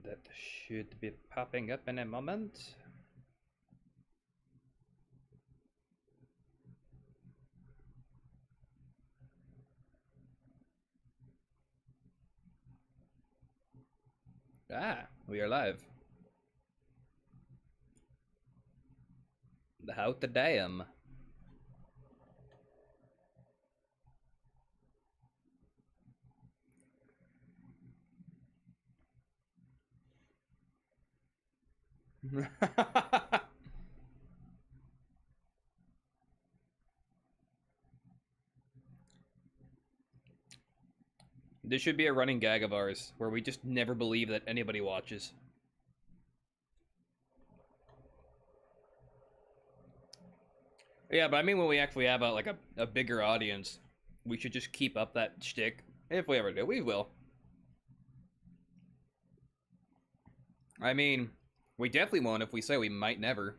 That should be popping up in a moment. Ah, we are live. How the damn? This should be a running gag of ours, where we just never believe that anybody watches. Yeah, but I mean when we actually have a bigger audience, we should just keep up that shtick. If we ever do, we will. I mean, we definitely won't if we say we might never.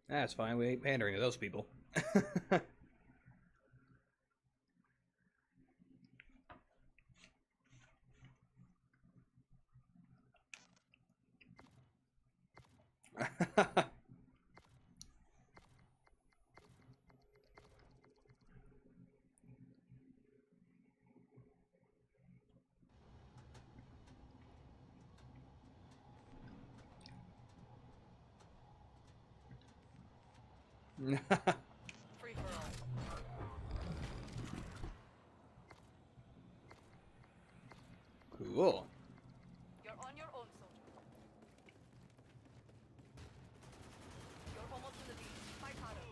That's fine, we ain't pandering to those people. Free for all. Cool. You're on your own, soldier. You're almost to the lead. Fight harder.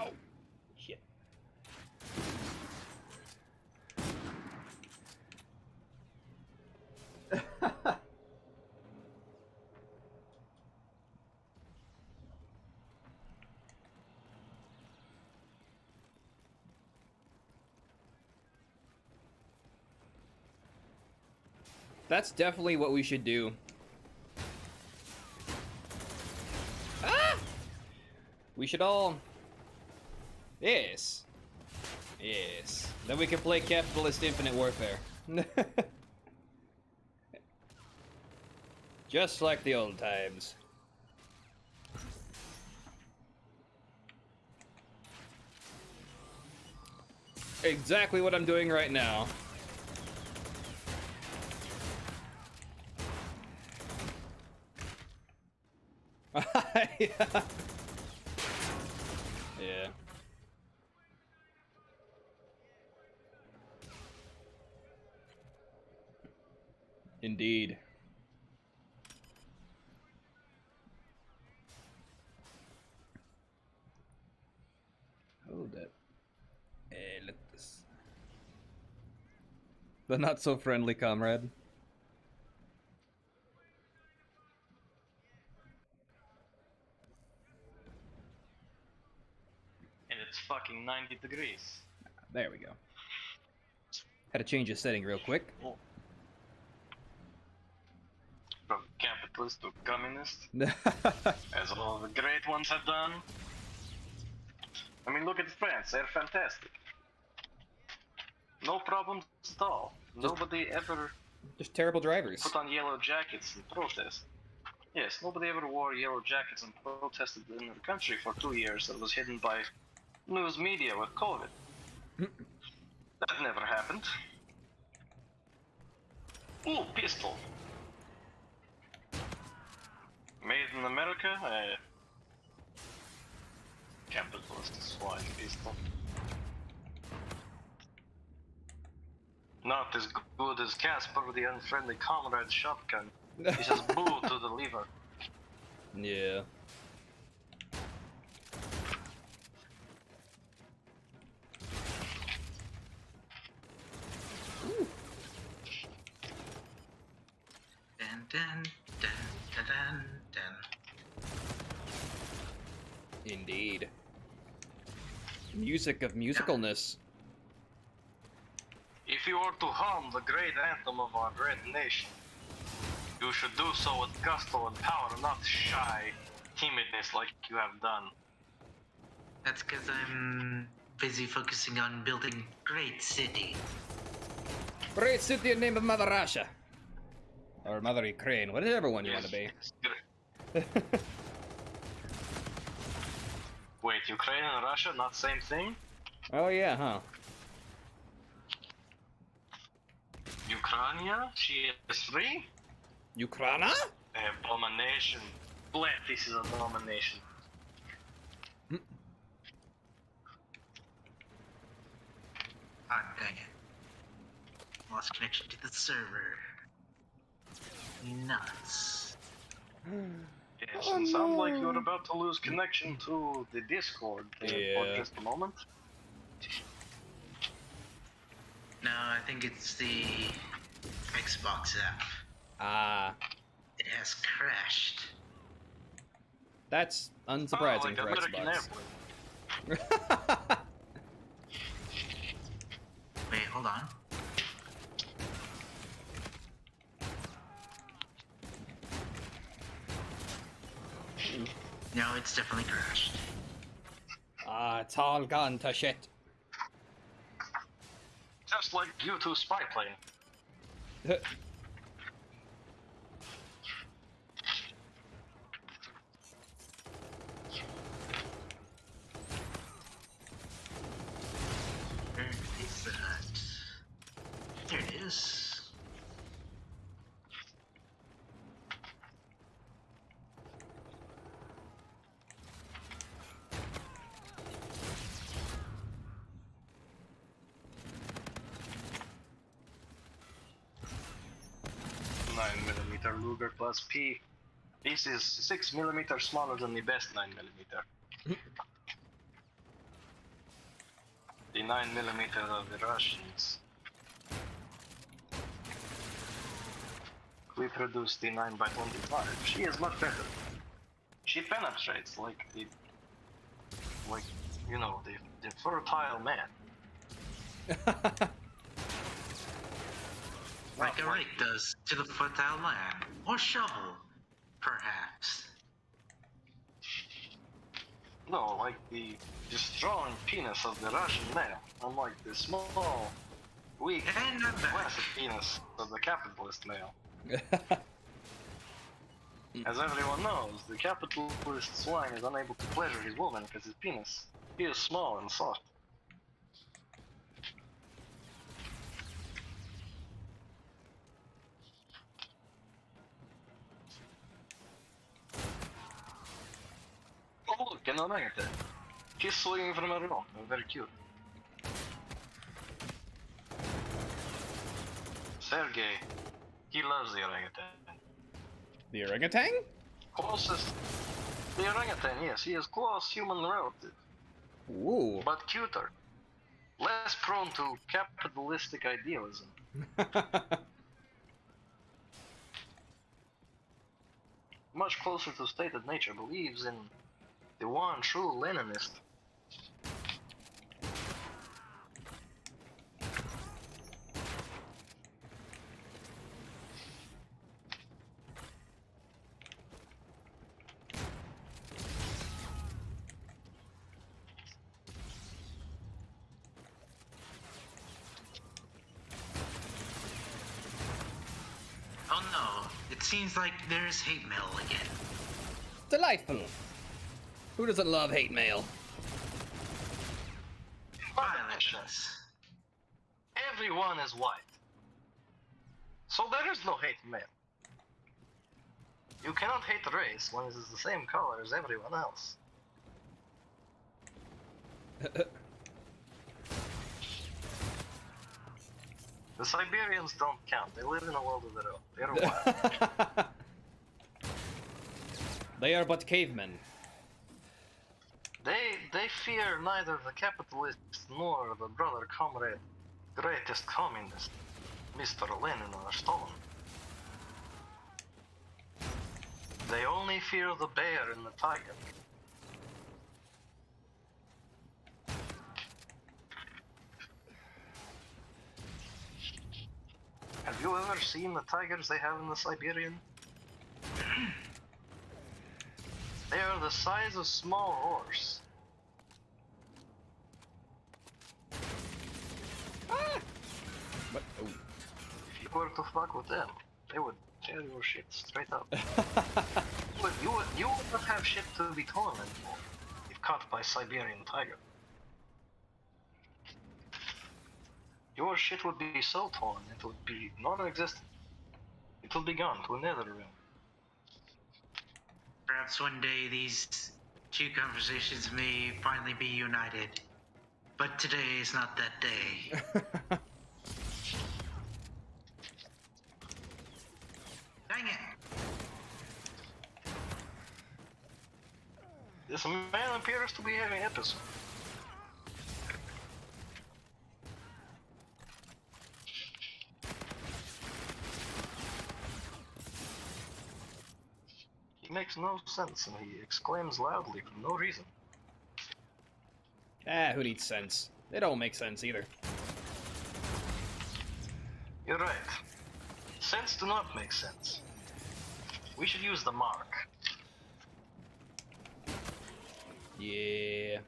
Oh, shit. That's definitely what we should do. Ah! We should all... Yes. Yes. Then we can play Capitalist Infinite Warfare. Just like the old times. Exactly what I'm doing right now. Yeah. Yeah. Indeed. Hold up. Let this. The not so friendly comrade. And it's fucking 90 degrees. There we go. Had to change the setting real quick. Oh. From capitalist to communist, as all the great ones have done. I mean, look at France, they're fantastic. No problems at all. Nobody ever Just terrible drivers. put on yellow jackets and protest. Yes, nobody ever wore yellow jackets and protested in the country for 2 years that was hidden by news media with COVID. That never happened. Ooh, pistol. Made in America? Capitalist swine pistol. Not as good as Casper with the unfriendly comrade shotgun. He says boo to the lever. Yeah. music of musicalness. If you are to hum the great anthem of our great nation, you should do so with gusto and power, not shy timidness like you have done. That's because I'm busy focusing on building great city. Great city in name of Mother Russia. Or Mother Ukraine, whatever one you want to be. Wait, Ukraine and Russia, not same thing? Oh yeah, huh? Ukraine? She is free? Ukraina? Abomination. Bled, this is an abomination. Ah, dang it. Lost connection to the server. Nuts. Yes, and sounds like you're about to lose connection to the Discord for Yeah. just a moment. No, I think it's the Xbox app. Ah, It has crashed. that's Oh, unsurprising like for American Xbox. airplane. Wait, hold on. No, it's definitely crashed. Ah, it's all gone to shit. Just like U2 spy plane. Where is that? There it is. Nine millimeter Luger plus P. This is 6mm smaller than the best 9mm. The 9mm of the Russians. We produce the 9x25. She is much better. She penetrates like the, you know, the fertile man. Like a rake does to the fertile land. Or shovel, perhaps. No, like the strong penis of the Russian male, unlike the small, weak, And I'm back. placid penis of the capitalist male. As everyone knows, the capitalist swine is unable to pleasure his woman because his penis is small and soft. Oh look, an orangutan. He's swinging from a rock. Very cute. Sergey, he loves the orangutan. The orangutan? Closest. The orangutan, yes, he is close human relative, Ooh. but cuter. Less prone to capitalistic idealism. Much closer to stated nature, believes in the one true Leninist. Oh no, it seems like there's hate mail again. Delightful. Who doesn't love hate mail? Violence. Everyone is white. So there is no hate mail. You cannot hate the race when it is the same color as everyone else. The Siberians don't count. They live in a world of their own. They're wild. They are but cavemen. They fear neither the capitalists nor the brother comrade, greatest communist, Mr. Lenin or Stalin. They only fear the bear and the tiger. you ever seen the tigers they have in the Siberian? They are the size of small horse. But oh. If you were to fuck with them, they would tear your shit straight up. You would not have shit to be torn anymore if caught by Siberian tiger. Your shit would be so torn it would be non-existent. It would be gone to another realm. Perhaps one day these two conversations may finally be united. But today is not that day. Dang it! This man appears to be having episode. He makes no sense and he exclaims loudly for no reason. Ah, who needs sense? They don't make sense either. You're right. Sense do not make sense. We should use the mark. Yeah.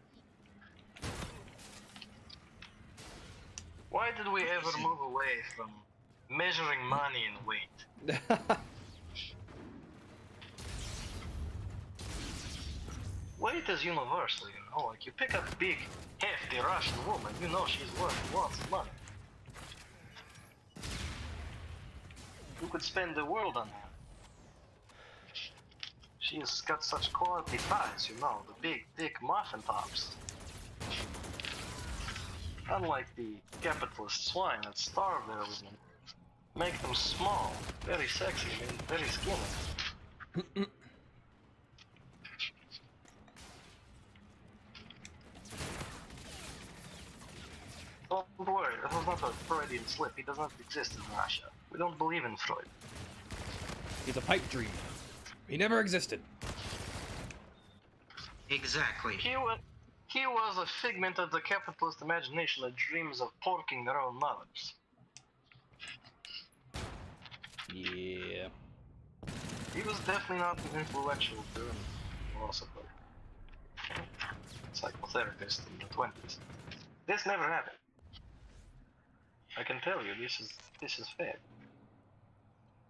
Why did we ever move away from measuring money in weight? Weight is universal, you know. Like, you pick up a big, hefty Russian woman, you know she's worth lots of money. You could spend the world on her. She's got such quality thighs, you know, the big, thick muffin tops. Unlike the capitalist swine that starve their women, make them small, very sexy, and very skinny. Don't worry, that was not a Freudian slip. He does not exist in Russia. We don't believe in Freud. He's a pipe dream. He never existed. Exactly. He was a figment of the capitalist imagination that dreams of porking their own mothers. Yeah. He was definitely not an influential German philosopher. Psychotherapist in the 20s. This never happened. I can tell you, this is fake.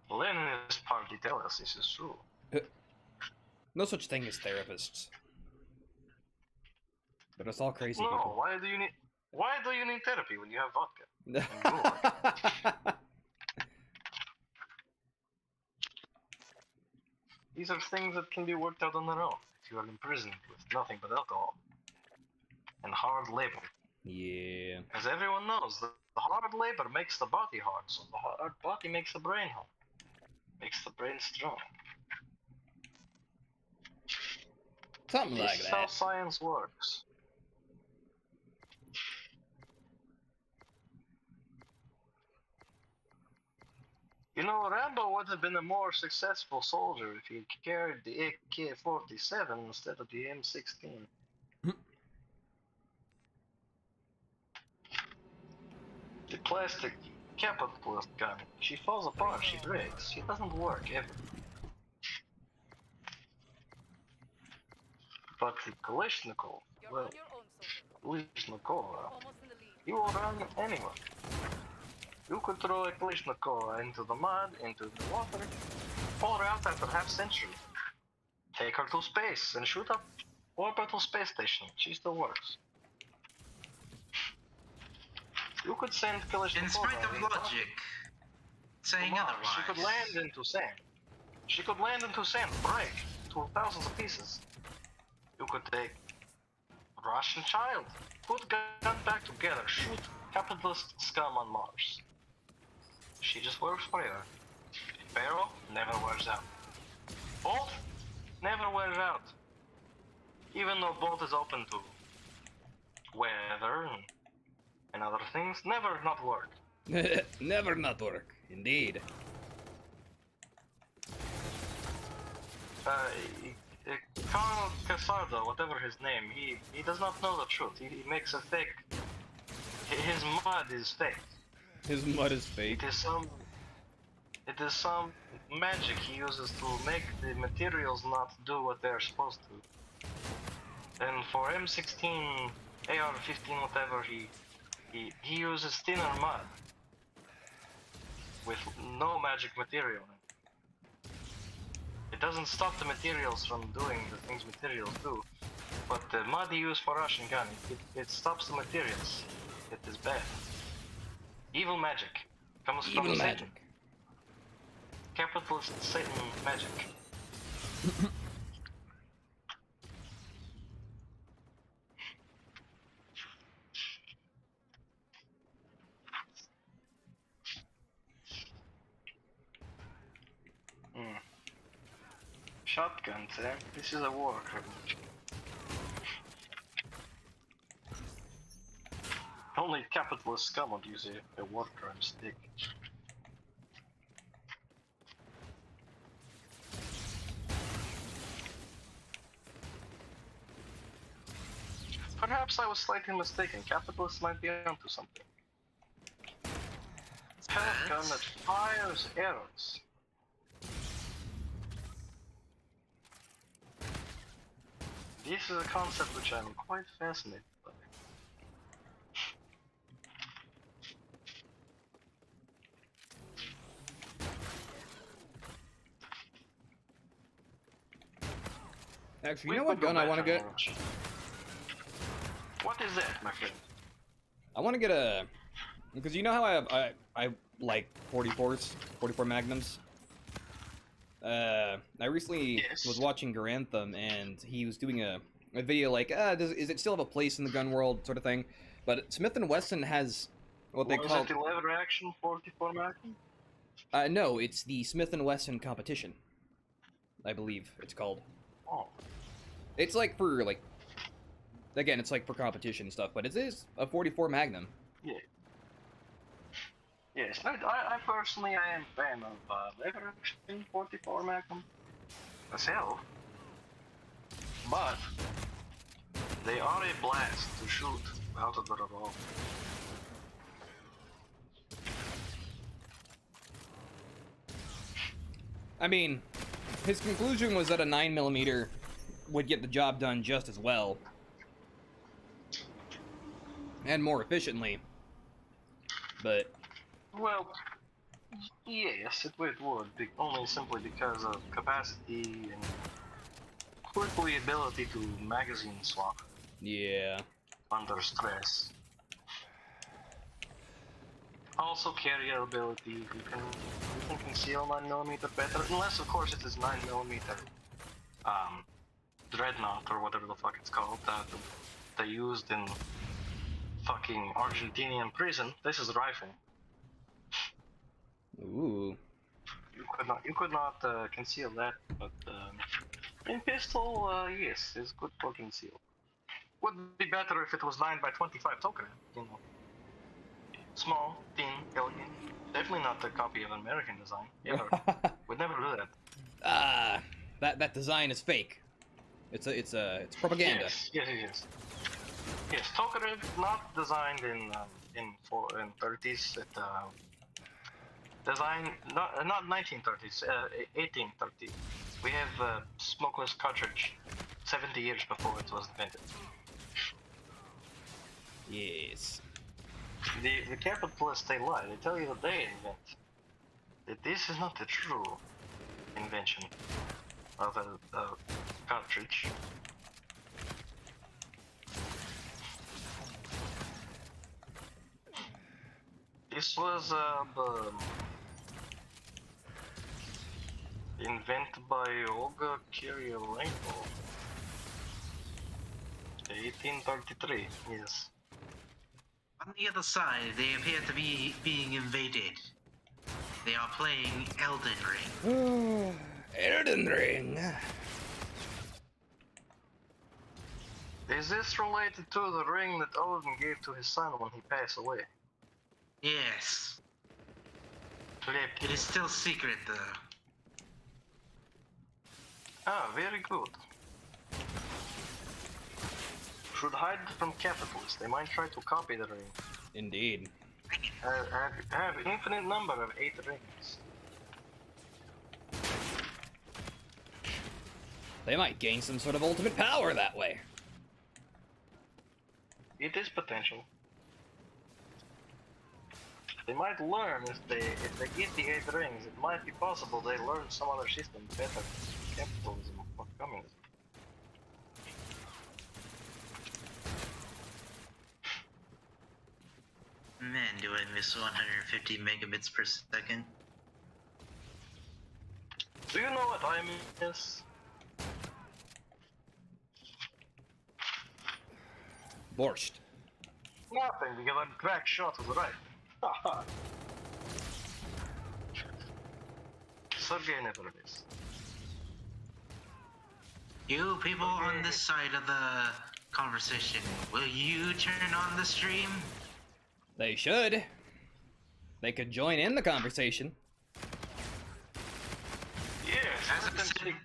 Leninist party tell us this is true. No such thing as therapists. But it's all crazy No, people. why do you need therapy when you have vodka? These are things that can be worked out on their own if you are imprisoned with nothing but alcohol and hard labor. Yeah. As everyone knows, the hard labor makes the body hard, so the hard body makes the brain hard. Makes the brain strong. Something like This is how that. science works. You know, Rambo would have been a more successful soldier if he carried the AK-47 instead of the M16. The plastic capitalist gun, she falls apart, she breaks, she doesn't work ever. But the Kalashnikov, You're well, on your own, soldier. Kalashnikova, Almost in the lead. you will run anywhere. You could throw a Kalashnikova into the mud, into the water, pull her out after half century. Take her to space and shoot up orbital space station. She still works. You could send Kalashnikova. In spite of logic, saying otherwise. She could land into sand. She could land into sand, break to thousands of pieces. You could take Russian child, put gun back together, shoot capitalist scum on Mars. She just works forever. Barrel never wears out. Bolt never wears out. Even though Bolt is open to weather and other things, never not work. Never not work. Indeed. Colonel Casardo, whatever his name, he does not know the truth. He makes a fake. His mud is fake. His mud is fake. It is some It is some magic he uses to make the materials not do what they're supposed to. And for M16, AR-15, whatever, he uses thinner mud with no magic material. It doesn't stop the materials from doing the things materials do, but the mud he used for Russian gun, it stops the materials. It is bad. Evil magic comes from Evil Satan. magic. Capitalist Satan magic. Shotguns, eh? This is a war crime. Only capitalist scum would use a war crime stick. Perhaps I was slightly mistaken. Capitalists might be onto something. Pellet gun that fires arrows. This is a concept which I'm quite fascinated by. Actually, you know what gun I want to get? What is that, my friend? I want to get a... Because you know how I like 44s, 44 Magnums? I recently was watching Garanthem, and he was doing a video like, is it still have a place in the gun world, sort of thing. But Smith & Wesson has what they call... Was it the lever action 44 Magnum? No, it's the Smith & Wesson competition, I believe it's called. Oh. It's like for, like... Again, it's like for competition stuff, but it is a 44 Magnum. Yeah. Yes, I personally I am a fan of lever action 44 Magnum myself, but they are a blast to shoot out of the revolver. I mean, his conclusion was that a 9mm would get the job done just as well. And more efficiently. But... Well, yes, it would, only simply because of capacity and quickly ability to magazine swap. Yeah. Under stress. Also carryability, you can conceal 9mm better, unless of course it is 9mm dreadnought or whatever the fuck it's called that they used in fucking Argentinian prison. This is a rifle. Ooh. You could not conceal that, but in pistol, yes, it's good for conceal. Would be better if it was 9x25 token, you know. Small, thin, elegant. Definitely not the copy of an American design, ever. Would never do that. That design is fake. It's propaganda. Yes. Yes, Tokarev not designed in 30s. Designed not 1930s, 1830s. We have smokeless cartridge 70 years before it was invented. Yes. The capitalists, they lie. They tell you that they invent. That this is not the true invention of a cartridge. This was invented by Olga Kirilenko. 1833, yes. On the other side, they appear to be being invaded. They are playing Elden Ring. Elden Ring. Is this related to the ring that Odin gave to his son when he passed away? Yes. Flip. It is still secret, though. Ah, very good. Should hide from capitalists. They might try to copy the ring. Indeed. Have infinite number of 8 rings. They might gain some sort of ultimate power that way. It is potential. They might learn if they get the 8 rings. It might be possible they learn some other system better than capitalism or communism. Man, do I miss 150 megabits per second? Do you know what I miss? Borscht. Nothing, because I'm crack shot to the right. Haha. Sergey never missed. You people on this side of the conversation, will you turn on the stream? They should. They could join in the conversation. Yes, let them speak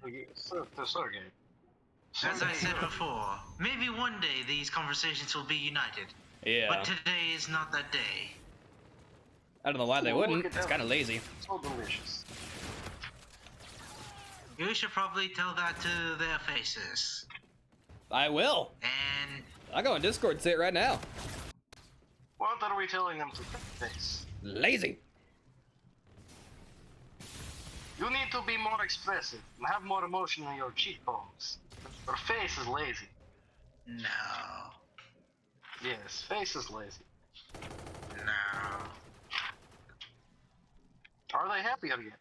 to Sergey. As I said before, maybe one day these conversations will be united. Yeah. But today is not that day. I don't know why they Ooh, wouldn't. look at It's that. kind of lazy. So delicious. You should probably tell that to their faces. I will. And I'll go on Discord and say it right now. What are we telling them to face? Lazy. You need to be more expressive and have more emotion in your cheekbones. Your face is lazy. no. Yes, face is lazy. No. Are they happy again?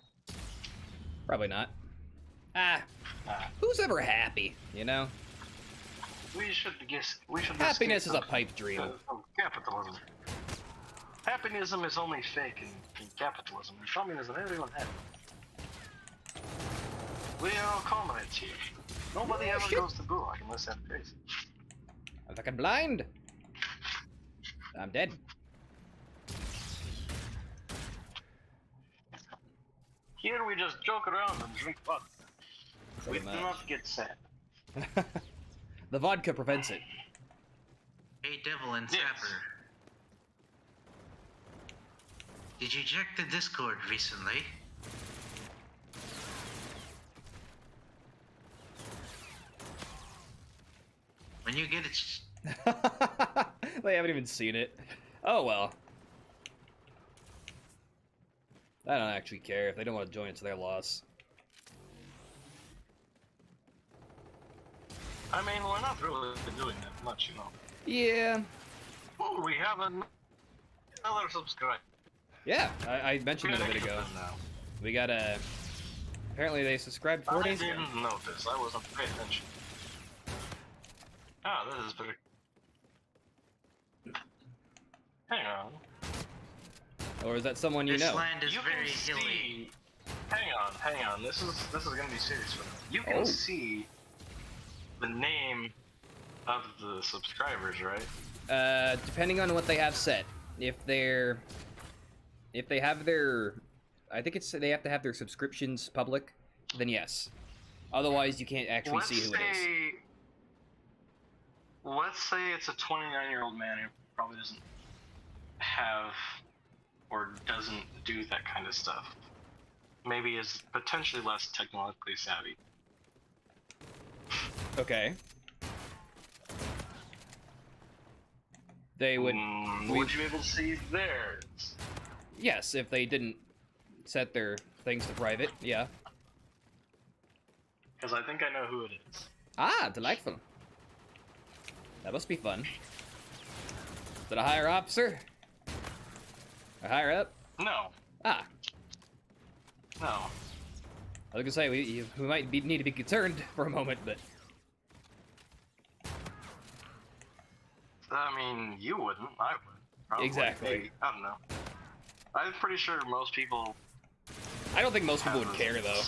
Probably not. Ah, Nah. who's ever happy, you know? We should guess. We should. Happiness is escape a pipe dream. from capitalism. Happiness is only fake in capitalism. In communism, everyone happy. We are all comrades here. Nobody Oh, ever shit. goes to gulag unless they're crazy. I'm fucking blind. I'm dead. Here we just joke around and drink vodka. We Pretty do much. not get sad. The vodka prevents it. Hey, Devil and Yes. Sapper. Did you check the Discord recently? When you get it, They haven't even seen it. Oh well. I don't actually care. If they don't want to join, it's their loss. I mean, we're not really doing that much, you know. Yeah. Oh, we have another subscriber. Yeah, I mentioned it a bit ago. Now. We got a... Apparently they subscribed 4 I days ago. didn't notice. I wasn't paying attention. Ah, this is pretty. Hang on. Or is that someone you this know? land is You very can hilly. see. Hang on. This is gonna be serious for them. You can Oh. see the name of the subscribers, right? Depending on what they have set. If they have their... I think they have to have their subscriptions public, then yes. Otherwise, you can't actually see who it is. Let's say it's a 29-year-old man who probably doesn't have or doesn't do that kind of stuff. Maybe is potentially less technologically savvy. Okay. They would... Would you be able to see theirs? Yes, if they didn't set their things to private, yeah. Because I think I know who it is. Ah, delightful. That must be fun. Is that a higher officer? A higher up? No, Ah, no. I was gonna say, we might need to be concerned for a moment, but... I mean, you wouldn't. I would. Probably. Exactly. Maybe. I don't know. I'm pretty sure most people I don't think most people would have care, though.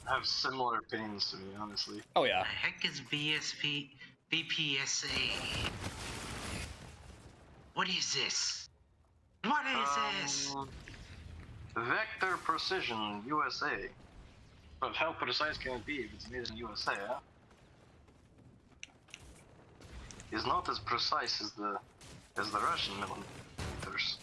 have similar opinions to me, honestly. Oh, yeah. The heck is BPSA? What is this? What is this? Vector Precision USA. But how precise can it be if it's made in USA, huh? It's not as precise as the Russian millimeters.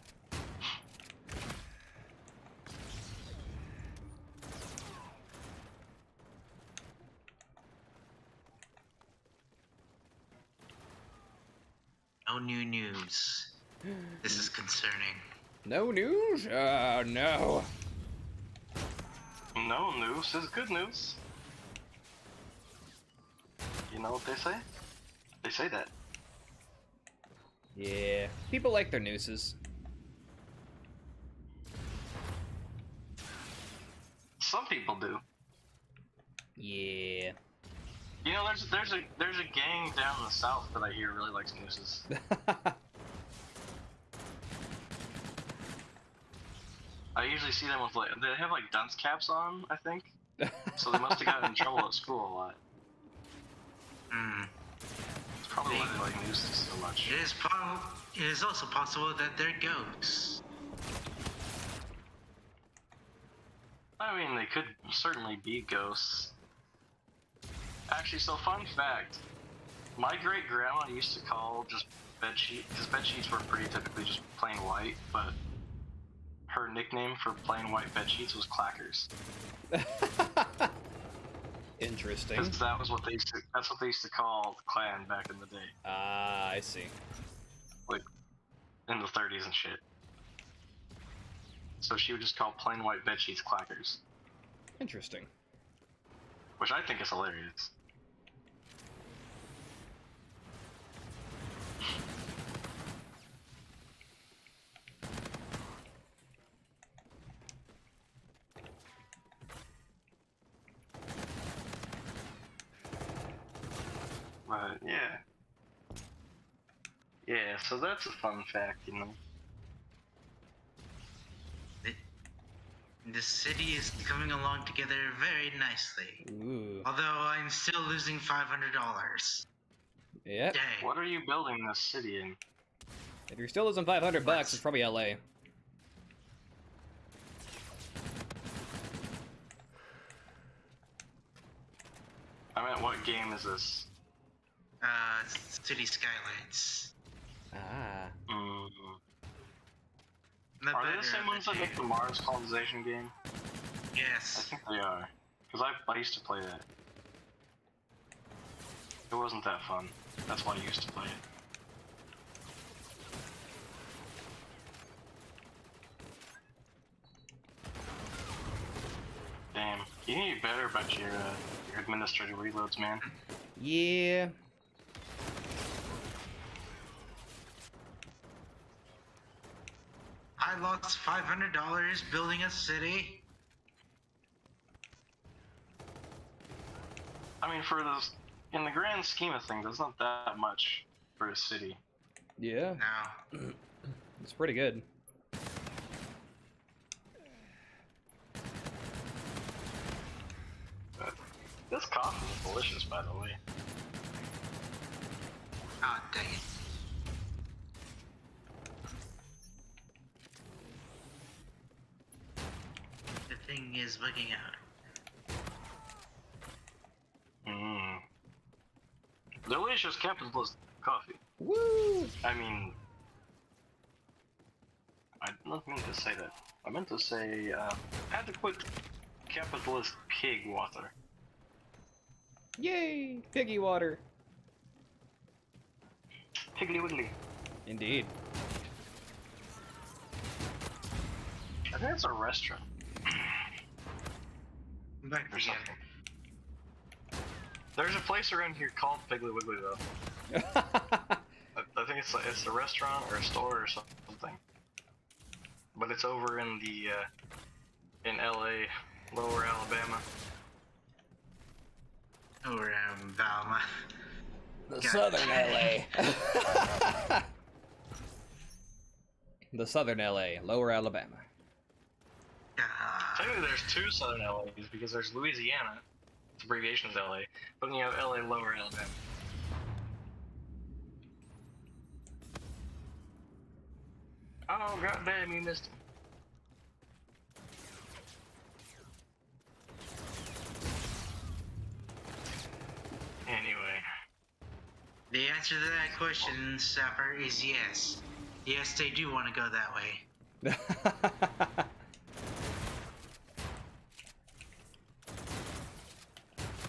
No new news. This is concerning. No news? No. No news is good news. You know what they say? They say that. Yeah, people like their nooses. Some people do. Yeah. You know, there's a gang down in the south that I hear really likes nooses. I usually see them with they have like dunce caps on, I think. So they must have gotten in trouble at school a lot. Hmm. It's probably why they like nooses so much. It is also possible that they're ghosts. I mean, they could certainly be ghosts. Actually, so fun fact, my great grandma used to call just bed sheets, because bed sheets were pretty typically just plain white, but her nickname for plain white bed sheets was Clackers. Interesting. Because that's what they used to call the clan back in the day. Ah, I see. Like in the 30s and shit. So she would just call plain white bed sheets Clackers. Interesting. Which I think is hilarious. But yeah. Yeah, so that's a fun fact, you know. The city is coming along together very nicely. Ooh. Although I'm still losing $500. Yep. Dang. What are you building this city in? If you're still losing $500, it's probably LA. I meant, what game is this? City Skylines. Ah. The Are they better the same of ones that make the Mars colonization game? I Yes. think they are. Because I used to play that. It wasn't that fun. That's why I used to play it. Damn. You need to be better about your administrative reloads, man. Yeah. I lost $500 building a city. I mean, in the grand scheme of things, it's not that much for a city. Yeah. No. It's pretty good. But this coffee is delicious, by the way. Ah, dang it. The thing is bugging out. Delicious capitalist coffee. Woo! I mean, I didn't mean to say that. I meant to say adequate capitalist pig water. Yay! Piggy water. Piggly wiggly. Indeed. I think it's a restaurant. Back There's together. nothing. There's a place around here called Piggly Wiggly though. I think it's a restaurant or a store or something. But it's over in in LA, Lower Alabama. Over Valma. The God southern dang. LA. The southern LA, Lower Alabama. Ah. Technically there's two southern LAs because there's Louisiana, its abbreviation is LA, but then you have LA Lower Alabama. Oh goddamn, you missed him. Anyway. The answer to that question, Sapper, is yes. Yes, they do want to go that way.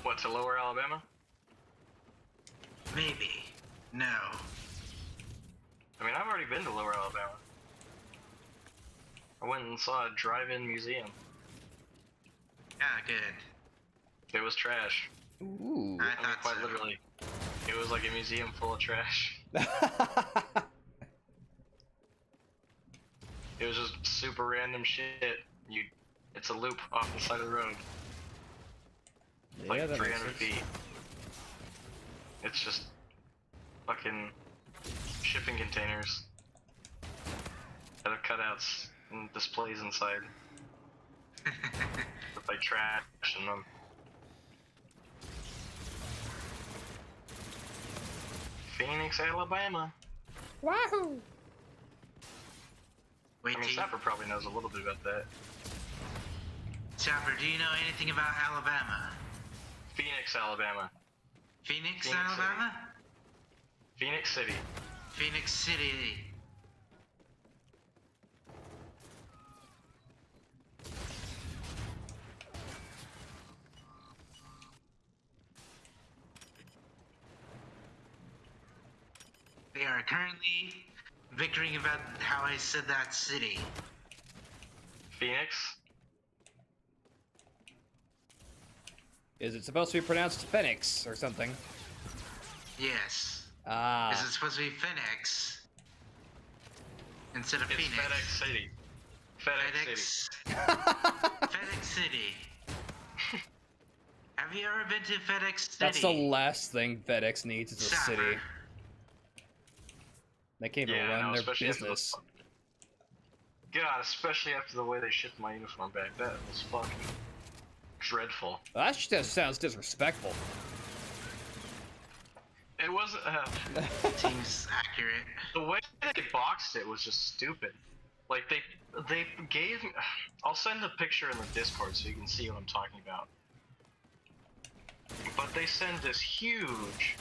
What, to Lower Alabama? Maybe. No. I mean, I've already been to Lower Alabama. I went and saw a drive-in museum. Yeah, good. It was trash. Ooh. I I mean, thought quite so. literally. It was like a museum full of trash. It was just super random shit. It's a loop off the side of the road. It's like Yeah, that makes 300 sense. feet. It's just fucking shipping containers that have cutouts and displays inside with like trash in them. Phoenix, Alabama. Wahoo! Wait, I mean, Sapper probably knows a little bit about that. Chopper, do you know anything about Alabama? Phoenix, Alabama. Phoenix, Phoenix Alabama? Phoenix City. Phoenix City. They are currently bickering about how I said that city. Phoenix? Is it supposed to be pronounced Phoenix or something? Yes. Ah. Is it supposed to be Phoenix instead of It's Phoenix? FedEx City. FedEx City. FedEx City. Have you ever been to FedEx City? That's the last thing FedEx needs is a Sapper. city. They can't even Yeah, I run know, their especially after the- business. God, especially after the way they shipped my uniform back. That was fucking dreadful. Well, that just sounds disrespectful. It was Seems accurate. the way they boxed it was just stupid. Like they gave me. I'll send a picture in the Discord so you can see what I'm talking about. But they send this huge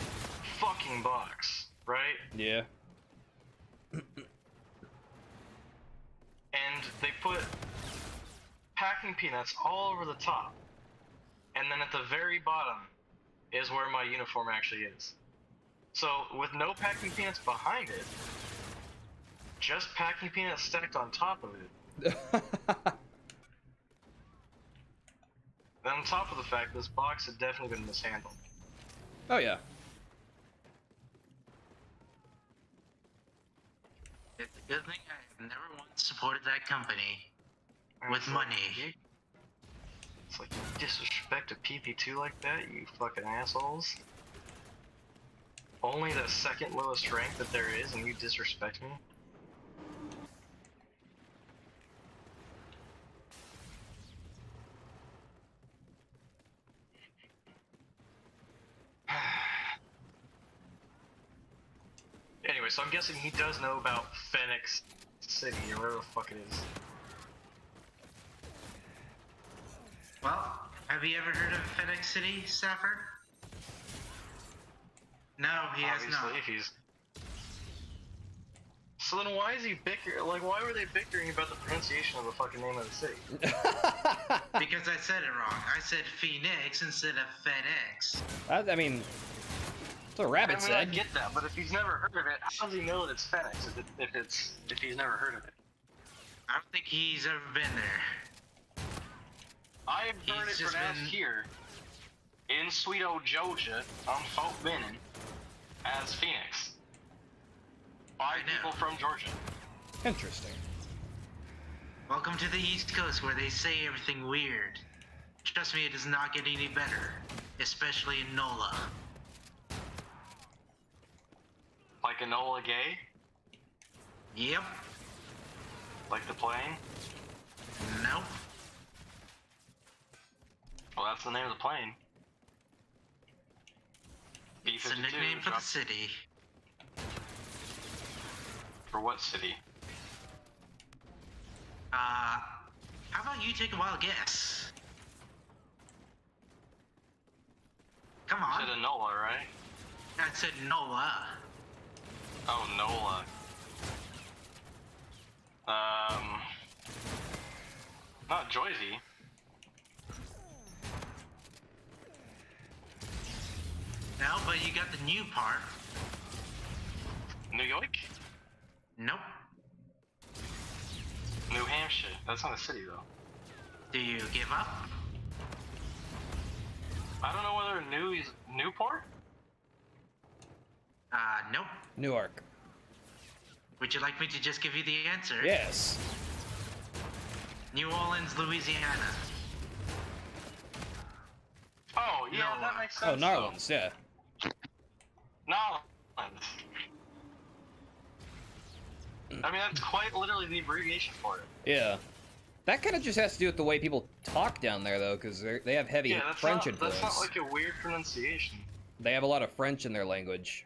fucking box, right? Yeah. And they put packing peanuts all over the top. And then at the very bottom is where my uniform actually is. So with no packing peanuts behind it, just packing peanuts stacked on top of it. And on top of the fact this box had definitely been mishandled. Oh yeah. It's a good thing I have never once supported that company And with it's like, money. It's like, you disrespect a PP2 like that, you fucking assholes. Only the second lowest rank that there is, and you disrespect me? Anyway, so I'm guessing he does know about Phoenix City, or whatever the fuck it is. Well, have you ever heard of FedEx City, Sapper? No, he has Obviously, not. if he's... So then why is he bickering? Like, why were they bickering about the pronunciation of the fucking name of the city? Because I said it wrong. I said Phoenix instead of FedEx. I mean, that's what Rabbit I mean, I said. get that, but if he's never heard of it, how does he know that it's FedEx if he's never heard of it? I don't think he's ever been there. I have heard He's it just pronounced been- here, in sweet old Georgia, on Fort Benning, as Phoenix. By I know. people from Georgia. Interesting. Welcome to the East Coast where they say everything weird. Trust me, it does not get any better. Especially in NOLA. Like Enola Gay? Yep. Like the plane? Nope. Well, that's the name of the plane. It's a B-52 nickname for the dropped- city. For what city? How about you take a wild guess? Come You on. said Enola, right? I said NOLA. Oh, NOLA. Not Joyzy. No, but you got the new part. New York? Nope. New Hampshire. That's not a city though. Do you give up? I don't know whether New is Newport. Nope. Newark. Would you like me to just give you the answer? Yes. New Orleans, Louisiana. Oh yeah, Narwhal. that makes Oh, sense. Narlands, yeah. Narlands. I mean, that's quite literally the abbreviation for it. Yeah. That kind of just has to do with the way people talk down there, though, because they have heavy Yeah, that's French not, influence. that's not like a weird pronunciation. They have a lot of French in their language.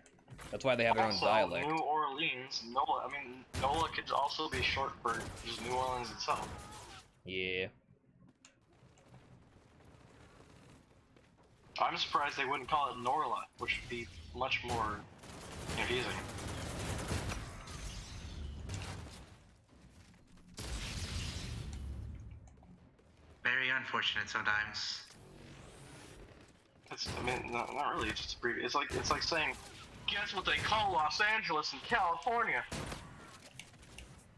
That's why they have their own Also, dialect. New Orleans, NOLA. I mean, NOLA could also be short for just New Orleans itself. Yeah. I'm surprised they wouldn't call it Norla, which would be much more confusing. Very unfortunate sometimes. I mean, not really. It's just it's like saying, guess what they call Los Angeles in California?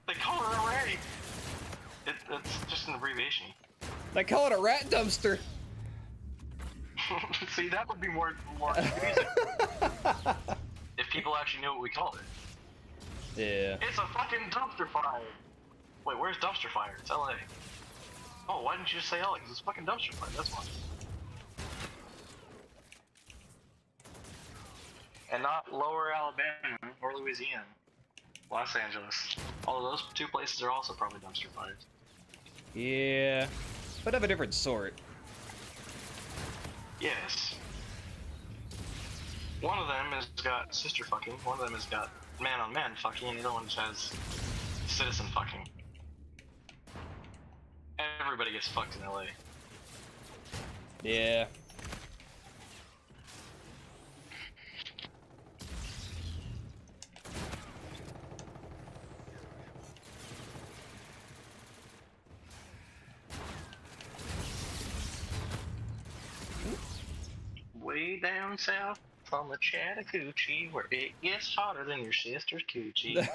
They call it already. It's just an abbreviation. They call it a rat dumpster. See, that would be more confusing if people actually knew what we called it. Yeah. It's a fucking dumpster fire. Wait, where's dumpster fire? It's LA. Oh, why didn't you just say LA? 'Cause it's fucking dumpster fire. That's why. And not Lower Alabama or Louisiana. Los Angeles. Although those two places are also probably dumpster fires. Yeah. But of a different sort. Yes. One of them has got sister fucking, one of them has got man on man fucking, and the other one just has citizen fucking. Everybody gets fucked in LA. Yeah. Way down south from the Chattahoochee, where it gets hotter than your sister's coochie.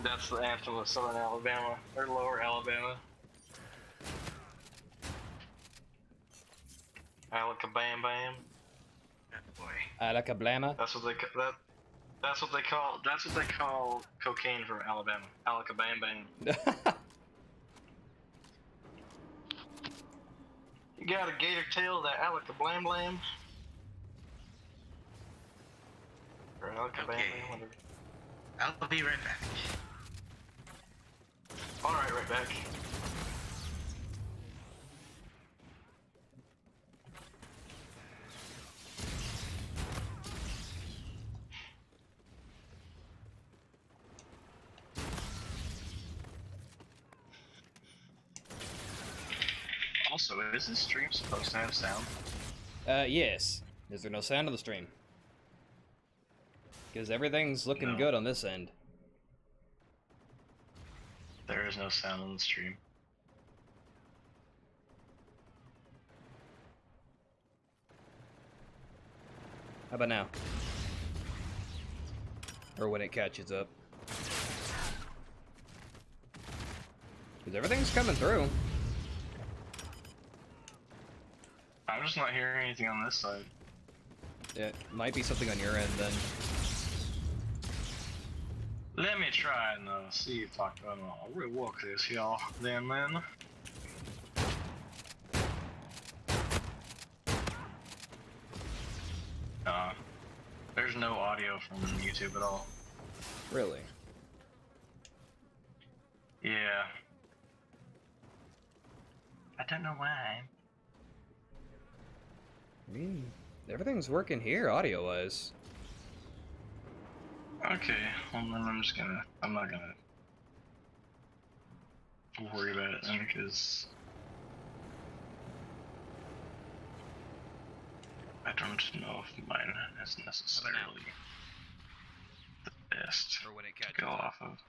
That's the anthem of Southern Alabama, or Lower Alabama. Alaka-bam bam. Good boy. Alakablama. That's what they call cocaine from Alabama. Alaka-bam bam. You got a gator tail, that Alaka-blam blam. Or Alaka-bam Okay. bam, whatever. I'll be right back. Alright, right back. Also, is this stream supposed to have sound? Yes. Is there no sound on the stream? Because everything's looking No. good on this end. There is no sound on the stream. How about now? Or when it catches up. Because everything's coming through. I'm just not hearing anything on this side. It might be something on your end then. Let me try and see if I can rework this, y'all. Then. There's no audio from YouTube at all. Really? Yeah. I don't know why. I mean, everything's working here, audio-wise. Okay, well then I'm not gonna worry about it then, because I don't know if mine is necessarily the best Or when it to go off of.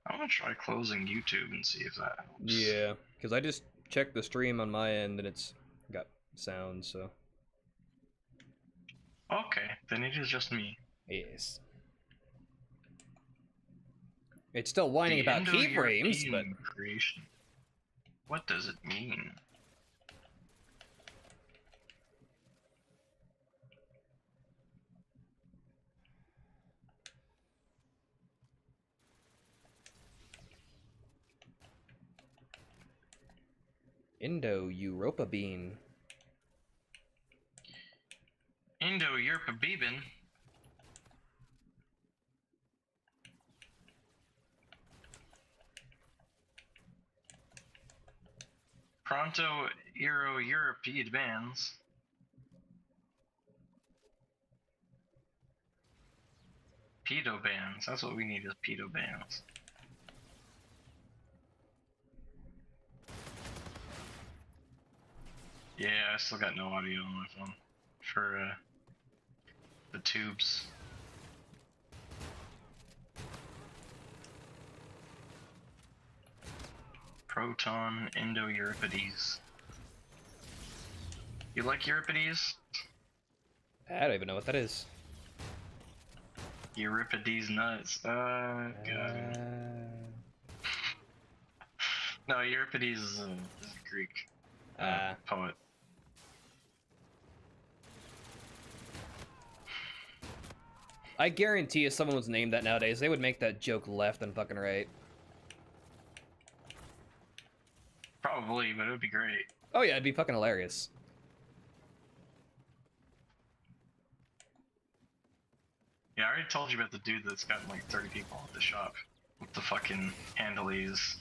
I'm gonna try closing YouTube and see if that helps. Yeah, because I just checked the stream on my end and it's got sound, so. Okay, then it is just me. Yes. It's still whining The about keyframes, but... Indo-European creation. What does it mean? Indo-Europa bean. Indo-European. Pronto Euro-European bands. Pedo bands. That's what we need is pedo bands. Yeah, I still got no audio on my phone for the tubes. Proton Indo-Euripides. You like Euripides? I don't even know what that is. Euripides nuts. God. No, Euripides is a Greek poet. I guarantee if someone was named that nowadays, they would make that joke left and fucking right. Probably, but it would be great. Oh yeah, it'd be fucking hilarious. Yeah, I already told you about the dude that's got like 30 people at the shop with the fucking handlies,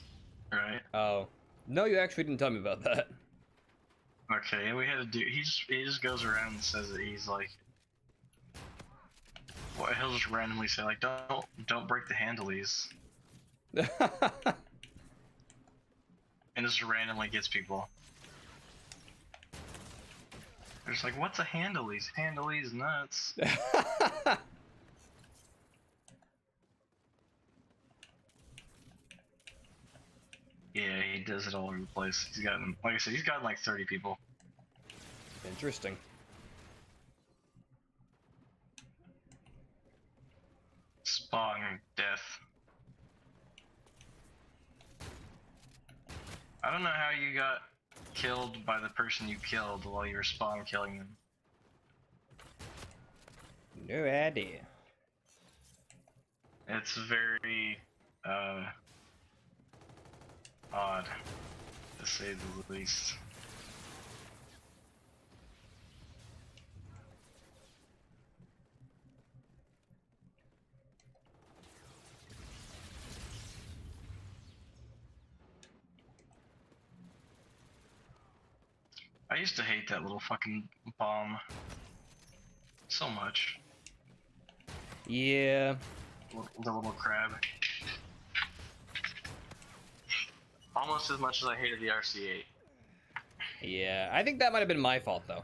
right? Oh. No, you actually didn't tell me about that. Okay, we had a dude. He just goes around and says that he's like, well, he'll just randomly say like, don't break the handlies, and just randomly gets people. They're just like, what's a handlies? Handlies nuts. Yeah, he does it all over the place. He's gotten, like I said, he's gotten like 30 people. Interesting. Spawn death. I don't know how you got killed by the person you killed while you were spawn killing them. No idea. It's very, odd, to say the least. I used to hate that little fucking bomb so much. Yeah. The little crab. Almost as much as I hated the RC-8. Yeah, I think that might have been my fault, though.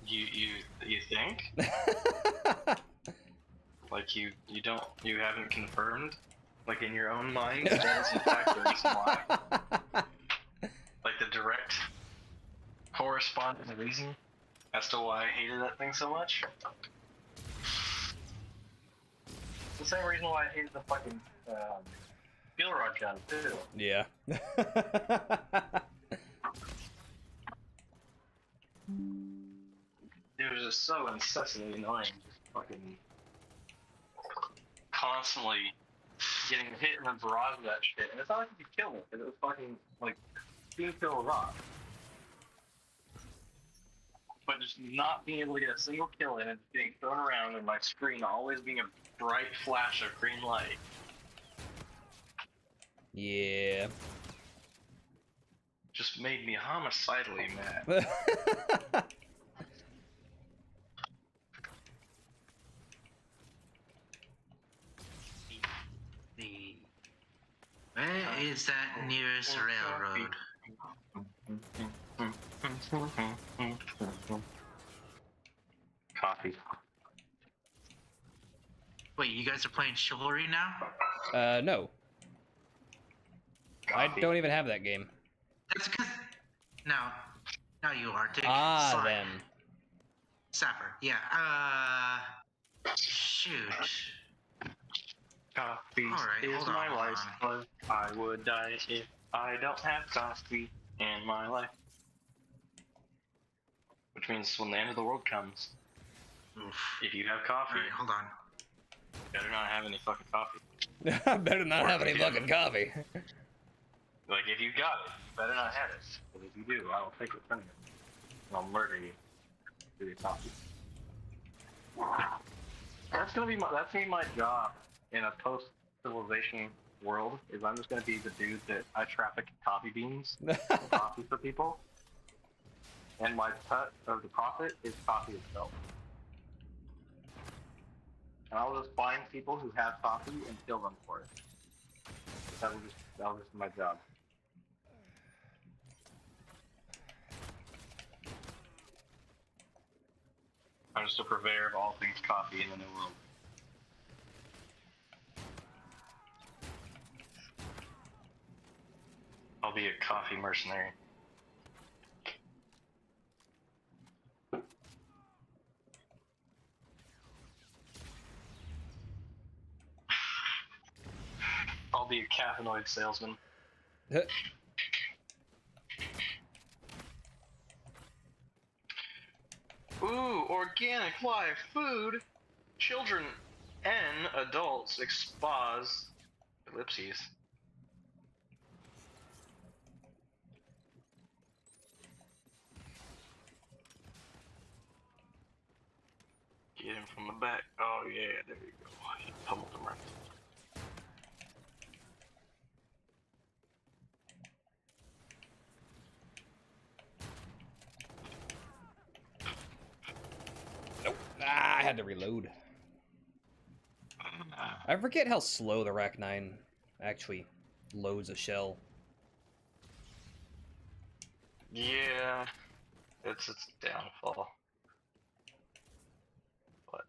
You think? Like you haven't confirmed? Like in your own mind, that is in fact the reason why? Like the direct corresponding reason as to why I hated that thing so much? It's the same reason why I hated the fucking fuel rod gun too. Yeah. It was just so incessantly annoying, just fucking constantly getting hit in the barrage of that shit. And it's not like you could kill it, because it was fucking, like, being killed rock. But just not being able to get a single kill in it, just getting thrown around, and my screen always being a bright flash of green light. Yeah. Just made me homicidally mad. Where is that nearest railroad? Coffee. Wait, you guys are playing Chivalry now? No. I don't even have that game. That's because... Now, Now you Arctic. Ah, Slime. them. Sapper. Yeah. Shoot. Coffee Alright, is hold on, my hold life, but I would die if I don't have coffee in my life. Which means when the end of the world comes, Oof. if you have coffee, Alright, hold on. you better not have any fucking coffee. I better not have any Yeah. fucking coffee. Like, if you got it, you better not have it. But if you do, I will take it from you. And I'll murder you for your coffee. That's gonna be my job in a post-civilization world, is I'm just gonna be the dude that I traffic coffee beans and coffee for people. And my cut of the profit is coffee itself. And I'll just find people who have coffee and kill them for it. That was just my job. I'm just a purveyor of all things coffee in the new world. I'll be a coffee mercenary. I'll be a caffeinoid salesman. Ooh, organic live food. Children and adults expose ellipses. Get him from the back. Oh yeah, there you go. He pummeled him right. Nope. Ah, I had to reload. I forget how slow the Rack 9 actually loads a shell. Yeah, it's its downfall. But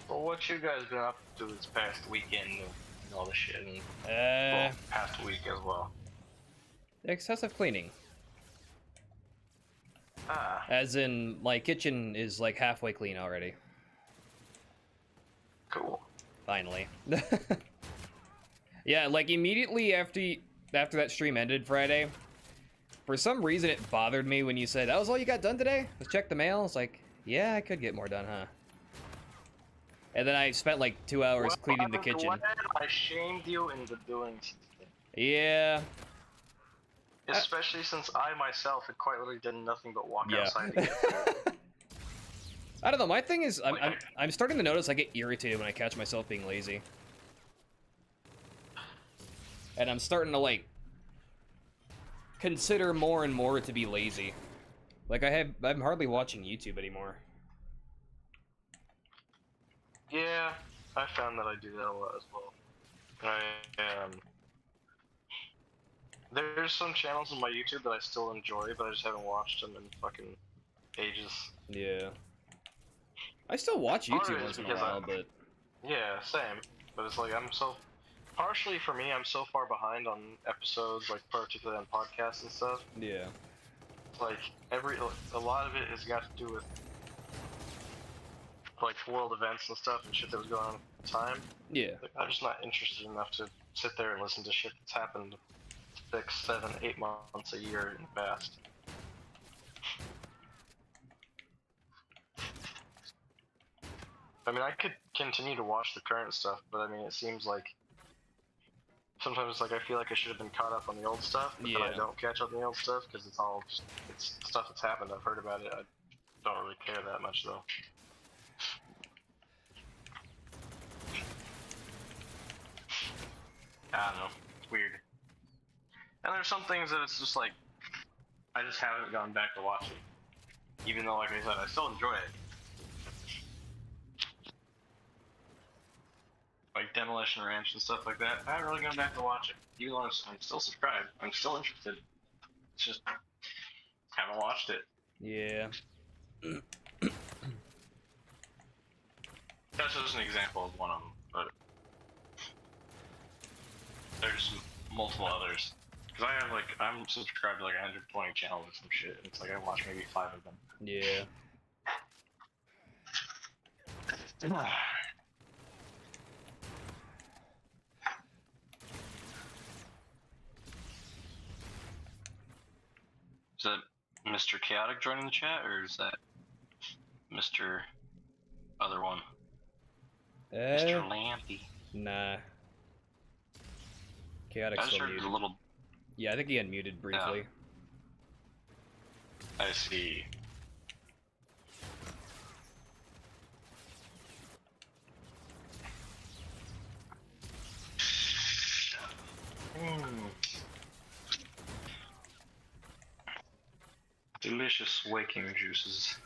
well, what you guys been up to this past weekend and all the shit, and well, past week as well? Excessive cleaning. Ah, As in, my kitchen is like halfway clean already. cool. Finally. Yeah, like immediately after that stream ended Friday, for some reason it bothered me when you said, that was all you got done today? Let's check the mail. It's like, yeah, I could get more done, huh? And then I spent like 2 hours cleaning the kitchen. Glad I shamed you into doing something. Yeah. Especially since I myself had quite literally done nothing but walk Yeah. outside to get food. I don't know, my thing is, I'm starting to notice I get irritated when I catch myself being lazy. And I'm starting to, like, consider more and more to be lazy. Like, I'm hardly watching YouTube anymore. Yeah, I found that I do that a lot as well. There's some channels on my YouTube that I still enjoy, but I just haven't watched them in fucking ages. Yeah. I still watch YouTube once in a while, but... Yeah, same. But it's like, partially for me, I'm so far behind on episodes, like, particularly on podcasts and stuff. Yeah. It's like, a lot of it has got to do with, like, world events and stuff and shit that was going on at the time. Yeah. Like, I'm just not interested enough to sit there and listen to shit that's happened 6, 7, 8 months a year in the past. I mean, I could continue to watch the current stuff, but I mean, it seems like sometimes like I feel like I should have been caught up on the old stuff, but then I don't catch up on the old stuff because it's all just it's stuff that's happened. I've heard about it. I don't really care that much though. I don't know. It's weird. And there's some things that it's just like I just haven't gone back to watch it, even though, like I said, I still enjoy it. Like Demolition Ranch and stuff like that. I haven't really gone back to watch it. Even though I'm still subscribed. I'm still interested. It's just haven't watched it. Yeah. That's just an example of one of them, but there's multiple others. Cause I have like I'm subscribed to like 120 channels or some shit. And it's like I watch maybe 5 of them. Yeah. Is that Mr. Chaotic joining the chat, or is that Mr. Other one? Mr. Lampy. Nah. Chaotic I just still heard muted. a little. Yeah, I think he unmuted briefly. I see. Delicious waking juices.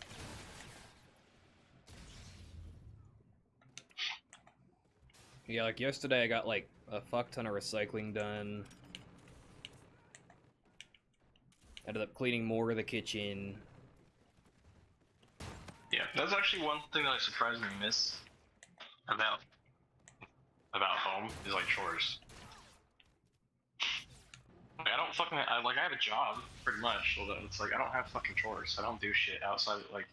Yeah, like yesterday I got like a fuck ton of recycling done. Ended up cleaning more of the kitchen. Yeah, that's actually one thing that I surprisingly miss about home is like chores. Like, I don't fucking I have a job pretty much, so that it's like I don't have fucking chores. I don't do shit outside of, like,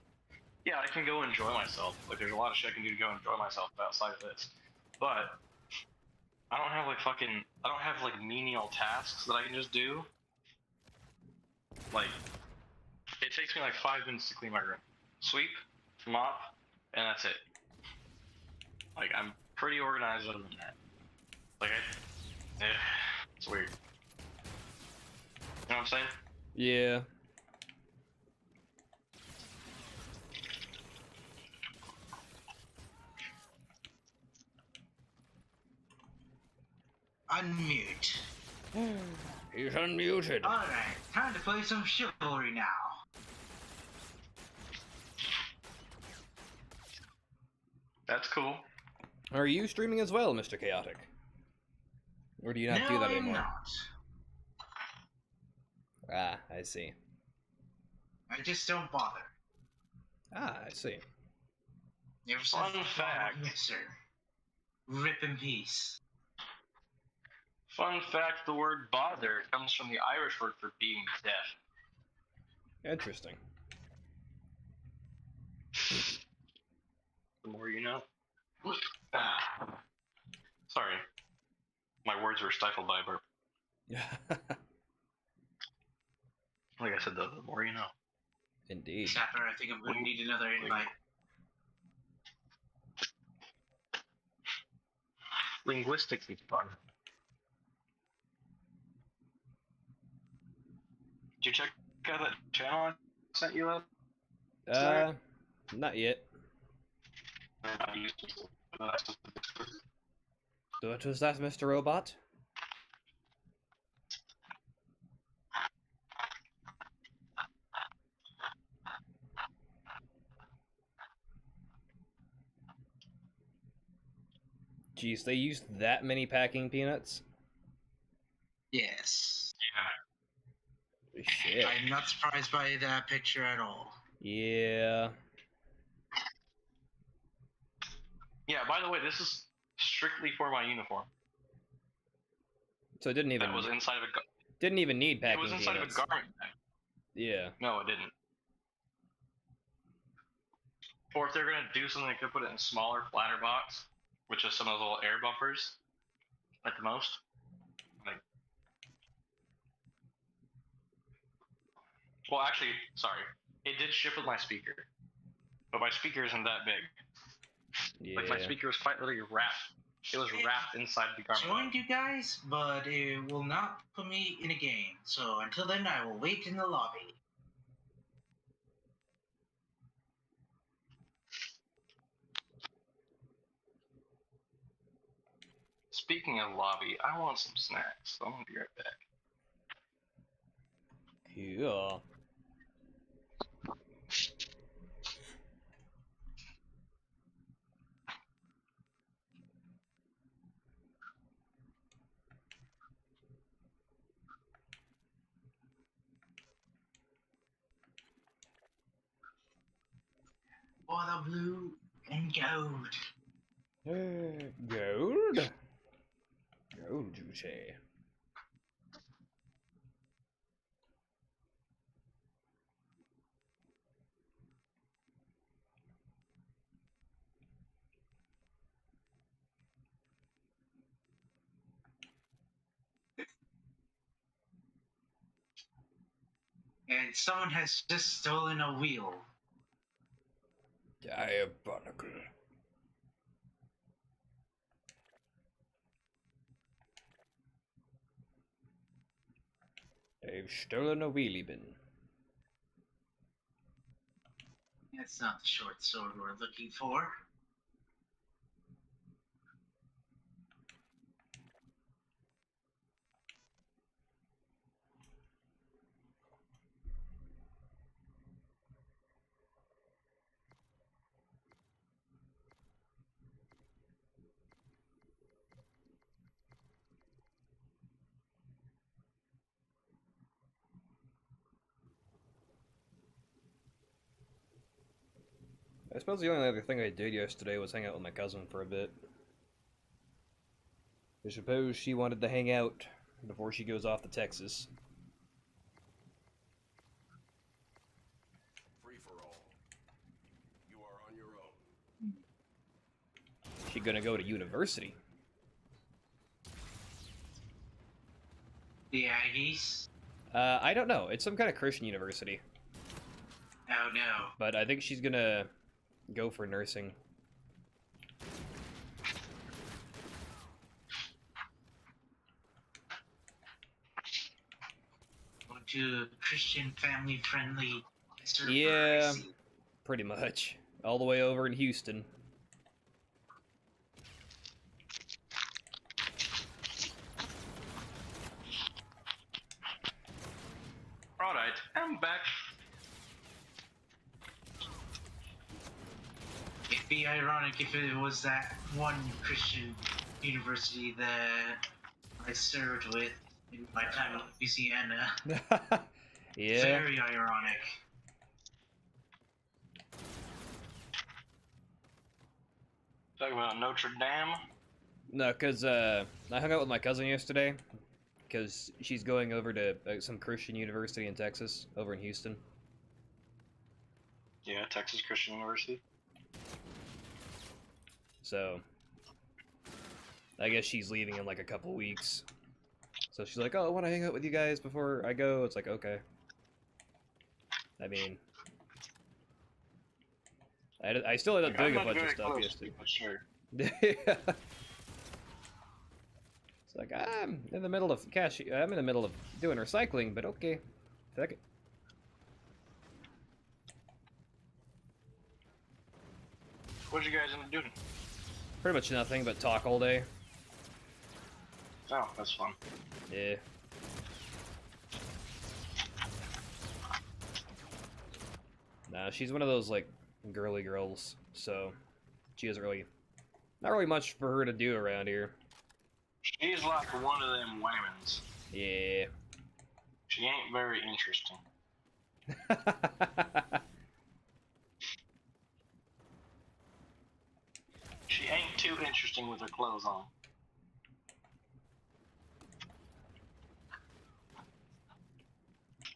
yeah, I can go enjoy myself. Like there's a lot of shit I can do to go enjoy myself outside of this. But I don't have like menial tasks that I can just do. Like it takes me like 5 minutes to clean my room. Sweep, mop, and that's it. Like I'm pretty organized other than that. Like it's weird. You know what I'm saying? Yeah. Unmute. He's unmuted. Alright, time to play some chivalry now. That's cool. Are you streaming as well, Mr. Chaotic? Or do you not do that I'm anymore? not. Ah, I see. I just don't bother. Ah, I see. Ever since Fun the fact. Mixer. Rip in peace. Fun fact, the word bother comes from the Irish word for being deaf. Interesting. The more you know. Sorry. My words were stifled by a burp. Like I said, the more you know. Indeed. Sapper, I think I'm going to need another invite. Linguistically fun. Did you check out that channel I sent you up? Not yet. What was that, Mr. Robot? Jeez, they used that many packing peanuts? Yes. Yeah. Shit. I'm not surprised by that picture at all. Yeah. Yeah, by the way, this is strictly for my uniform. So it didn't even... That was inside of a... Didn't even need packing It was inside peanuts. of a garment bag. Yeah. No, it didn't. Or if they're gonna do something, they could put it in a smaller, flatter box, with just some of those little air bumpers, at the most. Like, well, actually, sorry, it did ship with my speaker, but my speaker isn't that big. Yeah. Like my speaker was quite literally wrapped. It was wrapped inside the garment. Joined you guys, but it will not put me in a game. So until then, I will wait in the lobby. Speaking of lobby, I want some snacks, so I'm gonna be right back. Yeah. For the blue and gold. Gold? Gold, you say? And someone has just stolen a wheel. Diabolical. They've stolen a wheelie bin. That's not the short sword we're looking for. I suppose the only other thing I did yesterday was hang out with my cousin for a bit. I suppose she wanted to hang out before she goes off to Texas. Free for all. You are on your own. She gonna go to university. The Aggies? I don't know. It's some kind of Christian university. Oh no. But I think she's gonna go for nursing. Going to a Christian family-friendly server. Yeah, I see. pretty much. All the way over in Houston. Alright, I'm back. It'd be ironic if it was that one Christian university that I served with in my time in Louisiana. Yeah. Very ironic. Talking about Notre Dame. No, because I hung out with my cousin yesterday. Because she's going over to some Christian university in Texas, over in Houston. Yeah, Texas Christian University. So, I guess she's leaving in like a couple weeks. So she's like, oh, I want to hang out with you guys before I go. It's like, okay. I mean, I still ended up doing a bunch of stuff yesterday. But sure. Yeah. It's like, I'm in the middle of I'm in the middle of doing recycling, but okay. Fuck it. What'd you guys end up doing? Pretty much nothing but talk all day. Oh, that's fun. Yeah. Nah, she's one of those, like, girly girls, so she doesn't really... Not really much for her to do around here. She's like one of them women's. Yeah. She ain't very interesting. She ain't too interesting with her clothes on.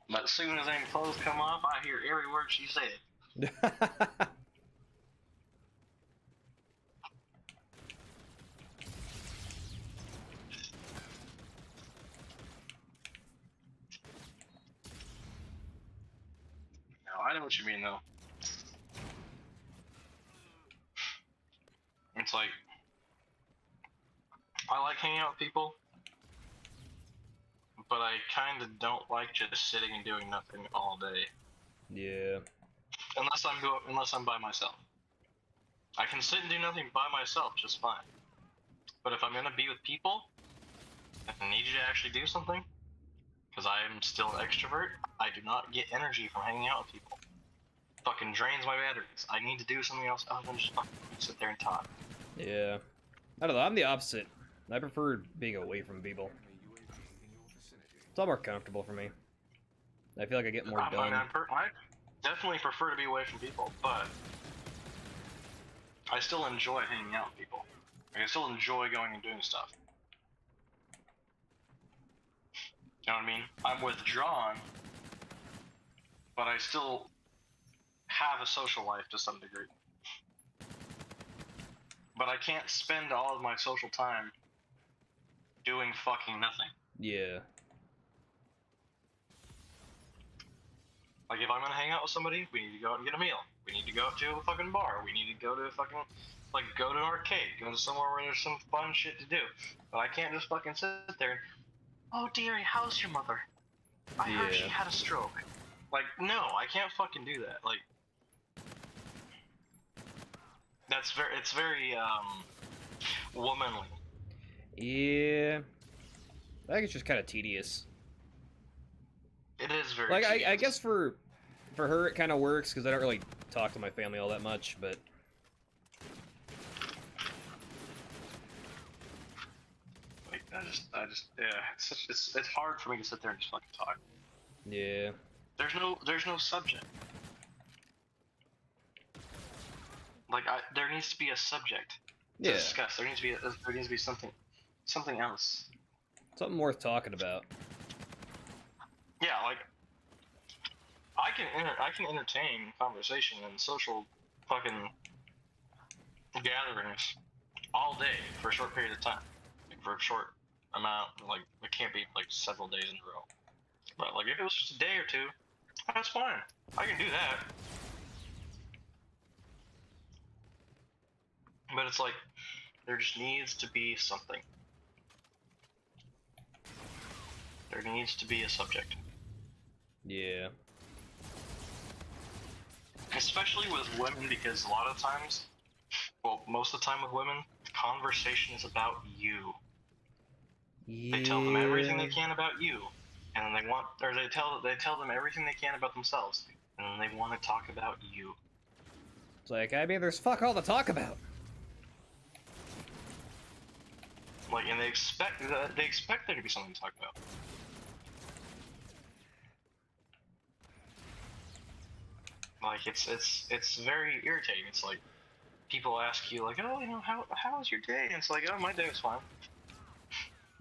But as soon as them clothes come off, I hear every word she said. No, I know what you mean though. It's like, I like hanging out with people, but I kind of don't like just sitting and doing nothing all day. Yeah. Unless I'm by myself. I can sit and do nothing by myself just fine. But if I'm gonna be with people, and I need you to actually do something, because I am still an extrovert, I do not get energy from hanging out with people. Fucking drains my batteries. I need to do something else other than just fucking sit there and talk. Yeah. I don't know, I'm the opposite. I prefer being away from people. It's all more comfortable for me. I feel like I get more done. I definitely prefer to be away from people, but I still enjoy hanging out with people. Like, I still enjoy going and doing stuff. You know what I mean? I'm withdrawn, but I still have a social life to some degree. But I can't spend all of my social time doing fucking nothing. Yeah. Like, if I'm gonna hang out with somebody, we need to go out and get a meal. We need to go out to a fucking bar. We need to go to a fucking, like, go to an arcade. Go to somewhere where there's some fun shit to do. But I can't just fucking sit there and, oh, dearie, how's your mother? I heard she Yeah. had a stroke. Like, no, I can't fucking do that. Like, it's very, womanly. Yeah. I think it's just kind of tedious. It is very Like, I tedious. guess for her it kind of works because I don't really talk to my family all that much, but Like, I just, yeah, it's hard for me to sit there and just fucking talk. yeah. There's no subject. Like, there needs to be a subject to Yeah. discuss. There needs to be something else. Something worth talking about. Yeah, like, I can entertain conversation and social fucking gatherings all day for a short period of time, like, for a short amount. Like, it can't be like several days in a row. But like, if it was just a day or two, that's fine. I can do that. But it's like, there just needs to be something. There needs to be a subject. Yeah. Especially with women, because a lot of times, well, most of the time with women, the conversation is about you. Yeah. They tell them everything they can about you, and then they tell them everything they can about themselves, and then they want to talk about you. It's like, I mean, there's fuck all to talk about. Like, and they expect there to be something to talk about. Like, it's very irritating. It's like, people ask you, like, oh, you know, how was your day? And it's like, oh, my day was fine.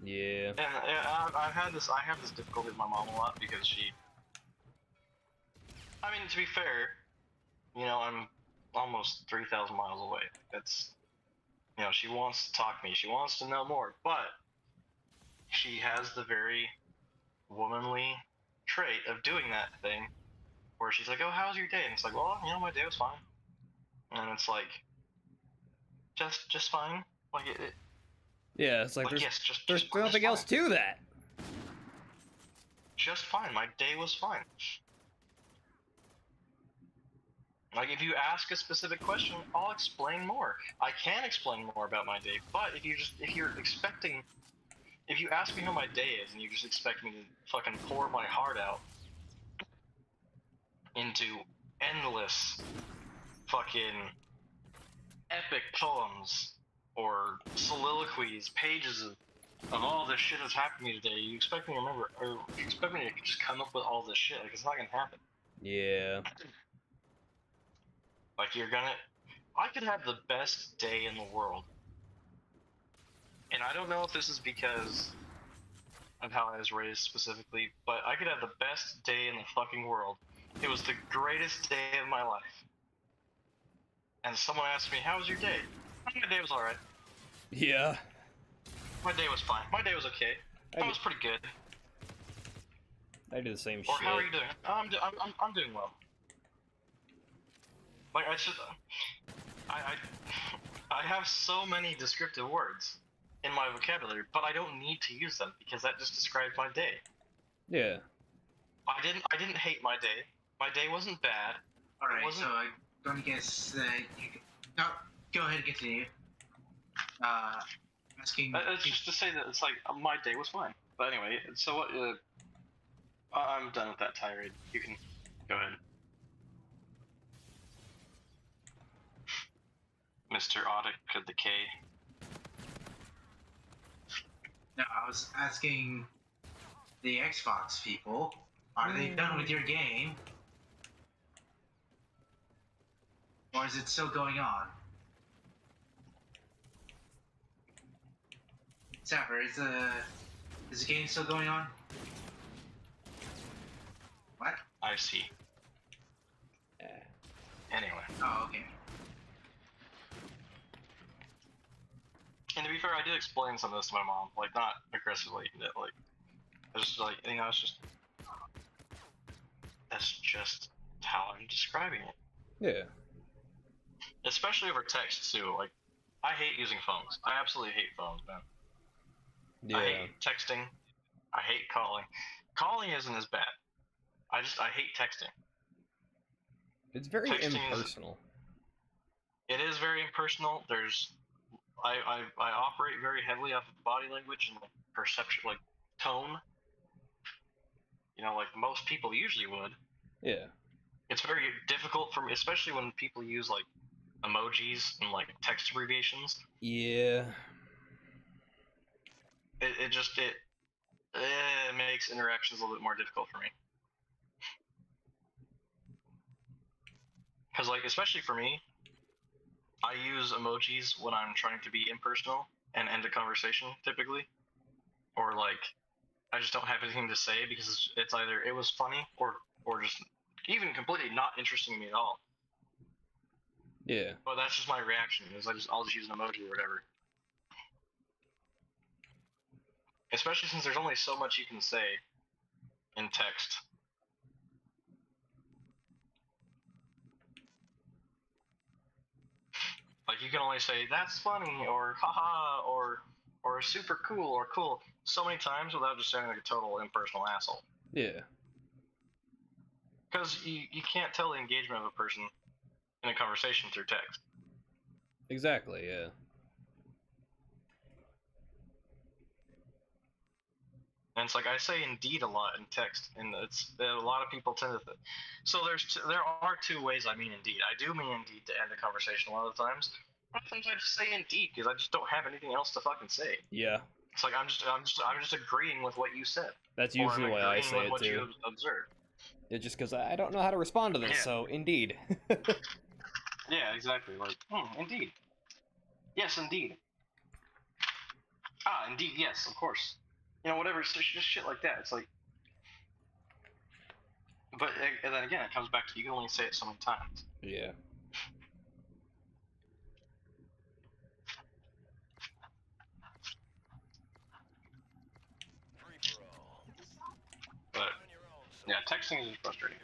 Yeah. And I have this difficulty with my mom a lot because she, I mean, to be fair, you know, I'm almost 3,000 miles away. It's, you know, she wants to talk to me. She wants to know more, but she has the very womanly trait of doing that thing where she's like, oh, how was your day? And it's like, well, you know, my day was fine. And it's like, just fine. Like, Yeah, it's like, yes, there's just nothing else fine. to that. Just fine. My day was fine. Like, if you ask a specific question, I'll explain more. I can explain more about my day, but if you ask me how my day is and you just expect me to fucking pour my heart out into endless fucking epic poems or soliloquies, pages of all this shit that's happened to me today, you expect me to remember, or you expect me to just come up with all this shit, like, it's not gonna happen. Yeah. Like, I could have the best day in the world. And I don't know if this is because of how I was raised specifically, but I could have the best day in the fucking world. It was the greatest day of my life. And someone asked me, how was your day? My day was alright. Yeah. My day was fine. My day was okay. That was pretty good. I do the same Or shit. how are you doing? I'm doing well. Like, I have so many descriptive words in my vocabulary, but I don't need to use them because that just describes my day. Yeah. I didn't hate my day. My day wasn't bad. Alright, so I'm gonna guess that you can... No, go ahead and continue. Asking... It's just to say that it's like, my day was fine. But anyway, so what, I'm done with that tirade. You can go ahead. Mr. Audica Decay. No, I was asking the Xbox people, are they done with your game? Or is it still going on? Sapper, is the game still going on? What? I see. Anyway. Oh, okay. And to be fair, I did explain some of this to my mom, like, not aggressively, but like, I was just like, you know, that's just how I'm describing it. Yeah. Especially over text too. Like, I hate using phones. I absolutely hate phones, man. Yeah. I hate texting. I hate calling. Calling isn't as bad. I hate texting. It's very Texting impersonal. It is very impersonal. I operate very heavily off of body language and like perception, like tone. You know, like most people usually would. Yeah. It's very difficult for me, especially when people use like emojis and like text abbreviations. Yeah. It makes interactions a little bit more difficult for me. Because like, especially for me, I use emojis when I'm trying to be impersonal and end a conversation typically, or like I just don't have anything to say because it's either it was funny or just even completely not interesting me at all. Yeah. But that's just my reaction. Is I'll just use an emoji or whatever. Especially since there's only so much you can say in text. Like you can only say that's funny or haha or super cool or cool so many times without just sounding like a total impersonal asshole. Yeah. Because you can't tell the engagement of a person in a conversation through text. Exactly, yeah. And it's like I say indeed a lot in text, and it's a lot of people tend to. So there are two ways I mean indeed. I do mean indeed to end a conversation a lot of times. Sometimes I just say indeed because I just don't have anything else to fucking say. Yeah. It's like I'm just agreeing with what you said. That's usually why I say it what too. you observed. It's just because I don't know how to respond to this, Yeah. so indeed. Yeah, exactly. Like, indeed. Yes, indeed. Ah, indeed, yes, of course. You know, whatever, it's just shit like that. It's like, but and then again, it comes back to you can only say it so many times. Yeah. But yeah, texting is frustrating.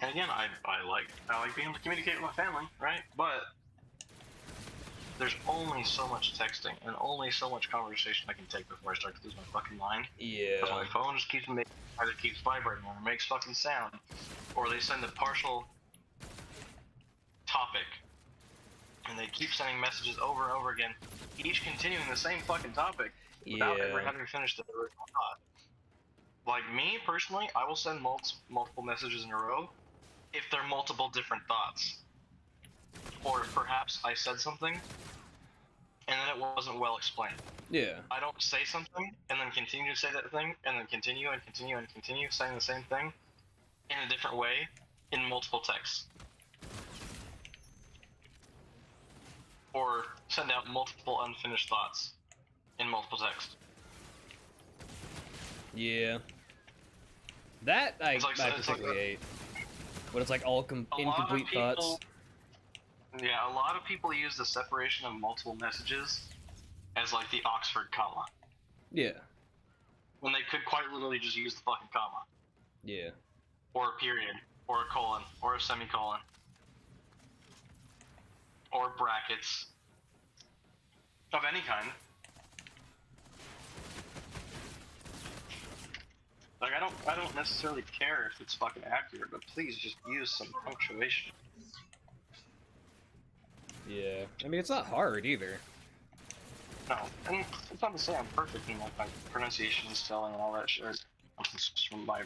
And again, I like being able to communicate with my family, right? But there's only so much texting and only so much conversation I can take before I start to lose my fucking mind. Yeah. Because my phone just either keeps vibrating or makes fucking sound, or they send a partial topic, and they keep sending messages over and over again, each continuing the same fucking topic without ever having finished the original thought. Like me personally, I will send multiple messages in a row if they're multiple different thoughts, or if perhaps I said something and then it wasn't well explained. Yeah. I don't say something and then continue to say that thing and then continue and continue and continue saying the same thing in a different way in multiple texts. Or send out multiple unfinished thoughts in multiple texts. Yeah. That I particularly hate. When it's like all incomplete thoughts. Yeah, a lot of people use the separation of multiple messages as like the Oxford comma. Yeah. When they could quite literally just use the fucking comma. Yeah. Or a period, or a colon, or a semicolon. Or brackets. Of any kind. Like I don't necessarily care if it's fucking accurate, but please just use some punctuation. Yeah. I mean, it's not hard either. No, and it's not to say I'm perfect in like my pronunciation and spelling and all that shit. My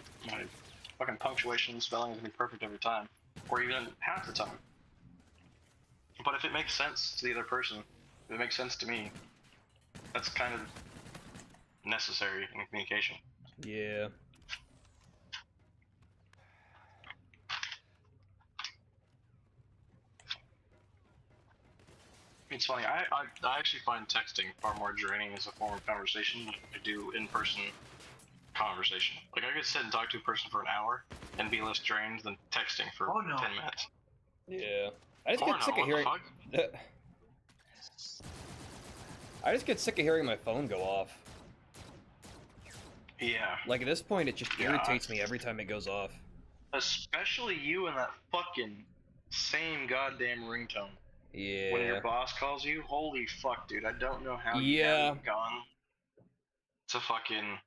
fucking punctuation and spelling is gonna be perfect every time, or even half the time. But if it makes sense to the other person, if it makes sense to me, that's kind of necessary in communication. Yeah. It's funny, I actually find texting far more draining as a form of conversation than I do in-person conversation. Like, I could sit and talk to a person for an hour and be less drained than texting for 10 minutes. Yeah. I just Or get sick no, of hearing... what the I just get sick of hearing my phone go off. Yeah. Like, at this point, it just irritates me every time it goes off. Especially you and that fucking same goddamn ringtone. Yeah. When your boss calls you, holy fuck, dude. I don't know how you Yeah. haven't gone to fucking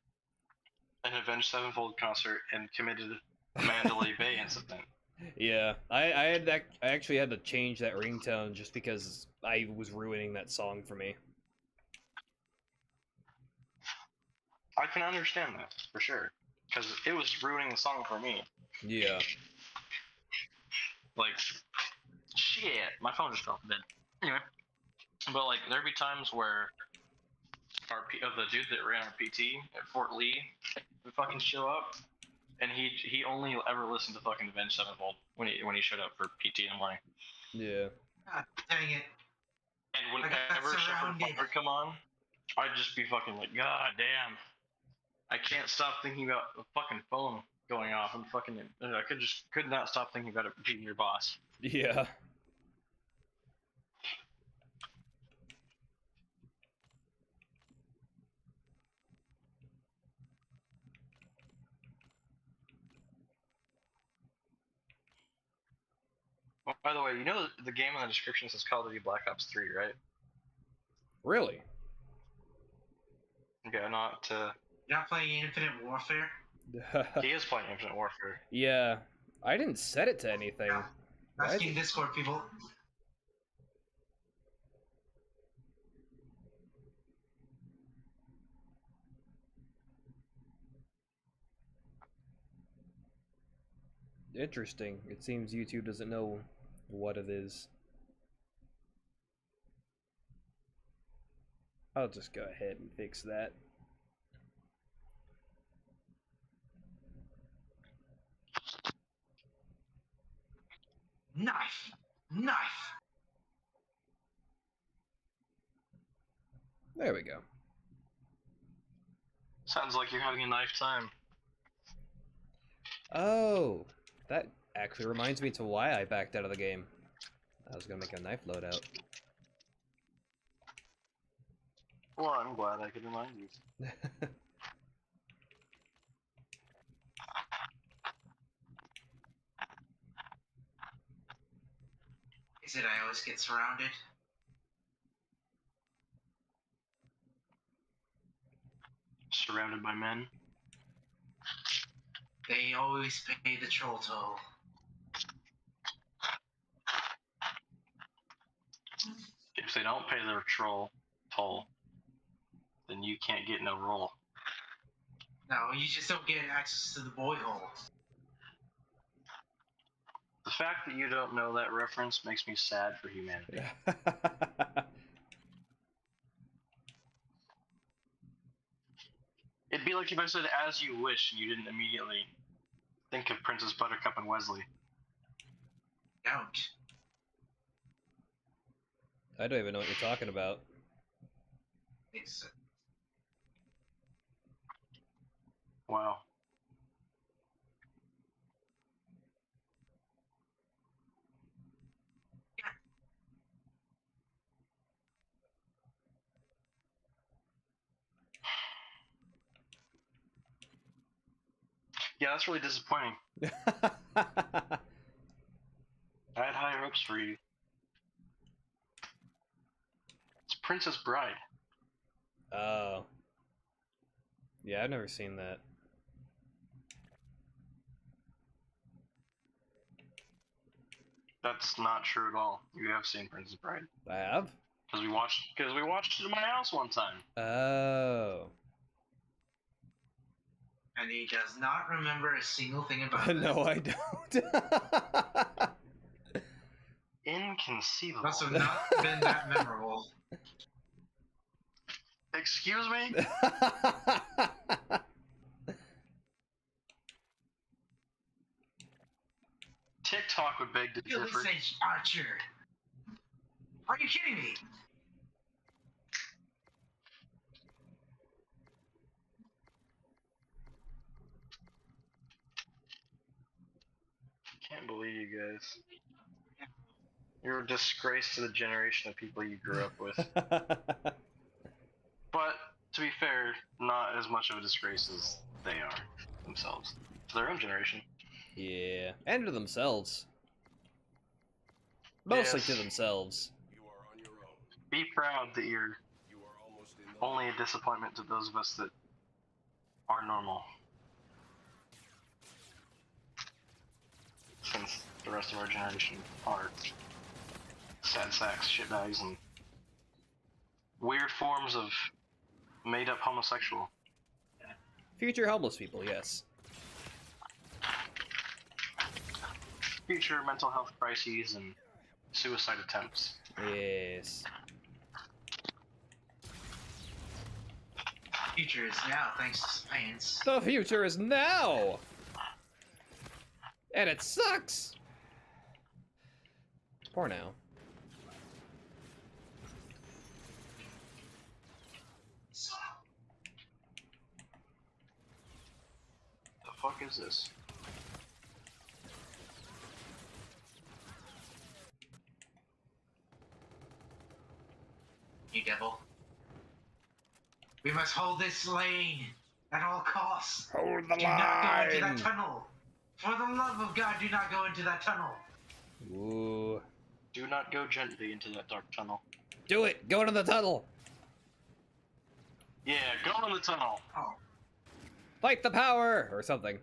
an Avenged Sevenfold concert and committed a Mandalay Bay incident. Yeah, I actually had to change that ringtone just because I was ruining that song for me. I can understand that, for sure. Because it was ruining the song for me. Yeah. Like, shit. My phone just fell off the bed. Anyway. But, like, there'd be times where the dude that ran our PT at Fort Lee would fucking show up, and he only ever listened to fucking Avenged Sevenfold when he showed up for PT. I'm like, Yeah. God dang it. and I got whenever Shepherd surrounded. would come on, I'd just be fucking like, God damn, I can't stop thinking about the fucking phone going off. And fucking, I could not stop thinking about it being your boss. Yeah. Well, by the way, you know the game in the description says Call of Duty Black Ops 3, right? Really? Yeah, not. You're not playing Infinite Warfare? He is playing Infinite Warfare. Yeah. I didn't set it to anything. Asking Discord people. Interesting. It seems YouTube doesn't know what it is. I'll just go ahead and fix that. Knife! Knife! There we go. Sounds like you're having a knife time. Oh, that actually reminds me to why I backed out of the game. I was gonna make a knife loadout. Well, I'm glad I could remind you. Is it I always get surrounded? Surrounded by men. They always pay the troll toll. If they don't pay their toll, then you can't get no roll. No, you just don't get access to the boy hole. The fact that you don't know that reference makes me sad for humanity. It'd be like if I said "as you wish" and you didn't immediately think of Princess Buttercup and Wesley. Don't. I don't even know what you're talking about. It's Wow. Yeah, that's really disappointing. I had higher hopes for you. It's Princess Bride. Oh. Yeah, I've never seen that. That's not true at all. You have seen Princess Bride. I have? Because we watched it in my house one time. Oh. and he does not remember a single thing about it. No, I don't. Inconceivable. Must have not been that memorable. Excuse me? TikTok would beg to You differ. say Archer. Are you kidding me? Can't believe you guys. You're a disgrace to the generation of people you grew up with. to be fair, not as much of a disgrace as they are themselves. To their own generation. Yeah, and to themselves. Mostly to Yes. themselves. You are on your own. Be proud that you're You are almost in the only a disappointment to those of us that are normal. Since the rest of our generation are sad sacks, shitbags, and weird forms of made-up homosexual. Future homeless people, yes. Future mental health crises and suicide attempts. Yes. Future is now, thanks to science. The future is now! And it sucks! For now. The fuck is this? You devil. We must hold this lane at all costs. Hold the Do not go into that tunnel. For the love of God, do not go into that tunnel. Ooh. Do not go gently into that dark tunnel. Do it! Go into the tunnel! Yeah, go in the tunnel. Oh, Fight the power! Or something.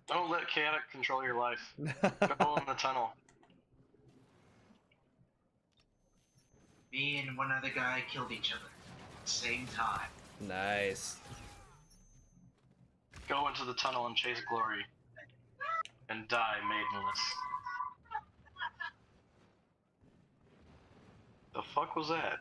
Don't let chaotic control your life. Go in the tunnel. me and one other guy killed each other at the same time. Nice. Go into the tunnel and chase glory. And die maidenless. The fuck was that?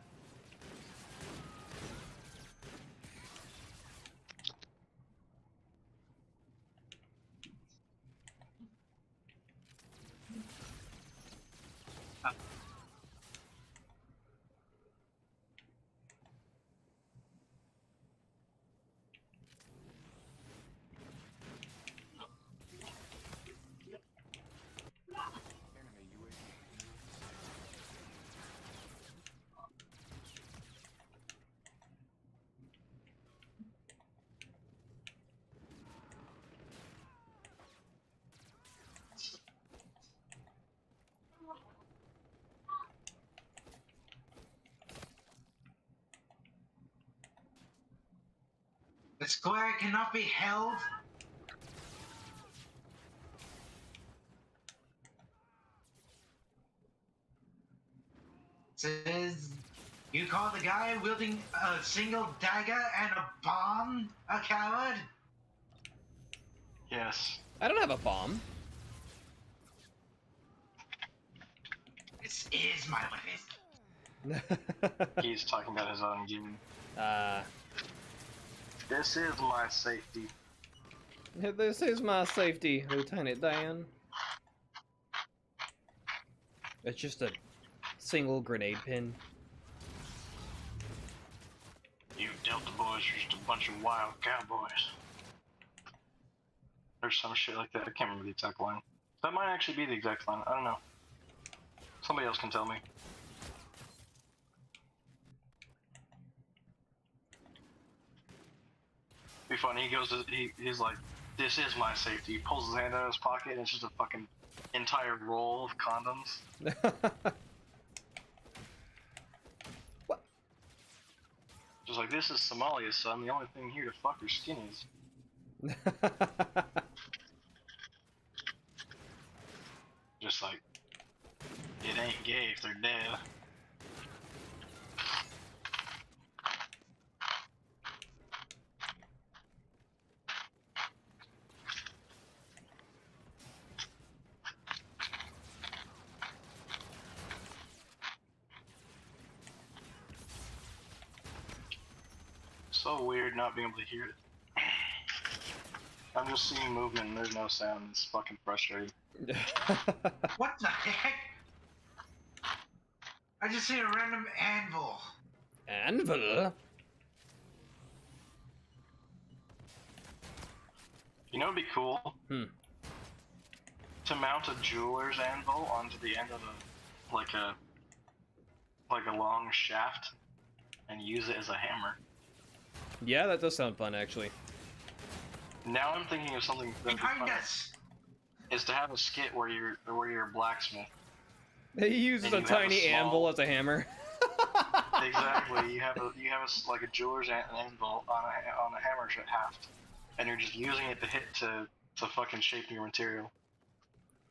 The square cannot be held. Says, you call the guy wielding a single dagger and a bomb a coward? Yes. I don't have a bomb. This is my weapon. He's talking about his own game. This is my safety. This is my safety, Lieutenant Dan. It's just a single grenade pin. You Delta boys are just a bunch of wild cowboys. Or some shit like that. I can't remember the exact line. That might actually be the exact line. I don't know. Somebody else can tell me. Be funny. He goes to, he's like, this is my safety. He pulls his hand out of his pocket and it's just a fucking entire roll of condoms. What? Just like, this is Somalia, son. The only thing here to fuck your skinnies. Just like, it ain't gay if they're dead. So weird not being able to hear it. I'm just seeing movement and there's no sound. It's fucking frustrating. What the heck? I just see a random anvil. Anvil? You know what'd be cool? To mount a jeweler's anvil onto the end of a like a long shaft and use it as a hammer. Yeah, that does sound fun, actually. Now I'm thinking of something that'd be Behind fun, us! is to have a skit where you're a blacksmith. He uses And a you have a tiny small- anvil as a hammer. Exactly. You have a like a jeweler's anvil on a hammer haft, and you're just using it to hit to fucking shape your material.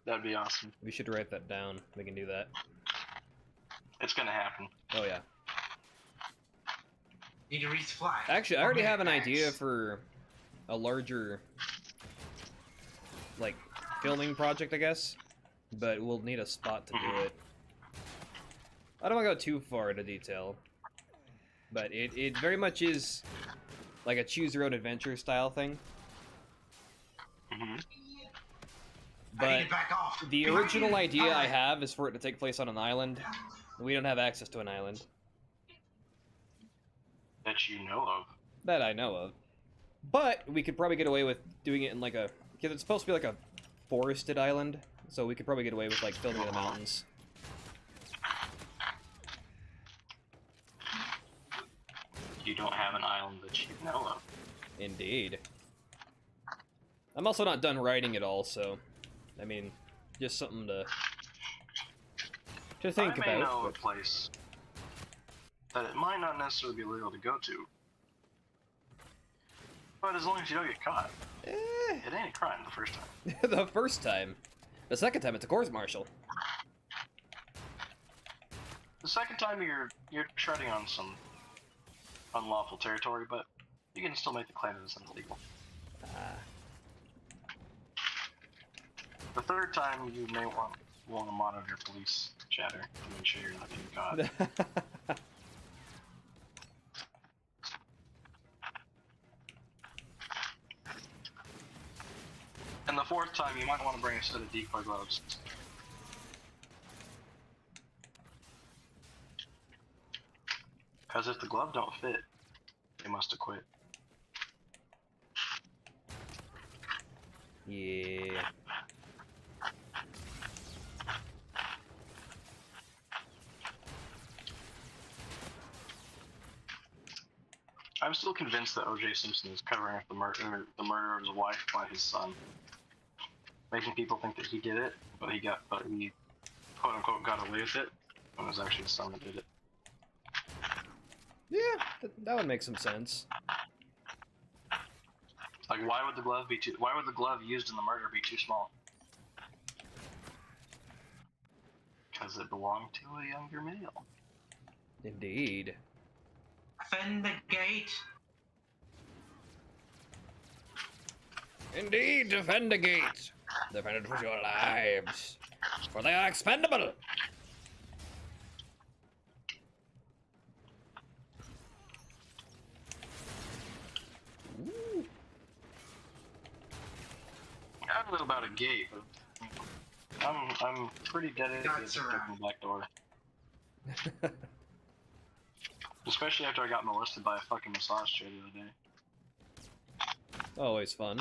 That'd be awesome. We should write that down. We can do that. It's gonna happen. Oh yeah. Need to resupply. Actually, I already have an Bags. idea for a larger, like, filming project, I guess. But we'll need a spot to do it. I don't want to go too far into detail. But it very much is like a choose your own adventure style thing. Hmm. I need But to back off. the Behind original you. idea I Alright. have is for it to take place on an island. We don't have access to an island. That you know of. That I know of. But we could probably get away with doing it in like a... Because it's supposed to be like a forested island. So we could probably get away with like filming in the mountains. You don't have an island that you know of. Indeed. I'm also not done writing it all, so... I mean, just something to think I may about. know a but- place that it might not necessarily be legal to go to. But as long as you don't get caught, Eh, it ain't a crime the first time. the first time. The second time, it's a court-martial. The second time you're treading on some unlawful territory, but you can still make the claim that it's illegal. The third time, you may want to monitor police chatter to make sure you're not getting caught. And the fourth time, you might want to bring a set of decoy gloves. Because if the glove don't fit, they must have quit. Yeah. I'm still convinced that O.J. Simpson is covering up the murder of his wife by his son, making people think that he did it, but he quote unquote got away with it when it was actually his son that did it. Yeah, that would make some sense. Like, why would the glove used in the murder be too small? Because it belonged to a younger male. Indeed. Defend the gate. Indeed, defend the gate. Defend it with your lives. For they are expendable. Ooh. I don't know about a gate, but I'm pretty dedicated Guards to around. protecting the back door. Especially after I got molested by a fucking massage chair the other day. Always fun.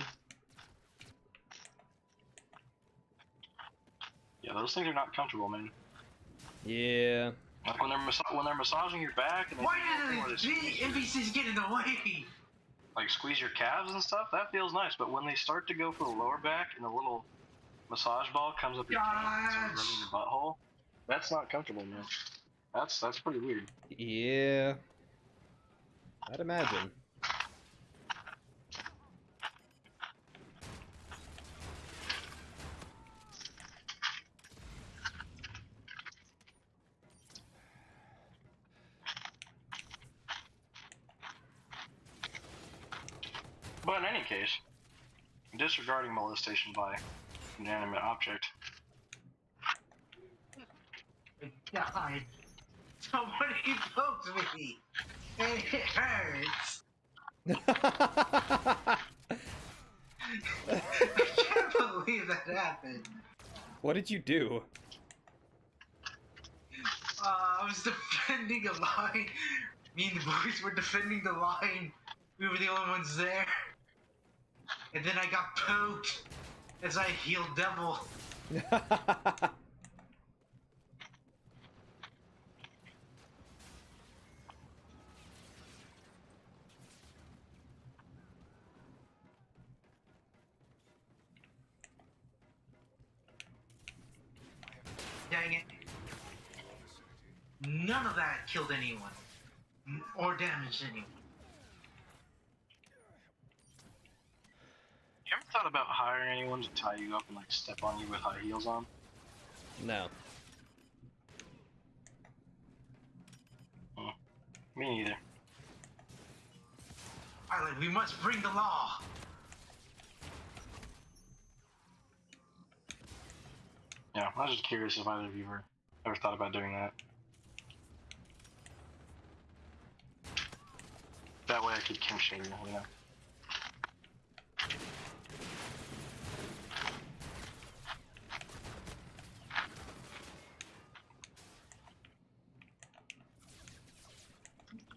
Yeah, those things are not comfortable, man. Yeah. Like when they're massaging your back and they Why do that thing where did they the NPCs get in the way? like squeeze your calves and stuff, that feels nice. But when they start to go for the lower back and the little massage ball comes up your taint and starts rubbing your butthole, that's not comfortable, man. That's pretty weird. Yeah. I'd imagine. But in any case, disregarding molestation by inanimate object, God. Somebody poked me. And it hurts. I can't believe that happened. What did you do? I was defending a line. Me and the boys were defending the line. We were the only ones there. And then I got poked as I healed devil. Dang it. None of that killed anyone. Or damaged anyone. You ever thought about hiring anyone to tie you up and like step on you with high heels on? No. Me neither. Pilot, we must bring the law. Yeah, I was just curious if either of you ever thought about doing that. That way I could Kim shame you, know.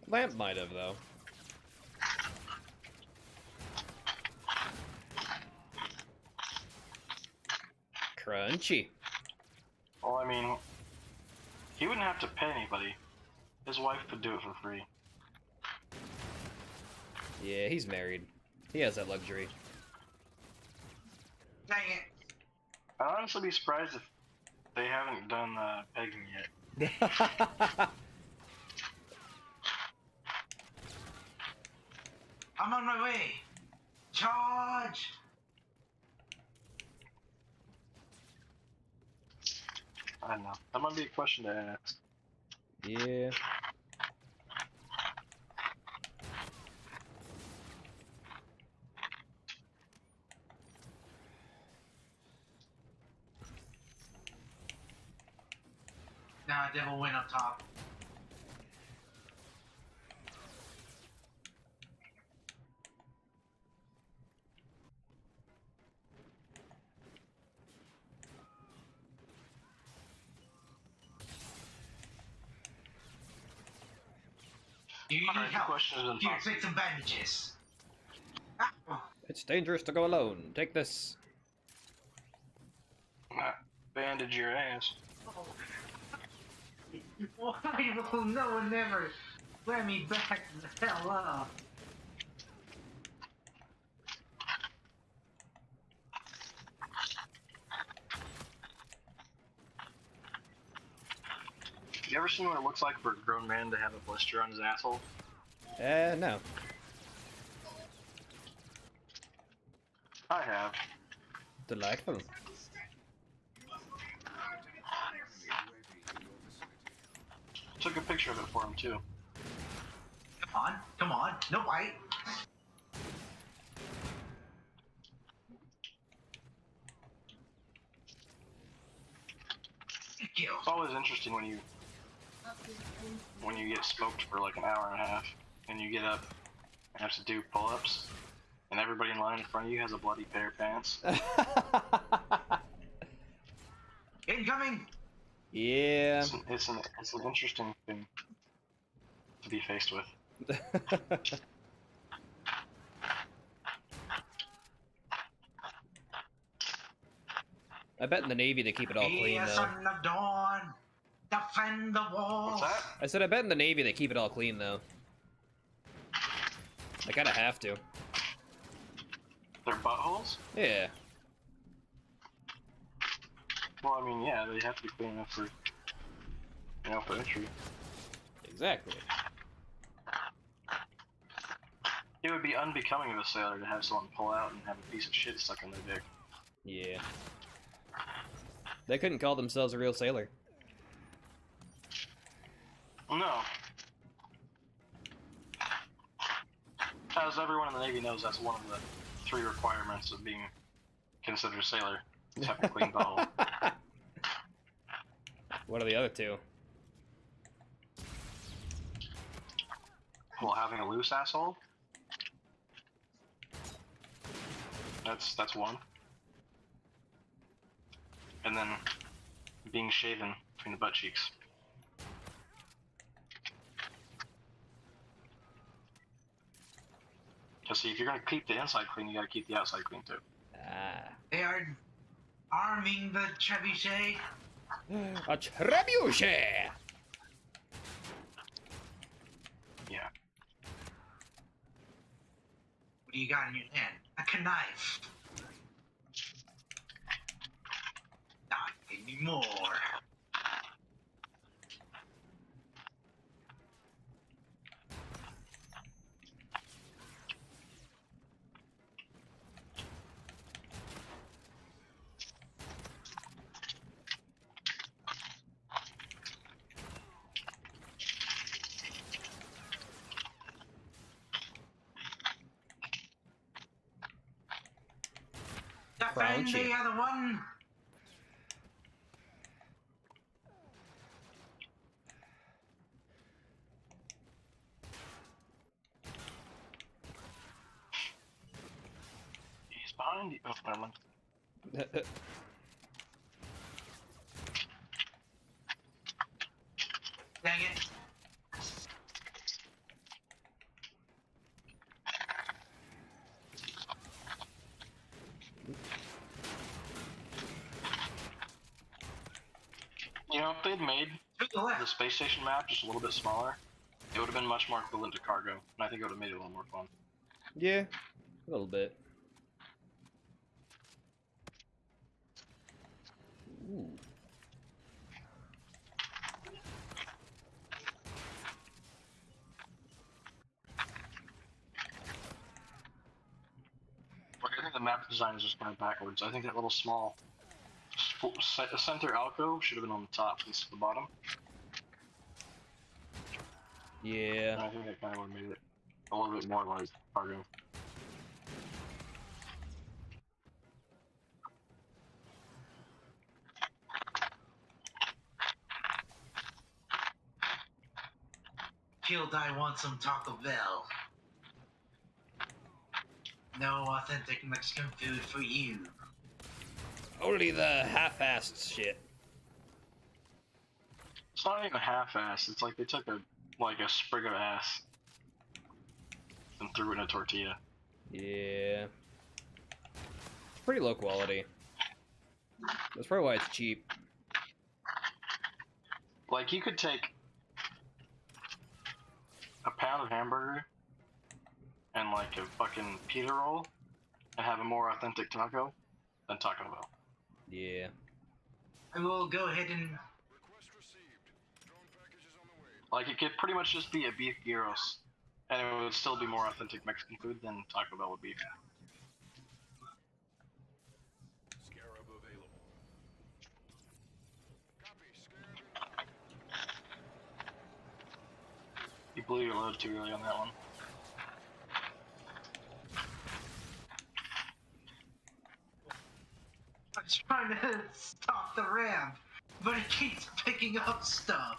Lamp might have, though. Crunchy. Well, I mean, he wouldn't have to pay anybody. His wife could do it for free. Yeah, he's married. He has that luxury. Dang it. I'd honestly be surprised if they haven't done pegging yet. I'm on my way. Charge. I don't know. That might be a question to ask. Yeah. Nah, devil went up top. Do you need Alright, the help? question is Here, impossible. take some bandages. Ow. It's dangerous to go alone. Take this. Bandage your ass. Why will no one ever let me back the hell up? You ever seen what it looks like for a grown man to have a blister on his asshole? No. I have. Delightful. Took a picture of it for him too. Come on, no bite. Thank you. It's always interesting when you get smoked for like an hour and a half, and you get up and have to do pull-ups, and everybody in line in front of you has a bloody pair of pants. Incoming. Yeah. It's an interesting thing to be faced with. I bet in the Navy they keep it all clean, Be a though. son of dawn. Defend the walls. What's that? I said I bet in the Navy they keep it all clean, though. They kinda have to. Their buttholes? Yeah. Well, I mean, yeah, they have to be clean enough for, for entry. Exactly. It would be unbecoming of a sailor to have someone pull out and have a piece of shit stuck in their dick. Yeah. They couldn't call themselves a real sailor. No. As everyone in the Navy knows, that's one of the 3 requirements of being considered a sailor. To have a clean bottle. What are the other 2? Well, having a loose asshole. That's one. And then being shaven between the butt cheeks. Because see, if you're gonna keep the inside clean, you gotta keep the outside clean too. Ah. They are arming the trebuchet. A trebuchet! Yeah. What do you got in your hand? A knife. Not anymore. Crouchy. the other one. He's behind you. Oh, never mind. Dang it. You know, if they'd made To the the left. space station map just a little bit smaller, it would have been much more equivalent to cargo, and I think it would have made it a little more fun. Yeah, a little bit. Ooh. Like, I think the map design is just kind of backwards. I think that little small center alcove should have been on the top instead of the bottom. Yeah. And I think that kind of would have made it a little bit more like cargo. Killed I want some Taco Bell. No authentic Mexican food for you. Only the half-assed shit. It's not even half-assed. It's like they took a sprig of ass and threw it in a tortilla. Yeah. It's pretty low quality. That's probably why it's cheap. Like, you could take a pound of hamburger and like a fucking pita roll and have a more authentic taco than Taco Bell. Yeah. I will go ahead and... Request received. Drone package is on the way. Like, it could pretty much just be a beef gyros, and it would still be more authentic Mexican food than Taco Bell would be. Scarab available. Copy. Scarab. You blew your load too early on that one. I'm trying to stop the ramp, but it keeps picking up stuff.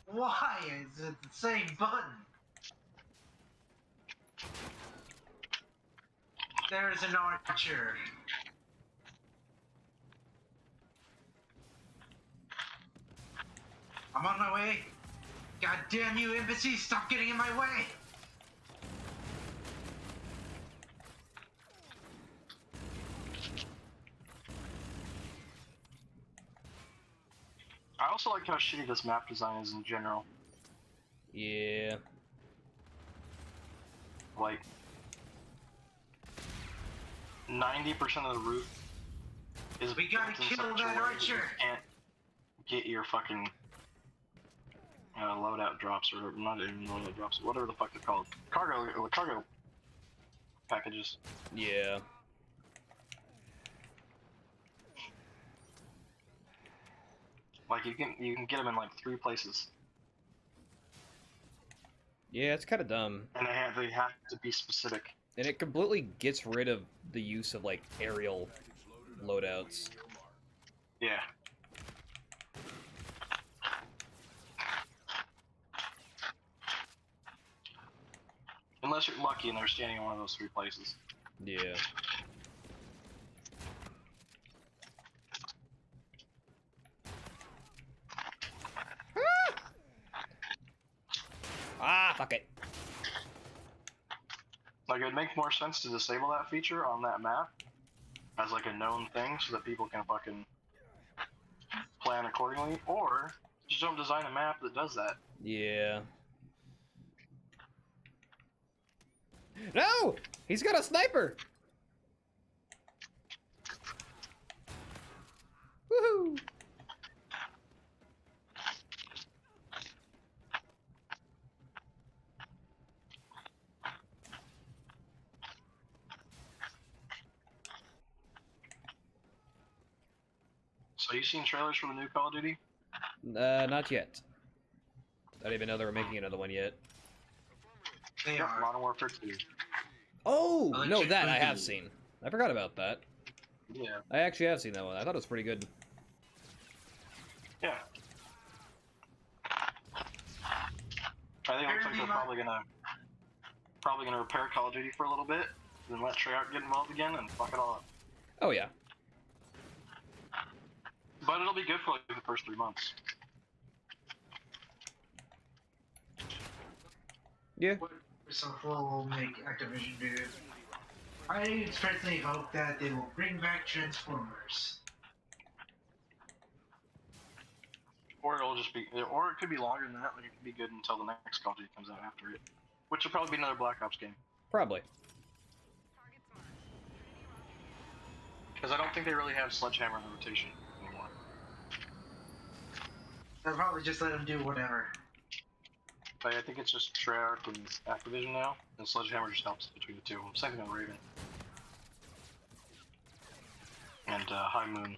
Why is it the same button? There's an archer. I'm on my way. God damn you, embassy, stop getting in my way! I also like how shitty this map design is in general. Yeah. Like, 90% of the route is We gotta built in kill such a that way archer. you can't get your fucking loadout drops, or not even loadout drops, whatever the fuck they're called. Cargo packages. Yeah. Like, you can get them in like 3 places, Yeah, it's kind of dumb. and they have to be specific. And it completely gets rid of the use of, like, aerial loadouts. Yeah. Unless you're lucky and they're standing in one of those 3 places. Yeah. Ah, fuck it. Like, it would make more sense to disable that feature on that map as like a known thing so that people can fucking plan accordingly, or just don't design a map that does that. Yeah. No! He's got a sniper! Woohoo! So you seen trailers for the new Call of Duty? Not yet. I didn't even know they were making another one yet. They Yep, are. Modern Warfare 2. Oh! No, Electric that I have Boogaloo. seen. I forgot about that. Yeah. I actually have seen that one. I thought it was pretty good. Yeah. I think it looks like they're probably gonna repair Call of Duty for a little bit, then let Treyarch get involved again and fuck it all up. Oh yeah. But it'll be good for like the first 3 months. Yeah. What Microsoft will make Activision do? I personally hope that they will bring back Transformers. Or it'll just be, or it could be longer than that. Like it could be good until the next Call of Duty comes out after it, which will probably be another Black Ops game. Probably. Because I don't think they really have Sledgehammer in the rotation anymore. They'll probably just let them do whatever. But I think it's just Treyarch and Activision now, and Sledgehammer just helps between the two. Same thing with Raven. And High Moon.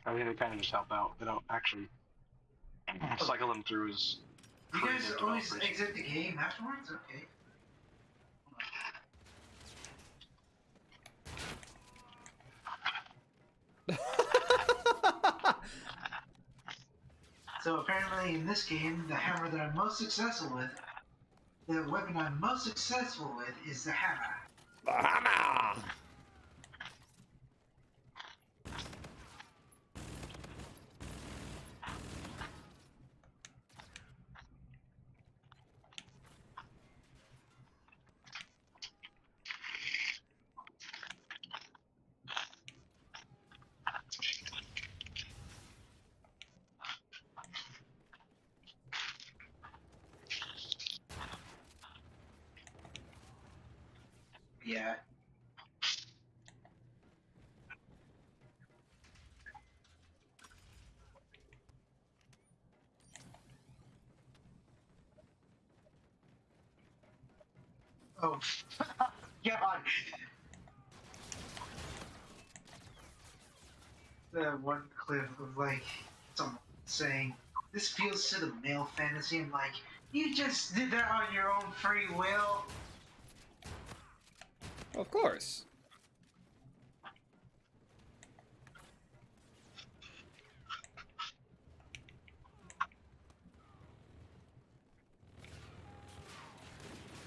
I think they kind of just help out. They don't actually cycle them through as You guys creative always developers. exit the game afterwards? Okay. So apparently in this game, the hammer that I'm most successful with, the weapon I'm most successful with is the hammer. Bahama! Yeah. Oh, God. The one clip of like someone saying, "This feels to the male fantasy." I'm like, you just did that on your own free will. Of course.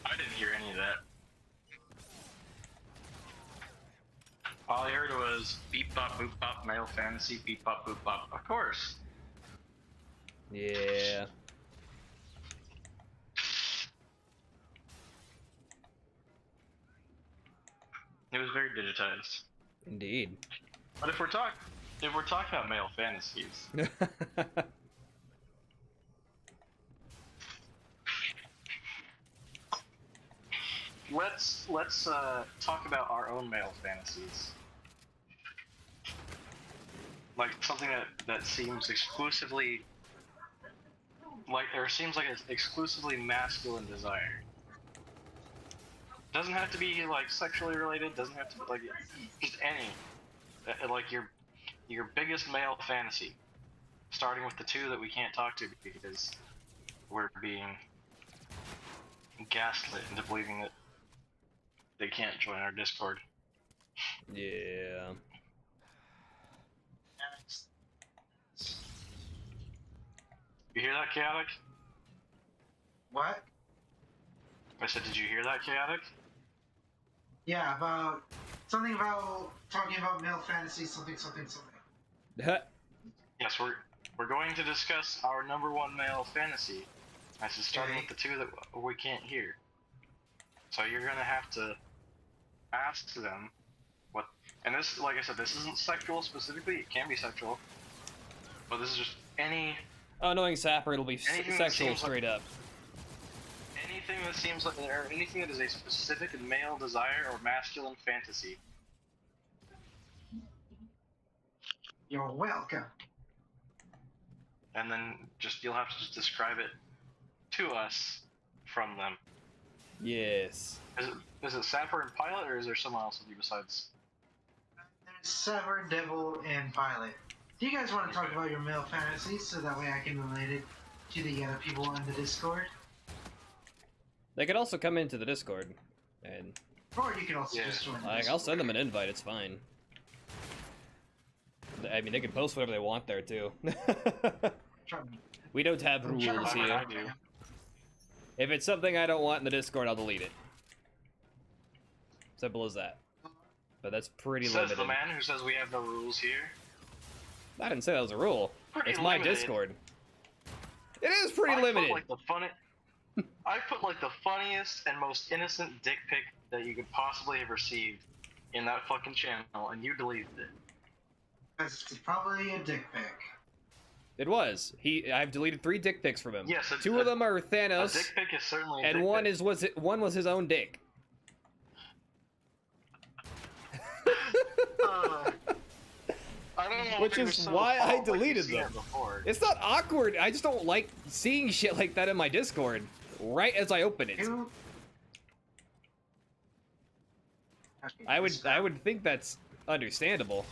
I didn't hear any of that. All I heard was beep bop boop bop male fantasy beep bop boop bop. Of course. Yeah. It was very digitized. Indeed. But if we're talking about male fantasies, let's talk about our own male fantasies. Like something that seems exclusively like, or seems like it's exclusively masculine desire. Doesn't have to be like sexually related. Doesn't have to be like just any. Like your biggest male fantasy, starting with the two that we can't talk to because we're being gaslit into believing that they can't join our Discord. Yeah. You hear that, Chaotic? What? I said, did you hear that, Chaotic? Yeah, about something about talking about male fantasy, something. Yes, we're going to discuss our number one male fantasy. I said, starting with the two that we can't hear. So you're gonna have to ask them what. And this, like I said, this isn't sexual specifically. It can be sexual, but this is just any. Oh, knowing Sapper, it'll be Anything that sexual seems straight up. Anything that seems like, or anything that is a specific male desire or masculine fantasy. You're welcome. And then you'll have to just describe it to us from them. Yes. Is it Sapper and Pilot, or is there someone else with you besides? There's Sever, Devil, and Pilot. Do you guys want to talk about your male fantasies so that way I can relate it to the other people on the Discord? They could also come into the Discord, and Or you can also Yeah. just join the like, Discord. I'll send them an invite. It's fine. I mean, they can post whatever they want there too. Trying- We don't have I'm trying to rules find here. out, man. If it's something I don't want in the Discord, I'll delete it. Simple as that. But that's pretty Says limited. the man who says we have no rules here. I didn't say that was a rule. Pretty It's my limited. Discord. It is pretty I limited. Put, like, the funny... I put like the funniest and most innocent dick pic that you could possibly have received in that fucking channel, and you deleted it. It's probably a dick pic. It was. I've deleted 3 dick pics from him. Yes, Two of them are A Thanos, dick pic is certainly a and dick one pic. one was his own dick. I don't know Which if it is was so why I fault, like, deleted you've seen them. it before. It's not awkward. I just don't like seeing shit like that in my Discord right as I open it. Who? Okay, I this would think that's understandable.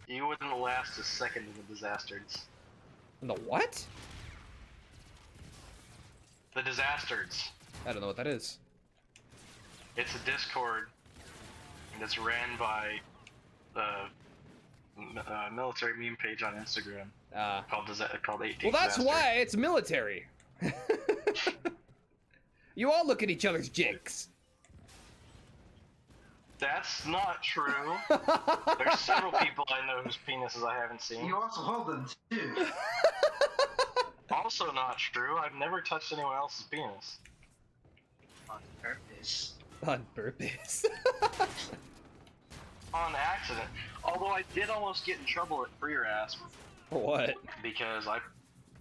You wouldn't last a second in the Disasters. The what? The Disasters. I don't know what that is. It's a Discord that's ran by the military meme page on Instagram called 18 Well, that's Disaster. why it's military. You all look at each other's jigs. That's not true. There's several people I know whose penises I haven't seen. You also hold them too. Also not true. I've never touched anyone else's penis. On purpose. On purpose. On accident. Although I did almost get in trouble at Free Rasp For what? because I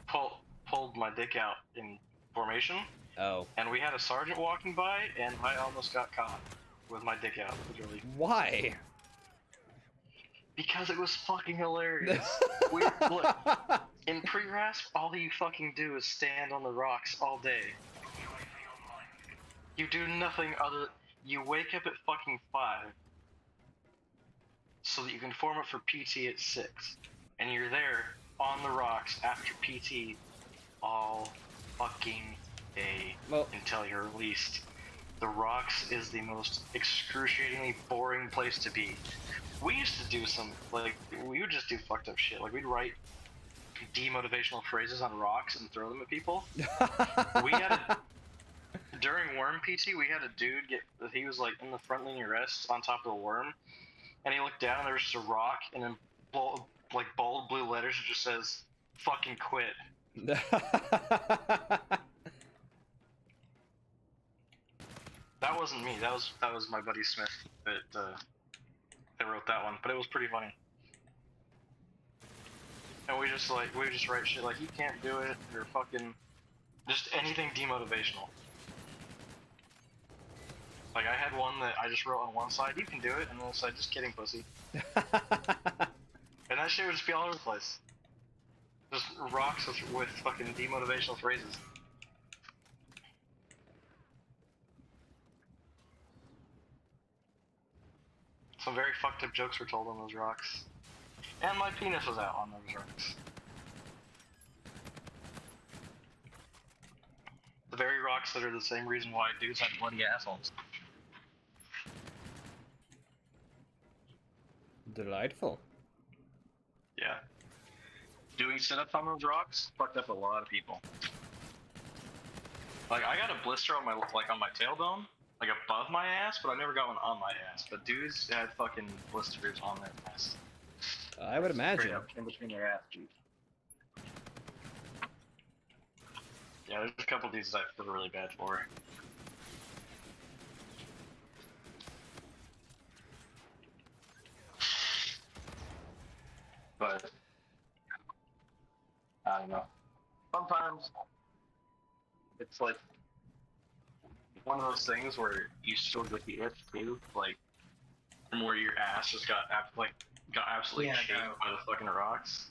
pulled my dick out in formation, Oh. and we had a sergeant walking by, and I almost got caught with my dick out, literally. Why? Because it was fucking hilarious. Look, in pre-rasp, all you fucking do is stand on the rocks all day. You do nothing other. You wake up at fucking 5, so that you can form up for PT at 6, and you're there on the rocks after PT all fucking day Well, until you're released. The rocks is the most excruciatingly boring place to be. We used to do some, like, we would just do fucked up shit. Like, we'd write demotivational phrases on rocks and throw them at people. We had during worm PT, we had a dude he was like in the front linear rest on top of the worm, and he looked down and there was just a rock, and then bold blue letters it just says, "Fucking quit." That wasn't me. That was my buddy Smith that wrote that one, but it was pretty funny. And we just write shit like, "You can't do it," or fucking just anything demotivational. Like, I had one that I just wrote on one side, "You can do it," and the other side, "Just kidding, pussy." And that shit would just be all over the place. Just rocks with fucking demotivational phrases. Some very fucked up jokes were told on those rocks. And my penis was out on those rocks. The very rocks that are the same reason why dudes have bloody assholes. Delightful. Yeah. Doing sit-ups on those rocks fucked up a lot of people. Like, I got a blister on my tailbone, like above my ass, but I never got one on my ass. But dudes had fucking blisters on their ass. I would imagine. Straight up in between their ass cheeks. Yeah, there's a couple dudes that I feel really bad for. But I don't know. Sometimes it's like one of those things where you still get the itch too, like from where your ass just got absolutely Yeah, shaped no. by the fucking rocks.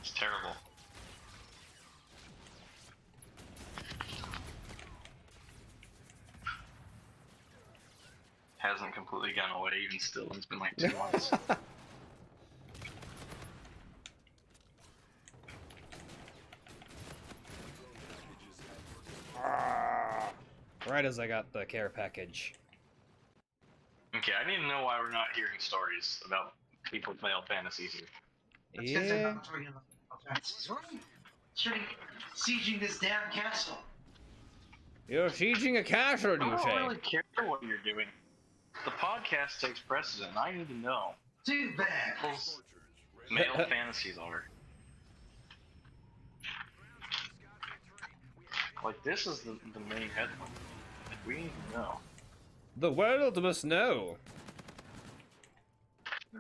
It's terrible. Hasn't completely gone away even still. It's been like 2 months. Right as I got the care package. Okay, I need to know why we're not hearing stories about people's male fantasies here. That's because they're Yeah. not talking about offenses. What are you sieging this damn castle? You're sieging a castle, I you don't say? really care what you're doing. The podcast takes precedent, and I need to know Too bad. people's male fantasies are. Like, this is the main headline. Like, we need to know. The world must know.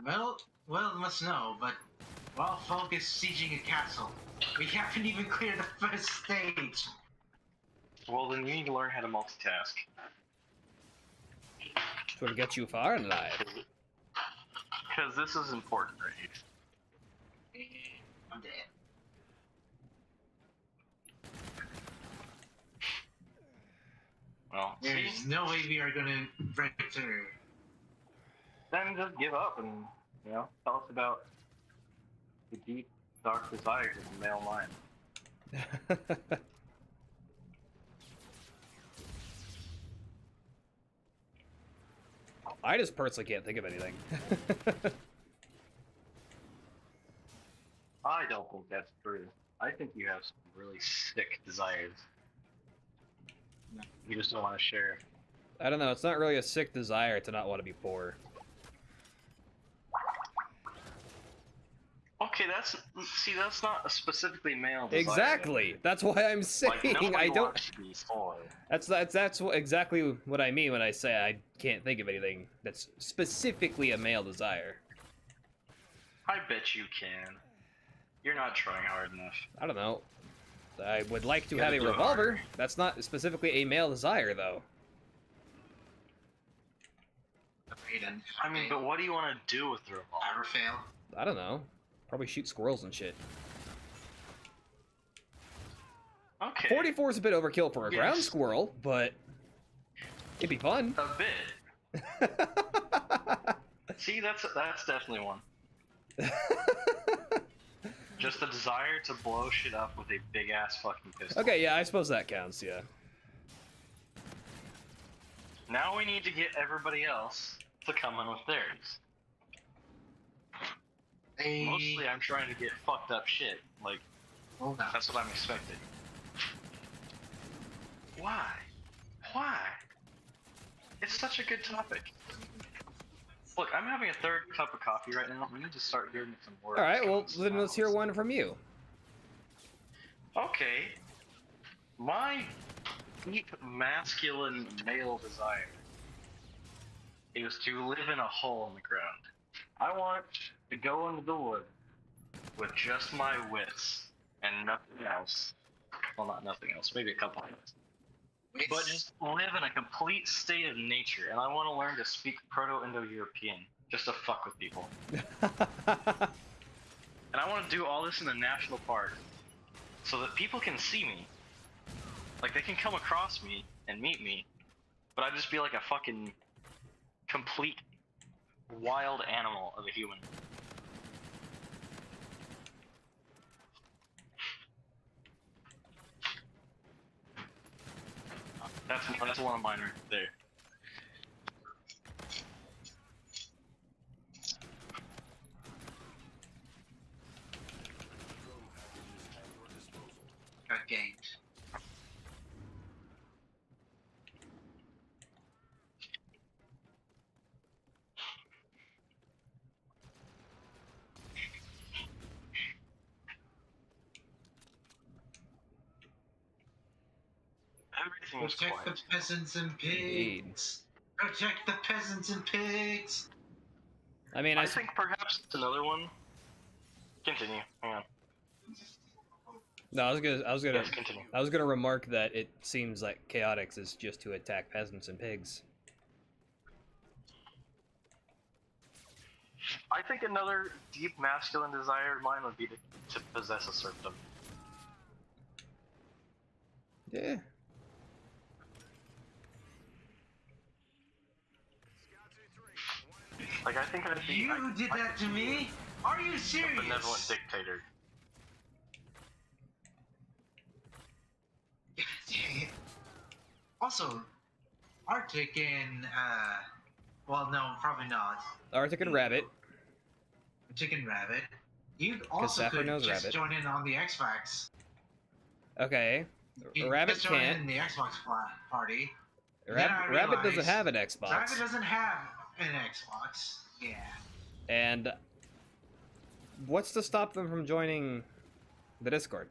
Well, must know, but while Folk is sieging a castle, we haven't even cleared the first stage. Well, then you need to learn how to multitask. It's what gets you far in life. Because this is important, right? I'm dead. Well, There's see? no way we are gonna break through. Then just give up and, you know, tell us about the deep, dark desires of the male mind. I just personally can't think of anything. I don't think that's true. I think you have some really sick desires. You just don't want to share. I don't know, it's not really a sick desire to not want to be poor. Okay, that's not a specifically male desire. Exactly. That's why I'm saying Like, nobody I don't. wants to be poor. That's exactly what I mean when I say I can't think of anything that's specifically a male desire. I bet you can. You're not trying hard enough. I don't know. I would like to You have a gotta do it revolver. harder. That's not specifically a male desire, though. Aiden, I mean, but what do you want to do with the revolver? Ever fail? I don't know. Probably shoot squirrels and shit. Okay. 44 is a bit overkill for a Yes. ground squirrel, but it'd be fun. A bit. See, that's definitely one. Just the desire to blow shit up with a big ass fucking pistol. Okay, yeah, I suppose that counts, yeah. Now we need to get everybody else to come in with theirs. Mostly I'm trying to get fucked up shit. Like, Hold on. that's what I'm expecting. Why? Why? It's such a good topic. Look, I'm having a third cup of coffee right now. We need to start hearing some words. Alright, well, then let's hear one from you. Okay. My deep masculine male desire is to live in a hole in the ground. I want to go into the wood with just my wits and nothing else. Well, not nothing else, maybe a couple of things. But just live in a complete state of nature, and I want to learn to speak Proto-Indo-European, just to fuck with people. And I want to do all this in the national park, so that people can see me. Like, they can come across me and meet me, but I'd just be like a fucking complete wild animal of a human. That's one of mine right there. Got gamed. Everything is Protect the quiet. peasants and pigs. Protect the peasants and pigs. I mean, I think perhaps it's another one. Continue. Hang on. no, I was gonna Yes, continue. remark that it seems like Chaotix is just to attack peasants and pigs. I think another deep masculine desire of mine would be to possess a serfdom. Yeah. Like, I think I'd be You did that to me? Are you a serious? benevolent dictator. Also, Arctic and Well, no, probably not. Arctic and Rabbit. Chicken Rabbit. You also Sapper could knows just Rabbit. join in on the Xbox. You Rabbit just join can't. in the Xbox party. Then I Rabbit doesn't realized have an Xbox. Rabbit doesn't have an Xbox. Yeah. And what's to stop them from joining the Discord?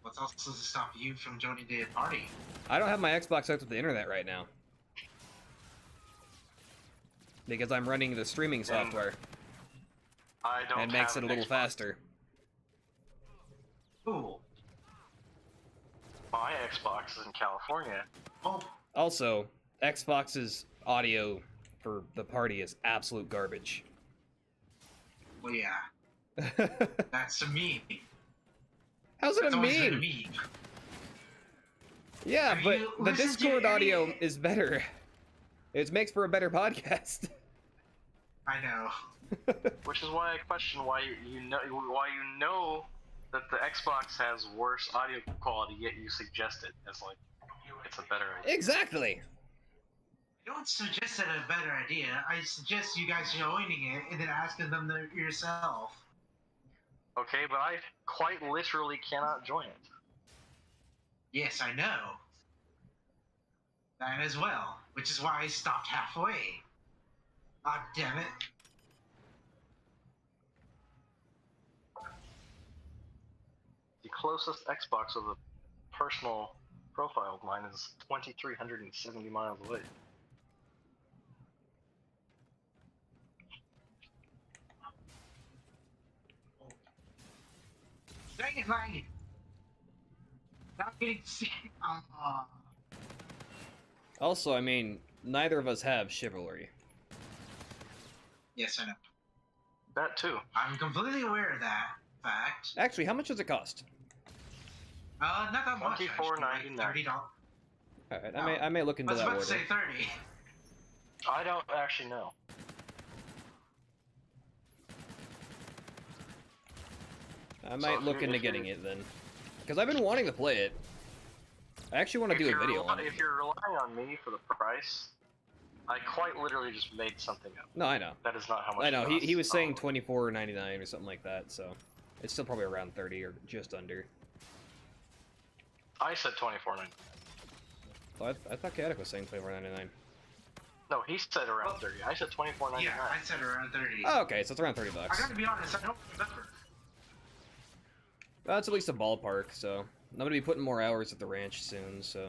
What's also to stop you from joining the party? I don't have my Xbox hooked to the internet right now. Because I'm running the streaming software. I don't And makes it have a an little Xbox. faster. Cool. My Xbox is in California. Oh, Also, Xbox's audio for the party is absolute garbage. well, yeah. That's a meme. How's it That's a always been a meme? meme. Yeah, Have but you the listened to Discord any- audio is better. It makes for a better podcast. I know. Which is why I question why you know that the Xbox has worse audio quality, yet you suggest it as like it's a better idea. Exactly. I don't suggest that a better idea. I suggest you guys joining it and then asking them yourself. Okay, but I quite literally cannot join it. Yes, I know. That as well, which is why I stopped halfway. God damn it. The closest Xbox with a personal profile of mine is 2,370 miles away. Dang it, Lang! Not getting sick. Also, I mean, neither of us have chivalry. Yes, I know. That too. I'm completely aware of that fact. Actually, how much does it cost? Not that much. $24.99. $30. Alright, No. I may look I into was that about order. to say 30. I don't actually know. I might if look you're- into if getting you're- it then. Because I've been wanting to play it. I actually want to do a video on it. If you're relying on me for the price, I quite literally just made something up. No, I know. That is not how much I know. it He costs. was saying $24.99 or something like that, so it's still probably around 30 or just under. I said $24.99. Oh, I thought Chaotic was saying $24.99. No, he said around 30. I said $24.99. Yeah, I said around 30. Oh, okay, so it's around 30 I bucks. gotta be honest, I don't remember. Well, that's at least a ballpark, so I'm gonna be putting more hours at the ranch soon, so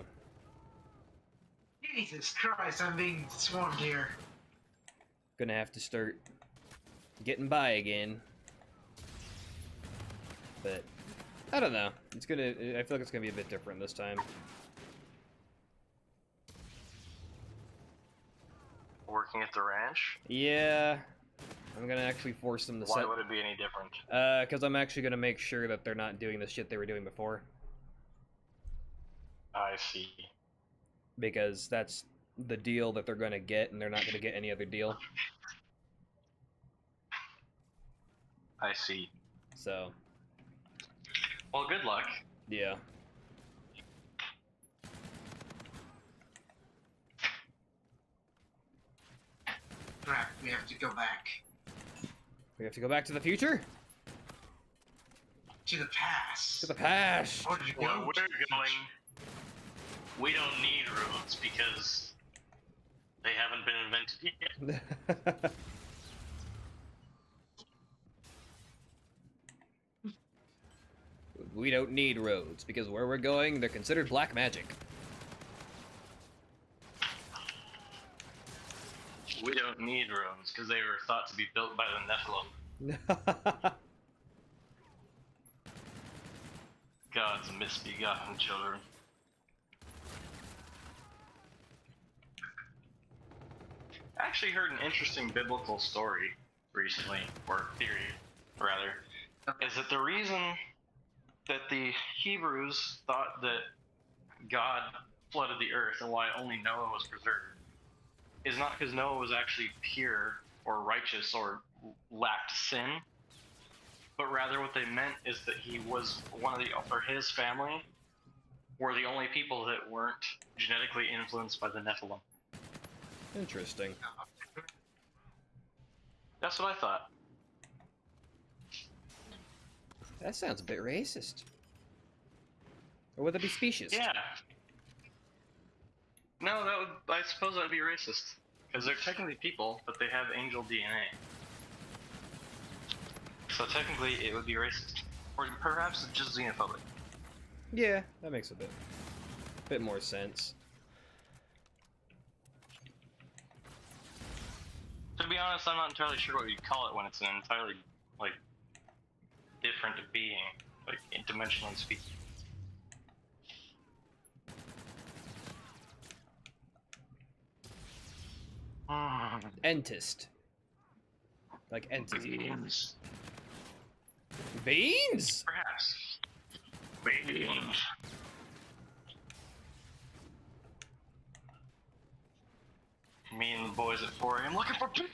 Jesus Christ, I'm being swarmed here. gonna have to start getting by again. But I don't know. It's gonna. I feel like it's gonna be a bit different this time. Working at the ranch? Yeah, I'm gonna actually force them to Why set. would it be any different? Because I'm actually gonna make sure that they're not doing the shit they were doing before. I see. Because that's the deal that they're gonna get, and they're not gonna get any other deal. I see. So Well, good luck. yeah. Crap, we have to go back. We have to go back to the future? To the past. To the past! Or to go Where to we're the future. going, we don't need roads because they haven't been invented yet. We don't need roads, because where we're going, they're considered black magic. We don't need roads because they were thought to be built by the Nephilim, God's misbegotten children. I actually heard an interesting biblical story recently, or theory, rather, is that the reason that the Hebrews thought that God flooded the earth and why only Noah was preserved is not because Noah was actually pure or righteous or lacked sin, but rather what they meant is that he was or his family were the only people that weren't genetically influenced by the Nephilim. Interesting. That's what I thought. That sounds a bit racist. Or would that be specious? Yeah. No, that would. I suppose that would be racist because they're technically people, but they have angel DNA. So technically, it would be racist, or perhaps just xenophobic. Yeah, that makes a bit more sense. To be honest, I'm not entirely sure what you'd call it when it's an entirely, like, different being, like, dimensionally speaking. Entist. Like entity. Beans. Beans? Perhaps. Beans. Me and the boys at 4 a.m. looking for beans.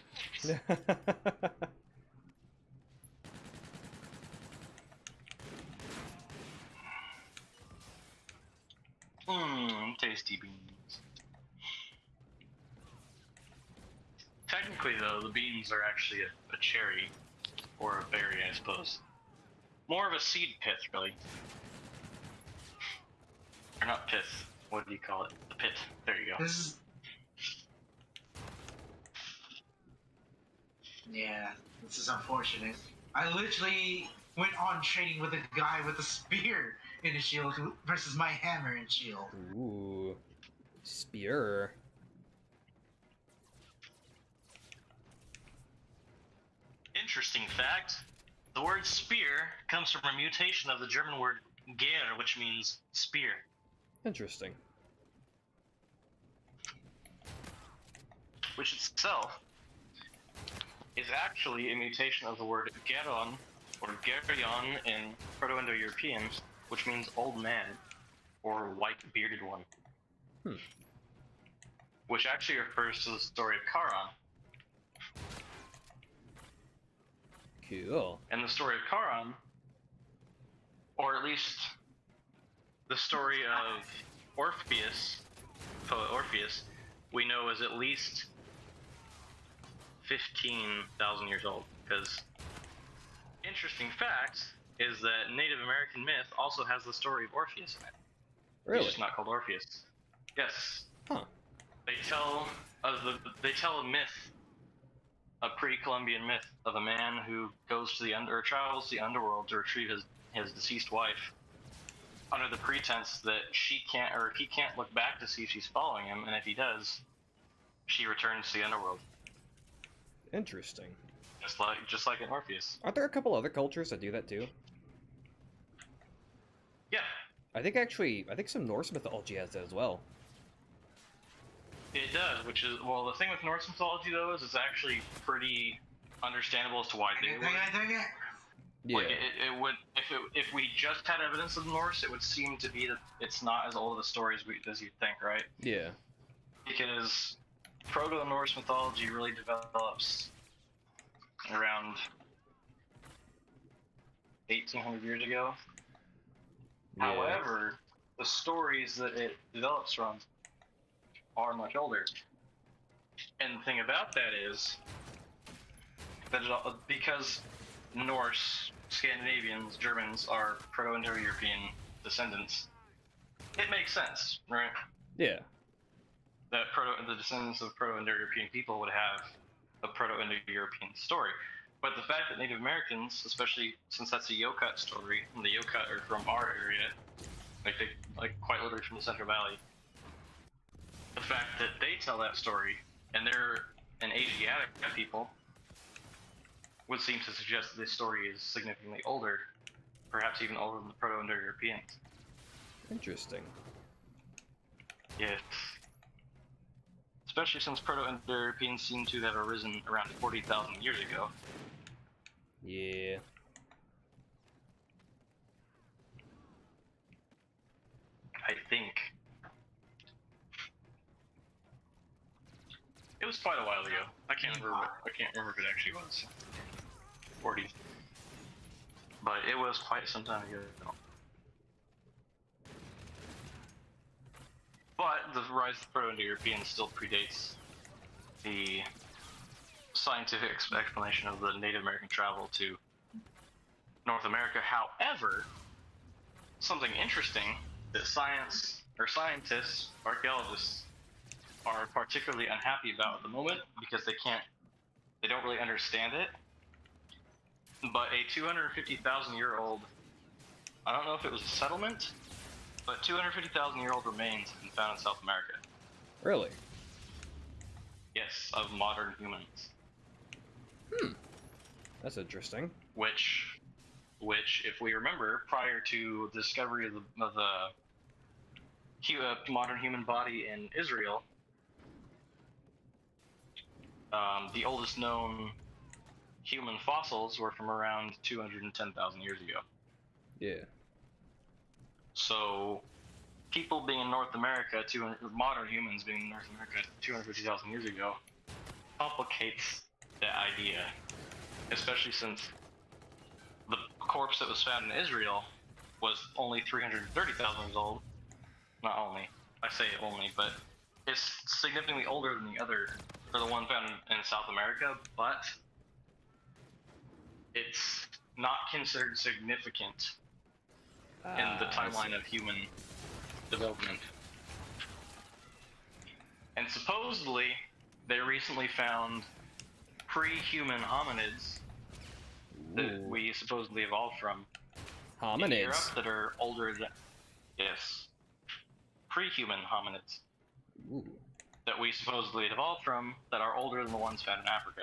Tasty beans. Technically, though, the beans are actually a cherry, or a berry, I suppose. More of a seed pith, really. Or not pith, what do you call it? The pit. There you go. This is... Yeah, this is unfortunate. I literally went on trading with a guy with a spear in his shield versus my hammer and shield. Ooh. Spear. Interesting fact, the word spear comes from a mutation of the German word Gehr, which means spear. Interesting. Which itself is actually a mutation of the word Geron, or Geryon in Proto-Indo-European, which means old man, or white bearded one. Which actually refers to the story of Charon. Cool. And the story of Charon, or at least the story of Orpheus, poet Orpheus, we know is at least 15,000 years old. Because interesting fact is that Native American myth also has the story of Orpheus in it. Really? He's just not called Orpheus. Yes. Huh. They tell a myth, a pre-Columbian myth of a man who goes to travels the underworld to retrieve his deceased wife, under the pretense that he can't look back to see if she's following him, and if he does, she returns to the underworld. Interesting. Just like in Orpheus. Aren't there a couple other cultures that do that too? Yeah, I think some Norse mythology has that as well. it does. Which is, well, the thing with Norse mythology though is it's actually pretty understandable as to why they would. Yeah. Like it would, if we just had evidence of Norse, it would seem to be that it's not as old of a story as you'd think, right? Yeah. Because Proto-Norse mythology really develops around 1,800 years ago. Yeah. However, the stories that it develops from are much older. And the thing about that is that because Norse, Scandinavians, Germans are Proto-Indo-European descendants, it makes sense, right? Yeah. That the descendants of Proto-Indo-European people would have a Proto-Indo-European story. But the fact that Native Americans, especially since that's a Yokut story, and the Yokut are from our area, like quite literally from the Central Valley, the fact that they tell that story, and they're an Asiatic people, would seem to suggest that this story is significantly older, perhaps even older than the Proto-Indo-Europeans. Interesting. Yes. Especially since Proto-Indo-Europeans seem to have arisen around 40,000 years ago. Yeah. I think. It was quite a while ago. I can't remember if it actually was 40. But it was quite some time ago. But the rise of the Proto-Indo-Europeans still predates the scientific explanation of the Native American travel to North America. However, something interesting that scientists, archaeologists are particularly unhappy about at the moment because they don't really understand it. But a 250,000-year-old, I don't know if it was a settlement, but 250,000-year-old remains have been found in South America. Really? Yes, of modern humans. That's interesting. Which, if we remember, prior to the discovery of the modern human body in Israel, the oldest known human fossils were from around 210,000 years ago. Yeah. So, people being in North America, modern humans being in North America 250,000 years ago, complicates the idea, especially since the corpse that was found in Israel was only 330,000 years old. Not only, I say only, but it's significantly older than the one found in South America, but it's not considered significant in the timeline of human development. And supposedly, they recently found pre-human hominids that we supposedly evolved from in Europe Hominids? that are older than, yes, pre-human hominids that we supposedly evolved from that are older than the ones found in Africa.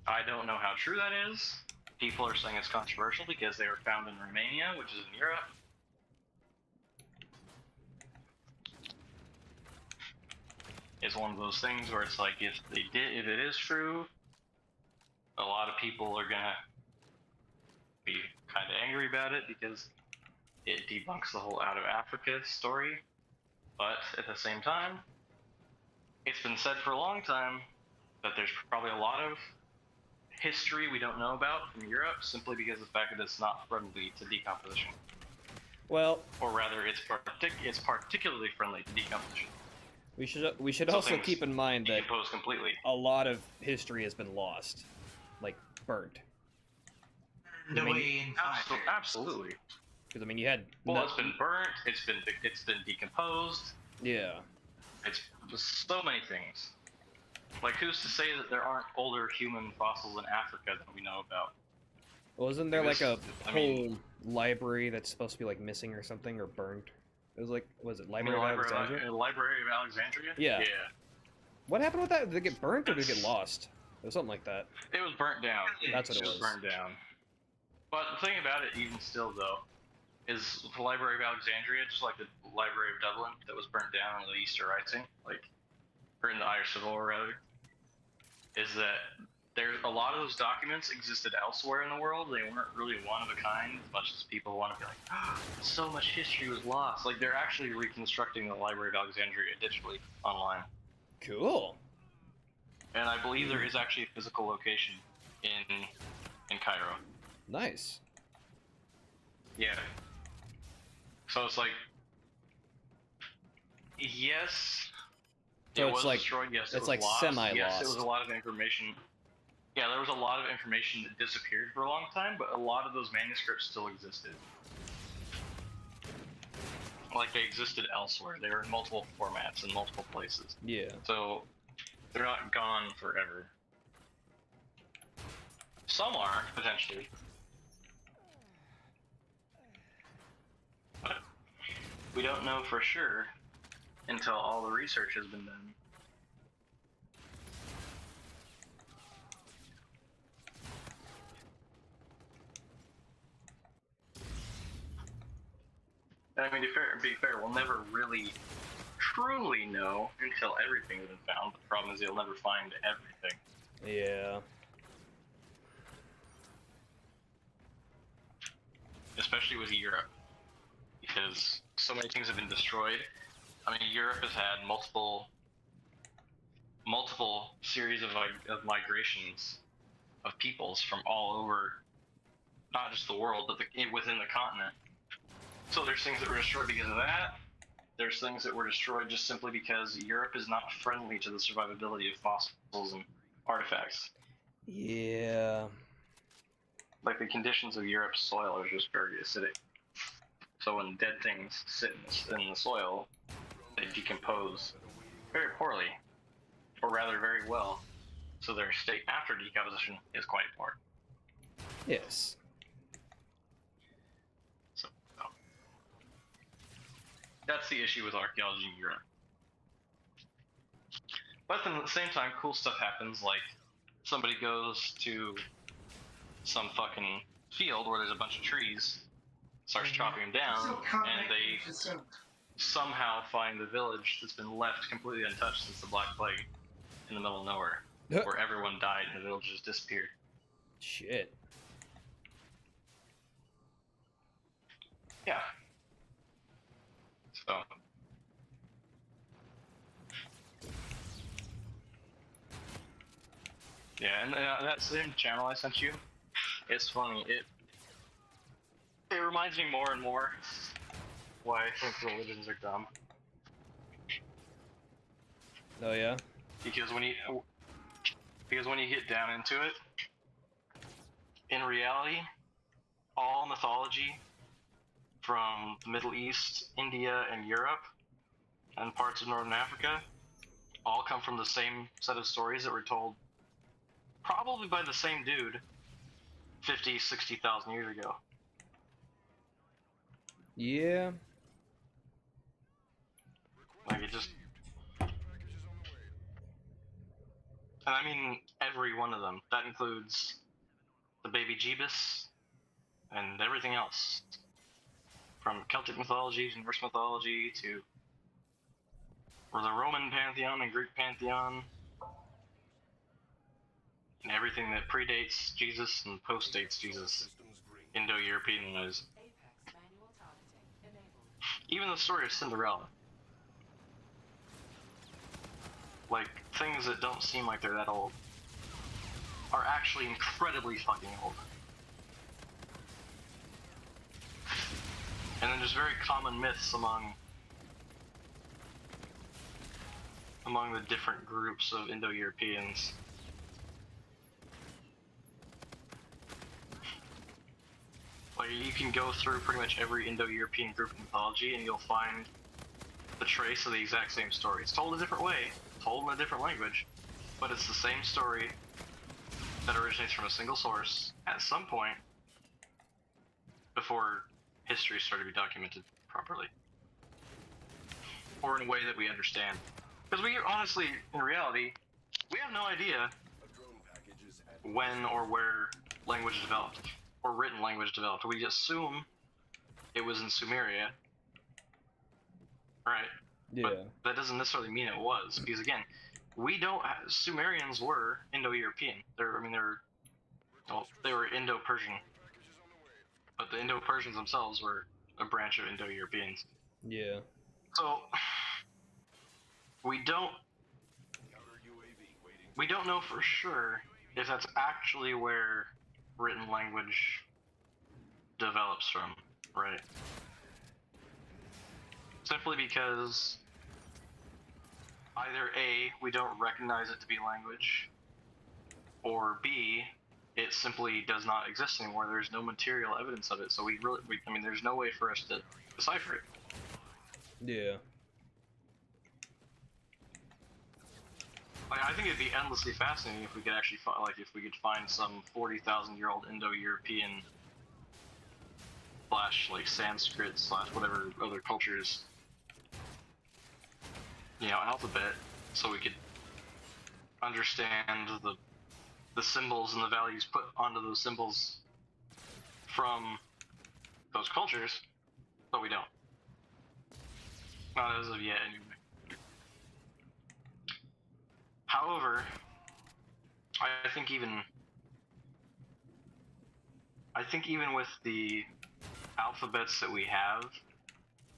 I don't know how true that is. People are saying it's controversial because they were found in Romania, which is in Europe. It's one of those things where it's like, if it is true, a lot of people are gonna be kind of angry about it because it debunks the whole out of Africa story. But at the same time, it's been said for a long time that there's probably a lot of history we don't know about from Europe simply because of the fact that it's not friendly to decomposition. Well, Or rather, it's particularly friendly to decomposition. we should also keep in mind that Decompose completely. a lot of history has been lost, like burnt. The I mean, way in fire. Absolutely. Because I mean, you had It's been burnt. It's been decomposed. yeah. It's just so many things. Like, who's to say that there aren't older human fossils in Africa that we know about? Well, isn't there like a I whole mean- library that's supposed to be like missing or something or burned? It was like, was it I mean, Library of Alexandria? Library of Alexandria? Yeah. Yeah. What happened with that? Did it get burnt or did it get lost? It was something like that. It was burnt down. That's what it was. burnt down. But the thing about it, even still though, is the Library of Alexandria, just like the Library of Dublin that was burnt down in the Easter Rising, or in the Irish Civil War rather, is that a lot of those documents existed elsewhere in the world. They weren't really one of a kind, as much as people want to be like, oh, so much history was lost. Like, they're actually reconstructing the Library of Alexandria digitally online. Cool. And I believe there is actually a physical location in Cairo. Nice. Yeah. So it's like, yes, So it it's was like- destroyed. Yes, it it's was like lost. semi-lost. Yes, it was a lot of information. Yeah, there was a lot of information that disappeared for a long time, but a lot of those manuscripts still existed. Like, they existed elsewhere. They were in multiple formats in multiple places. Yeah. So they're not gone forever. Some are, potentially. But we don't know for sure until all the research has been done. I mean, to be fair, we'll never really truly know until everything has been found. The problem is you'll never find everything. Yeah. Especially with Europe, because so many things have been destroyed. I mean, Europe has had multiple series of migrations of peoples from all over, not just the world, but within the continent. So there's things that were destroyed because of that. there's things that were destroyed just simply because Europe is not friendly to the survivability of fossils and artifacts. Yeah. Like the conditions of Europe's soil are just very acidic. So when dead things sit in the soil, they decompose very poorly, or rather very well. So their state after decomposition is quite poor. Yes. So that's the issue with archaeology in Europe. But then at the same time, cool stuff happens, like somebody goes to some fucking field where there's a bunch of trees, starts chopping them down, and they somehow find the village that's been left completely untouched since the Black Plague in the middle of nowhere, where everyone died and the village just disappeared. Shit. Yeah. So. Yeah, and that same channel I sent you, it's funny. It reminds me more and more why I think religions are dumb. Oh yeah. Because when you get down into it, in reality, all mythology from the Middle East, India, and Europe, and parts of Northern Africa, all come from the same set of stories that were told probably by the same dude 50, 60,000 years ago. Yeah. Like, it just... And I mean every one of them. That includes the baby Jeebus and everything else. From Celtic mythology to Norse mythology to the Roman pantheon and Greek pantheon. And everything that predates Jesus and postdates Jesus. Indo-European knows. Even the story of Cinderella. Like, things that don't seem like they're that old are actually incredibly fucking old. And then there's very common myths among the different groups of Indo-Europeans. Like, you can go through pretty much every Indo-European group in mythology and you'll find the trace of the exact same story. It's told a different way, told in a different language, but it's the same story that originates from a single source at some point before history started to be documented properly. Or in a way that we understand. Because we honestly, in reality, we have no idea when or where language developed, or written language developed. We assume it was in Sumeria, right? Yeah. But that doesn't necessarily mean it was, because again, Sumerians were Indo-European. They were Indo-Persian, but the Indo-Persians themselves were a branch of Indo-Europeans. Yeah. So we don't know for sure if that's actually where written language develops from, right? Simply because either A, we don't recognize it to be language, or B, it simply does not exist anymore. There's no material evidence of it, so there's no way for us to decipher it. Yeah. Like, I think it'd be endlessly fascinating if we could actually find some 40,000-year-old Indo-European / Sanskrit / whatever other cultures, alphabet, so we could understand the symbols and the values put onto those symbols from those cultures, but we don't. Not as of yet, anyway. However, I think even with the alphabets that we have,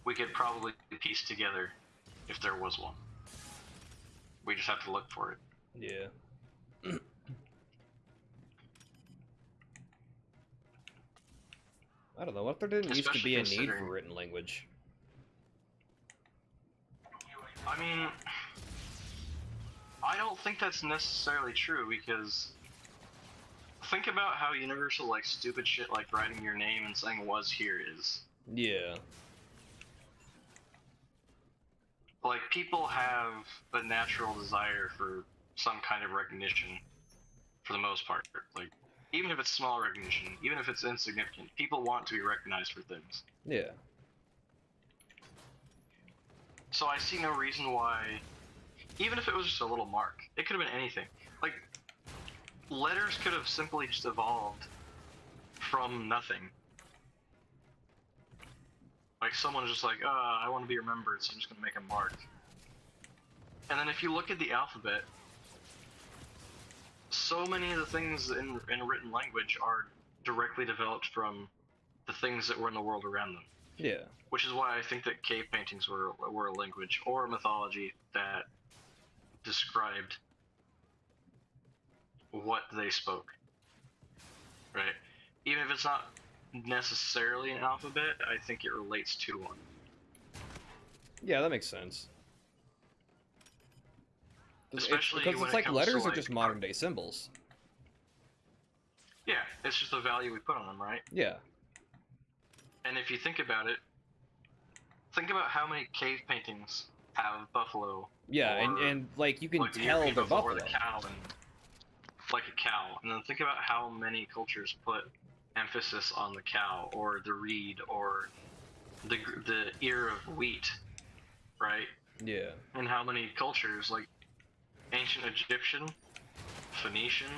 we could probably piece together if there was one. We just have to look for it. Yeah. I don't know. What if there didn't used to be a need for written language? I mean, I don't think that's necessarily true because think about how universal like stupid shit like writing your name and saying "was here" is. Yeah. Like people have a natural desire for some kind of recognition, for the most part. Like even if it's small recognition, even if it's insignificant, people want to be recognized for things. Yeah. So I see no reason why, even if it was just a little mark, it could have been anything. Like, letters could have simply just evolved from nothing. Like, someone's just like, I want to be remembered, so I'm just going to make a mark. And then if you look at the alphabet, so many of the things in written language are directly developed from the things that were in the world around them. Yeah. Which is why I think that cave paintings were a language or a mythology that described what they spoke. Right? Even if it's not necessarily an alphabet, I think it relates to one. Yeah, that makes sense. Especially because when it's it like comes letters to, are just modern day symbols. Yeah, it's just the value we put on them, right? Yeah. And if you think about it, think about how many cave paintings have buffalo. Yeah, or, and like you can like the tell European they're buffalo. or the cow, and like a cow. And then think about how many cultures put emphasis on the cow or the reed or the ear of wheat, right? Yeah. And how many cultures, like ancient Egyptian, Phoenician,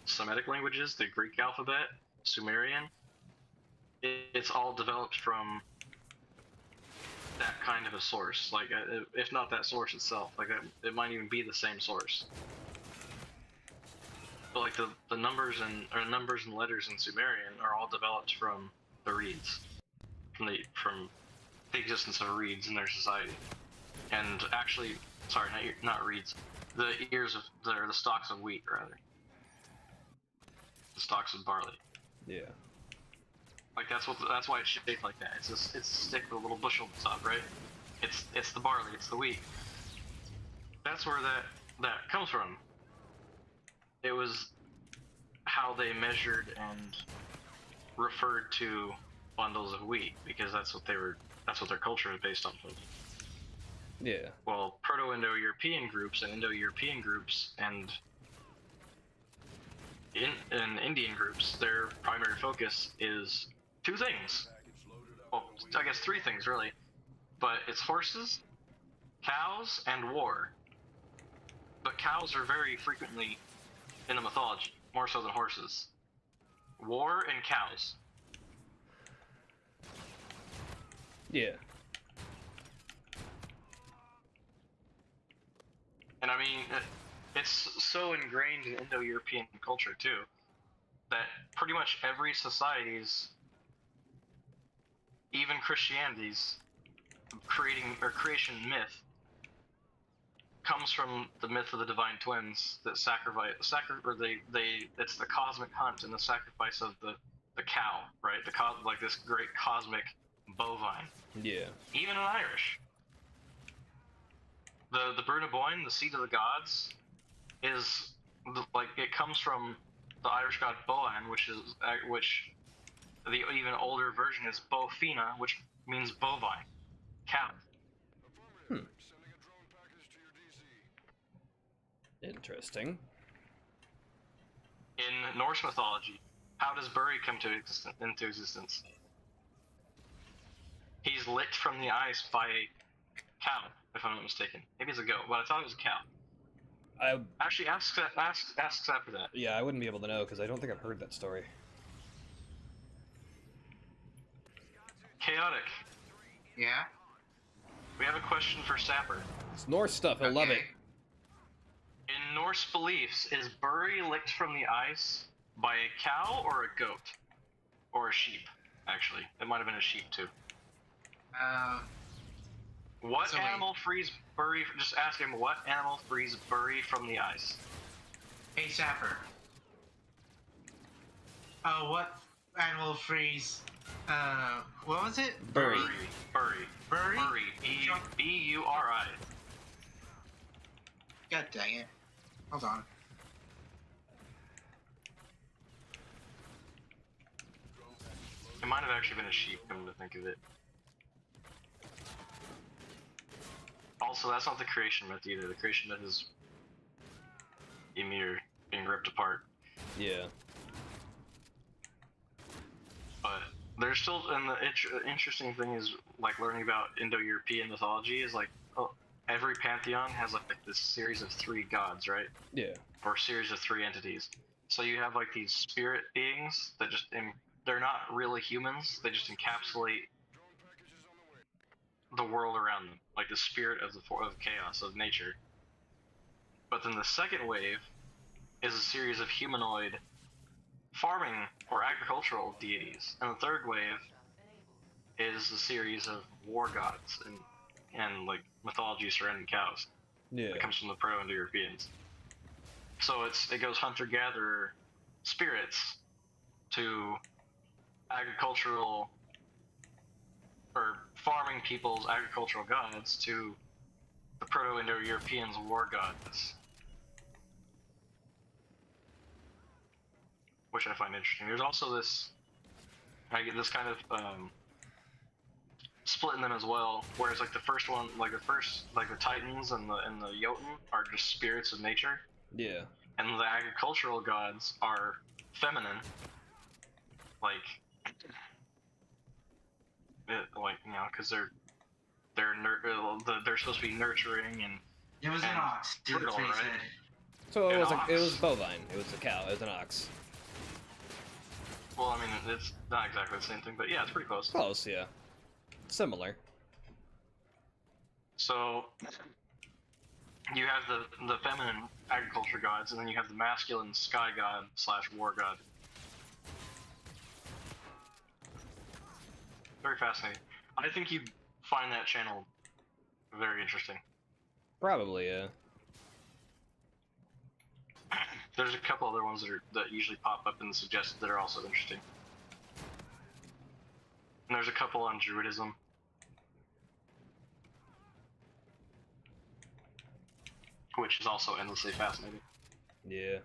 Semitic languages, the Greek alphabet, Sumerian, it's all developed from that kind of a source. Like, if not that source itself, like it might even be the same source. But like the numbers and letters in Sumerian are all developed from the reeds, from the existence of reeds in their society. And actually, sorry, not reeds, the ears of the stalks of wheat, rather, the stalks of barley. Yeah. Like that's why it's shaped like that. It's a stick with a little bushel at the top, right? It's the barley, it's the wheat. That's where that comes from. It was how they measured and referred to bundles of wheat, because that's what their culture is based off of. Yeah. Well, Proto-Indo-European groups and Indo-European groups and Indian groups, their primary focus is two things. Well, I guess three things really, but it's horses, cows, and war. But cows are very frequently in the mythology, more so than horses. War and cows. Yeah. And I mean, it's so ingrained in Indo-European culture too, that pretty much every society's, even Christianity's, creation myth comes from the myth of the divine twins that it's the cosmic hunt and the sacrifice of the cow, right? Like this great cosmic bovine. Yeah. Even in Irish, the Bruna Boyne, the seed of the gods, is like it comes from the Irish god Boan, which the even older version is Bofina, which means bovine, cow. Interesting. In Norse mythology, how does Buri come into existence? He's licked from the ice by a cow, if I'm not mistaken. Maybe it's a goat, but I thought it was a cow. Actually, ask after that. Yeah, I wouldn't be able to know because I don't think I've heard that story. Chaotic. Yeah? We have a question for Sapper. It's Norse stuff. I love it. In Norse beliefs, is Buri licked from the ice by a cow or a goat? Or a sheep, actually. It might have been a sheep, too. What animal frees Buri? Just ask him, what animal frees Buri from the ice? Hey, Sapper. What animal frees, what was it? Buri. Buri. Buri? Buri. B-U-R-I. God dang it. Hold on. It might have actually been a sheep, come to think of it. Also, that's not the creation myth either. The creation myth is Ymir being ripped apart. Yeah. But there's still, and the interesting thing is, like, learning about Indo-European mythology is, like, every pantheon has, like, this series of 3 gods, right? Yeah. Or series of 3 entities. So you have, like, these spirit beings that just, they're not really humans, they just encapsulate the world around them, like the spirit of of chaos, of nature. But then the second wave is a series of humanoid farming or agricultural deities, and the third wave is a series of war gods and like mythology surrounding cows. Yeah. That comes from the Proto-Indo-Europeans. So it goes hunter-gatherer spirits to agricultural or farming people's agricultural gods to the Proto-Indo-Europeans' war gods, which I find interesting. There's also this, I get this kind of split in them as well. Whereas like the first one, like the Titans and the Jotun are just spirits of nature, Yeah. and the agricultural gods are feminine, like you know, because they're supposed to be nurturing and It was an and ox. That's brutal, what he right? said. So it An was ox. it was bovine. It was a cow. It was an ox. Well, I mean, it's not exactly the same thing, but yeah, it's pretty close. Close, yeah. Similar. So you have the feminine agriculture gods, and then you have the masculine sky god / war god. Very fascinating. I think you'd find that channel very interesting. Probably, yeah. There's a couple other ones that usually pop up in the suggested that are also interesting. And there's a couple on Druidism. Which is also endlessly fascinating. Yeah.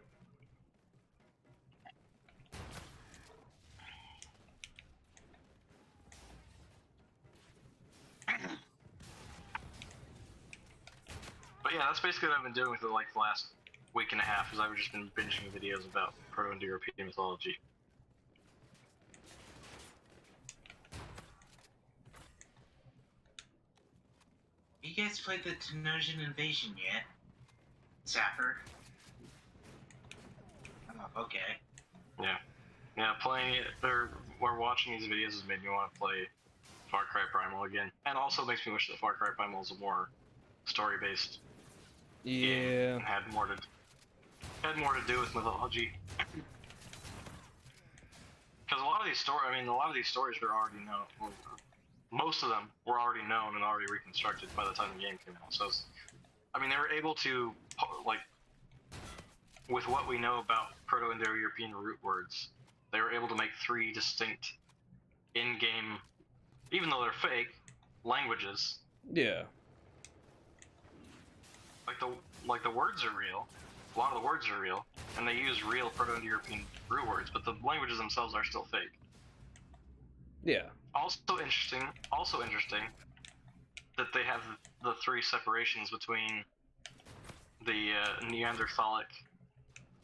But yeah, that's basically what I've been doing with it like the last week and a half, is I've just been binging videos about Proto-Indo-European mythology. You guys played the Tenosian Invasion yet? Zapper? Oh, okay. Yeah. Yeah, playing it, or watching these videos has made me want to play Far Cry Primal again. And also makes me wish that Far Cry Primal was a more story-based game Yeah. and had more to do with mythology. Because a lot of these stories are already known. Most of them were already known and already reconstructed by the time the game came out. So, they were able to, like, with what we know about Proto-Indo-European root words, they were able to make 3 distinct in-game, even though they're fake, languages. Yeah. Like the words are real. A lot of the words are real, and they use real Proto-Indo-European root words, but the languages themselves are still fake. Yeah. Also interesting that they have the 3 separations between the Neanderthalic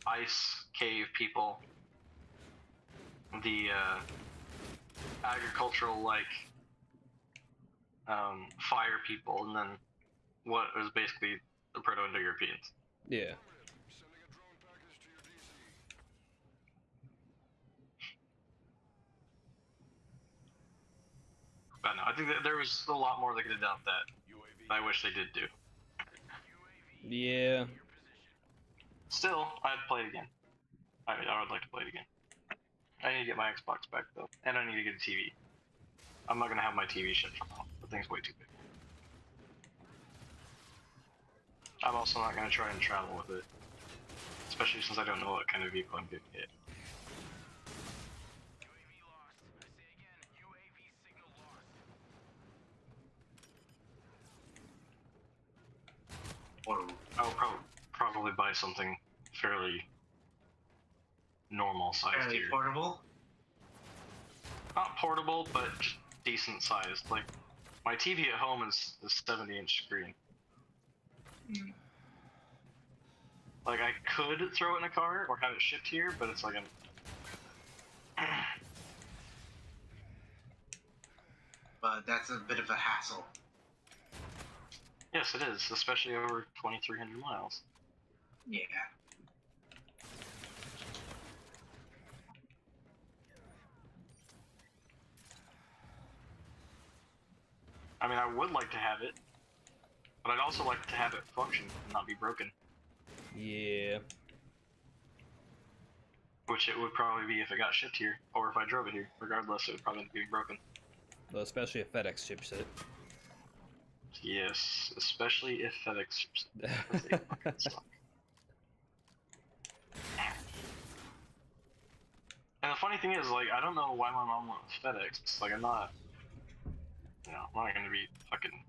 ice cave people, the agricultural fire people, and then what is basically the Proto-Indo-Europeans. Yeah. But no, I think that there was a lot more they could have done with that. I wish they did do. Yeah. Still, I'd play it again. I would like to play it again. I need to get my Xbox back though, and I need to get a TV. I'm not gonna have my TV shipped from home. The thing's way too big. I'm also not gonna try and travel with it, especially since I don't know what kind of vehicle I'm gonna get. Oh, probably buy something fairly normal sized Fairly here. portable. Not portable, but just decent sized. Like, my TV at home is a 70-inch screen. Like, I could throw it in a car or have it shipped here, but it's like an... But that's a bit of a hassle. Yes, it is, especially over 2,300 miles. Yeah. I mean, I would like to have it, but I'd also like to have it function and not be broken. Yeah. Which it would probably be if it got shipped here, or if I drove it here. Regardless, it would probably be broken. Well, especially if FedEx ships it. Yes, especially if FedEx ships it. 'Cause they fucking suck. And the funny thing is, like, I don't know why my mom went with FedEx. Like, I'm not gonna be fucking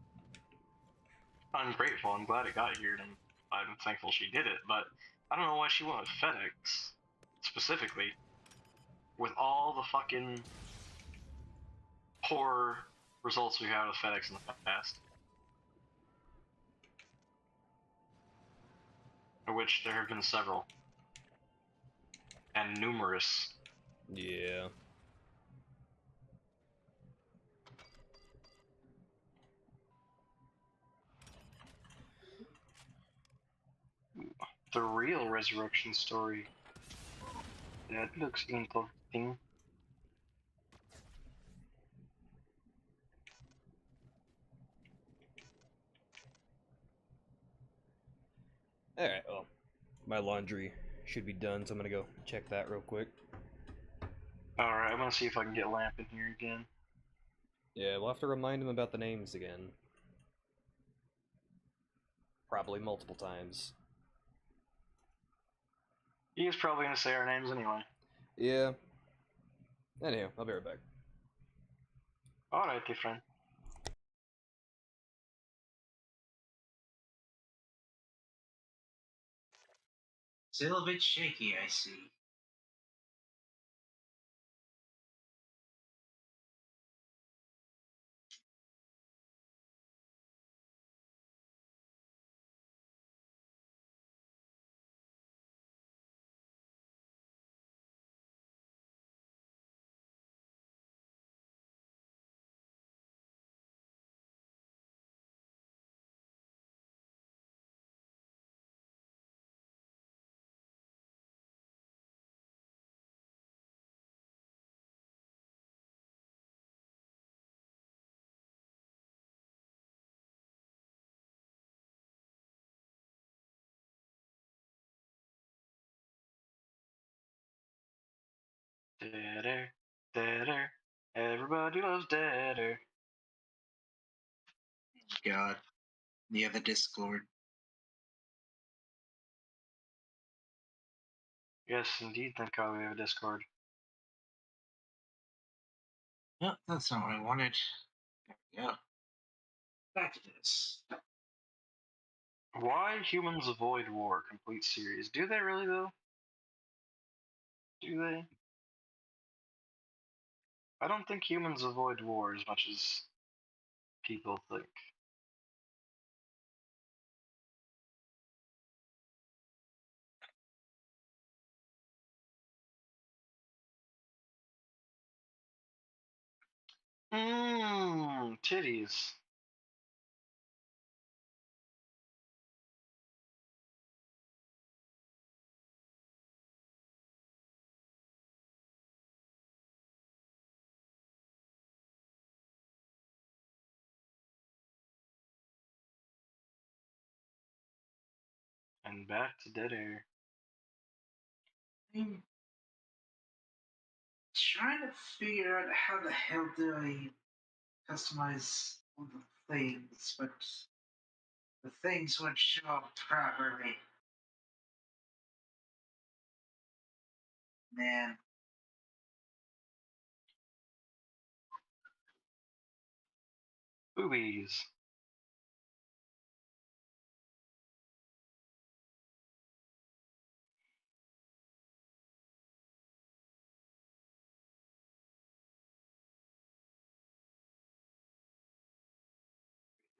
ungrateful. I'm glad it got here, and I'm thankful she did it. But I don't know why she went with FedEx specifically, with all the fucking poor results we had with FedEx in the past. Of which there have been several. And numerous. Yeah. The real resurrection story. That looks interesting. Alright, well, my laundry should be done, so I'm gonna go check that real quick. Alright, I'm gonna see if I can get Lamp in here again. Yeah, we'll have to remind him about the names again. Probably multiple times. He's probably gonna say our names anyway. Yeah. Anyhow, I'll be right back. Alrighty, friend. Still a bit shaky, I see. Deader, deader. Everybody loves deader. God. The other Discord. Yes, indeed, thank God we have a Discord. No, that's not what I wanted. There we go. Back to this. Why humans avoid war? Complete series. Do they really, though? Do they? I don't think humans avoid war as much as people think. Mmm, titties. And back to dead air. I'm trying to figure out how the hell do I customize all the things, but the things won't show up properly. Man. Boobies.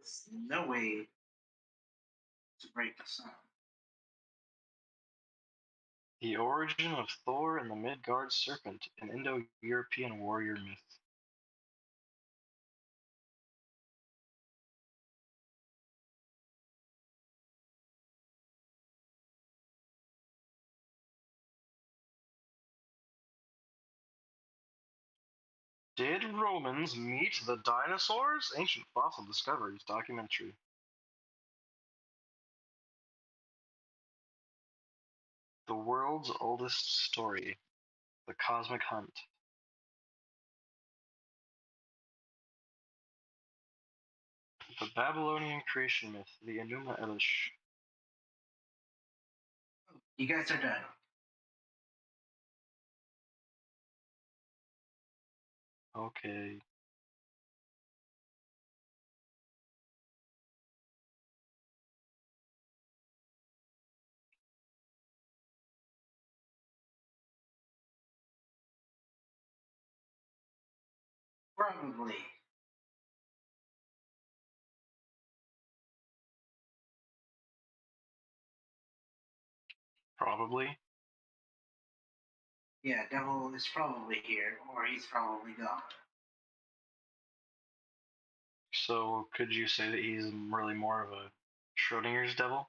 There's no way to break the sun. The origin of Thor and the Midgard serpent, an Indo-European warrior myth. Did Romans meet the dinosaurs? Ancient fossil discoveries documentary. The world's oldest story, the cosmic hunt. The Babylonian creation myth, the Enuma Elish. You guys are done. Okay. Probably. Probably. Yeah, Devil is probably here, or he's probably gone. So could you say that he's really more of a Schrodinger's devil?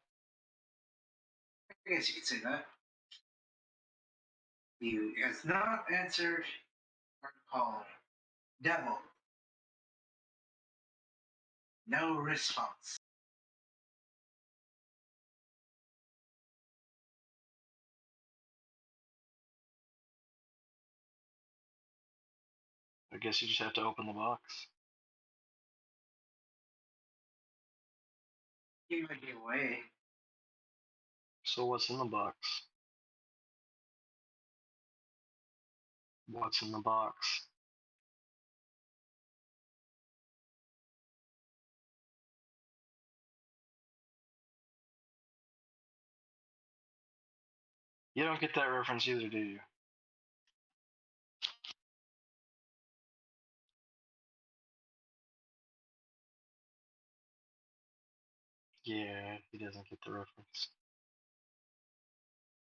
I guess you could say that. He has not answered our call. Devil. No response. I guess you just have to open the box. He might be away. So what's in the box? What's in the box? You don't get that reference either, do you? Yeah, he doesn't get the reference.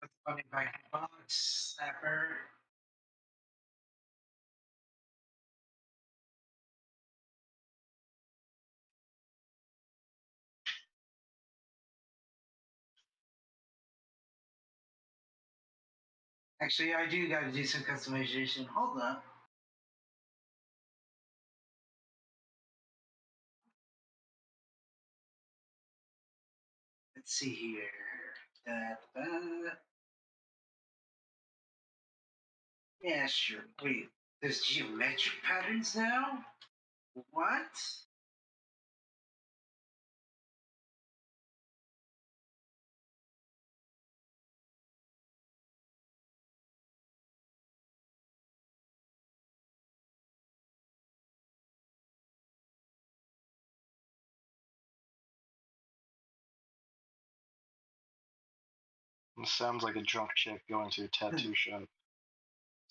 Let's put it back in the box. Snapper. Actually, I do gotta do some customization. Hold up. Let's see here. Da. Yeah, sure. Wait, there's geometric patterns now? What? This sounds like a drunk chick going to a tattoo shop.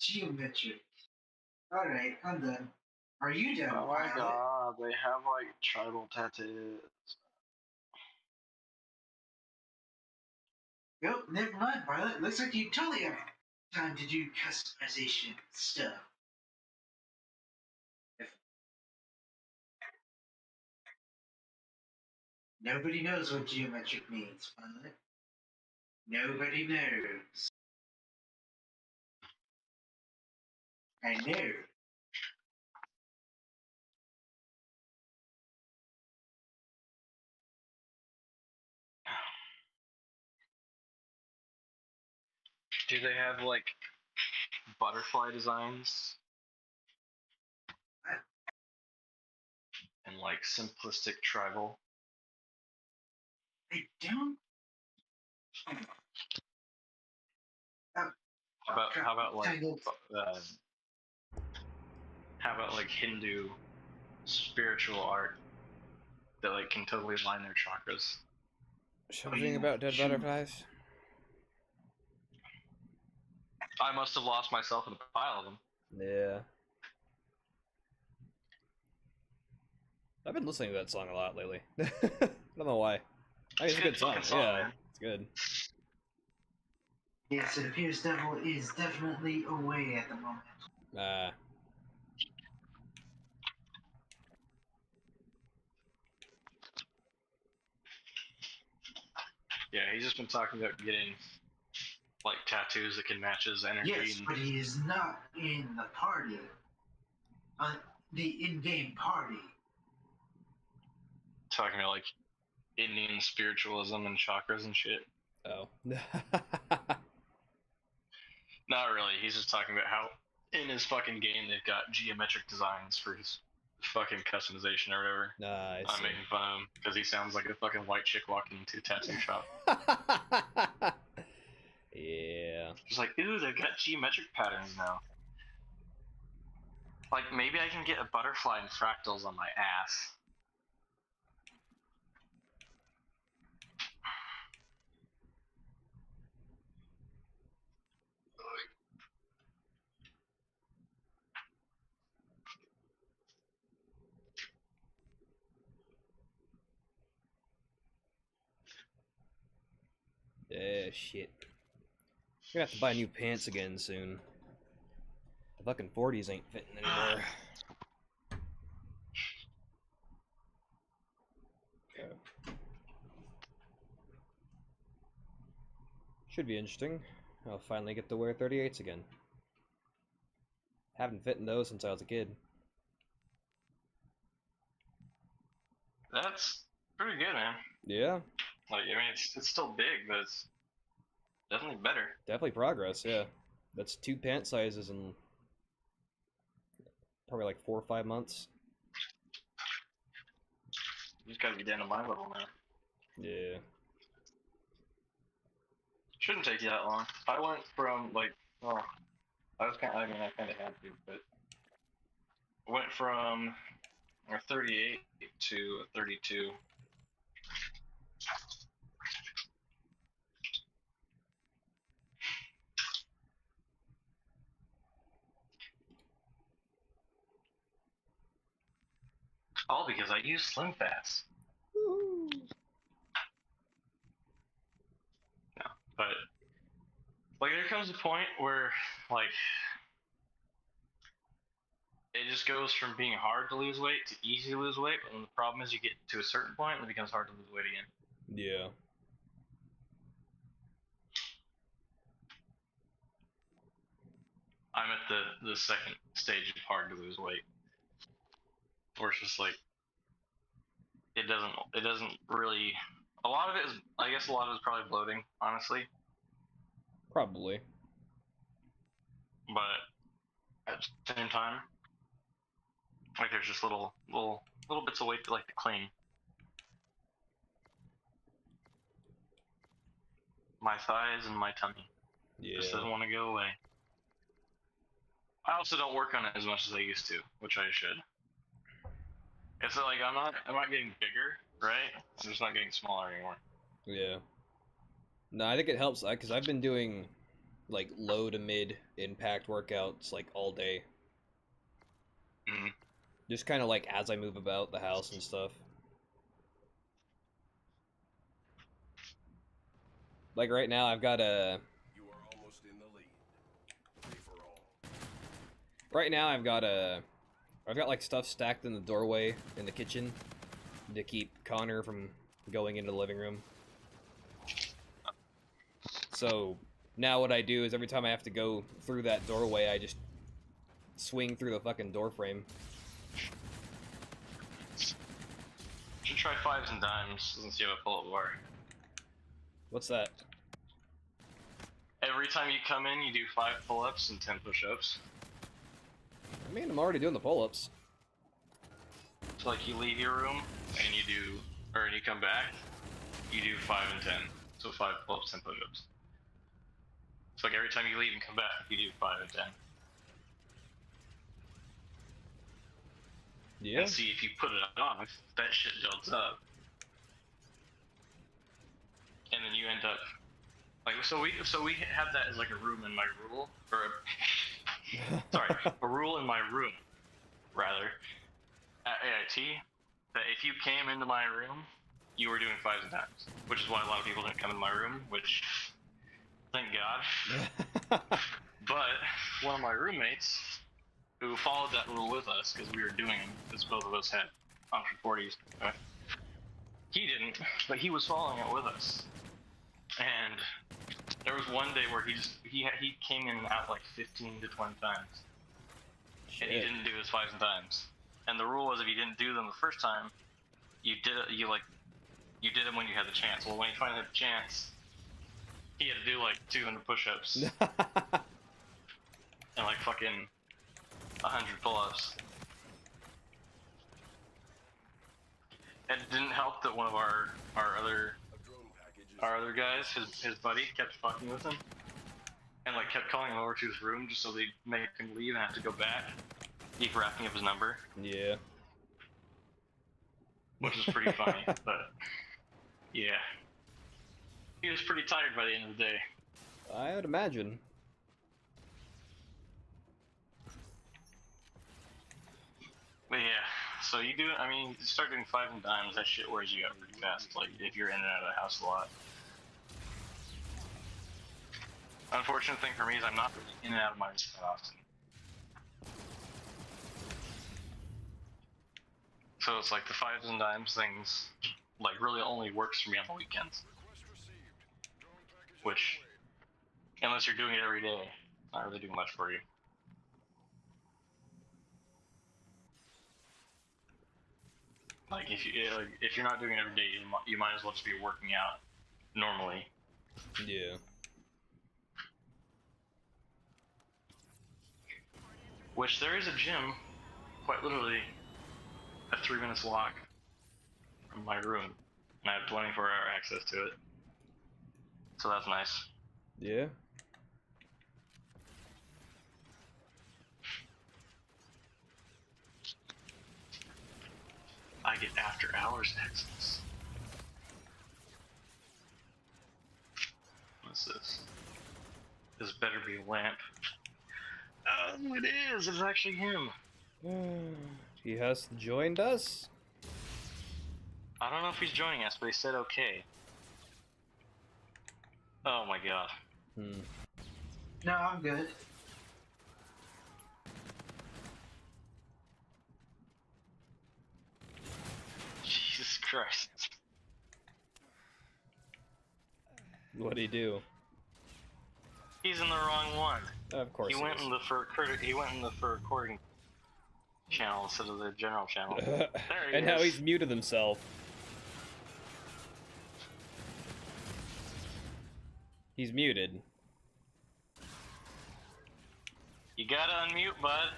Geometric. Alright, I'm done. Are you done, Oh my pilot? god, they have like tribal tattoos. Nope, never mind, pilot. Looks like you totally have time to do customization stuff. Nobody knows what geometric means, pilot. Nobody knows. I know. Do they have like butterfly designs? And like simplistic tribal? I don't. How about like Tangled. how about like Hindu spiritual art that like can totally align their chakras? Something about dead butterflies? I must have lost myself in a pile of them. Yeah. I've been listening to that song a lot lately. I don't know why. I think it's a good song. fucking song, Yeah, man. it's good. Yes, it appears Devil is definitely away at the moment. Yeah, he's just been talking about getting like tattoos that can match his energy. Yes, And but he is not in the party. The in-game party. talking about like Indian spiritualism and chakras and shit. Oh. Not really. He's just talking about how in his fucking game they've got geometric designs for his fucking customization or whatever. I I'm see. making fun of him because he sounds like a fucking white chick walking into a tattoo shop. Yeah. Just like, ooh, they've got geometric patterns now. Like, maybe I can get a butterfly and fractals on my ass. Shit. I'm gonna have to buy new pants again soon. The fucking 40s ain't fitting anymore. Should be interesting. I'll finally get to wear 38s again. Haven't fit in those since I was a kid. That's pretty good, man. Yeah, Like, I mean, it's still big, but it's definitely better. definitely progress, yeah. That's 2 pant sizes in probably like 4 or 5 months. You just gotta get down to my level now. Yeah. Shouldn't take you that long. I went from, like, well, I kind of had to, but went from a 38 to a 32. All because I use Slim Fast. No, but like there comes a point where like it just goes from being hard to lose weight to easy to lose weight, and the problem is you get to a certain point and it becomes hard to lose weight again. Yeah. I'm at the second stage of hard to lose weight, where it's just like it doesn't really. A lot of it is, I guess, a lot of it is probably bloating, honestly. Probably. But at the same time, like there's just little bits of weight that like to cling. My thighs and my tummy just doesn't Yeah. want to go away. I also don't work on it as much as I used to, which I should. It's like I'm not getting bigger, right? I'm just not getting smaller anymore. Yeah. No, I think it helps because I've been doing like low to mid impact workouts like all day. Mm-hmm. Just kind of like as I move about the house and stuff. Like right now, I've got a. You are almost in the lead. Free for all. Right now, I've got like stuff stacked in the doorway in the kitchen to keep Connor from going into the living room. So now what I do is every time I have to go through that doorway, I just swing through the fucking door frame. Should try fives and dimes since you have a pull-up bar. What's that? Every time you come in, you do 5 pull-ups and 10 push-ups. I mean, I'm already doing the pull-ups. So like you leave your room and you do, or and you come back, you do 5 and 10. So 5 pull-ups, 10 push-ups. So like every time you leave and come back, you do 5 and 10. Yeah. And see if you put it off, that shit builds up. And then you end up like so we have that as like a room in my rule or a, sorry, a rule in my room rather at AIT, that if you came into my room, you were doing 5s and dimes, which is why a lot of people didn't come into my room, which, thank God. But one of my roommates, who followed that rule with us, because we were doing them, because both of us had 140s, he didn't, but he was following it with us. And there was one day where he came in at like 15 to 20 times. Shit. And he didn't do his 5s and dimes. And the rule was if you didn't do them the first time, you did them when you had the chance. Well, when you finally had the chance, he had to do like 200 push-ups and like fucking 100 pull-ups. It didn't help that one of our other guys, his buddy, kept fucking with him and like kept calling him over to his room just so they'd make him leave and have to go back. Keep racking up his number. Yeah. Which is pretty funny, but yeah. He was pretty tired by the end of the day. I would imagine. But yeah, so you start doing 5s and dimes, that shit wears you out really fast, like if you're in and out of the house a lot. Unfortunate thing for me is I'm not really in and out of my house that often. So it's like the 5s and dimes things, like really only works for me on the weekends. Which, unless you're doing it every day, not really doing much for you. Like if you're not doing it every day, you might as well just be working out normally. Yeah. Which there is a gym, quite literally, a 3 minutes walk from my room, and I have 24-hour access to it. So that's nice. Yeah. I get after hours access. What's this? This better be a lamp. Oh, it is! It's actually him! He has joined us? I don't know if he's joining us, but he said okay. Oh my god. No, I'm good. Jesus Christ. What'd he do? He's in the wrong one. Of course He went is. in the for recording channel instead of the general channel. There he And is. now he's muted himself. He's muted. You gotta unmute, bud.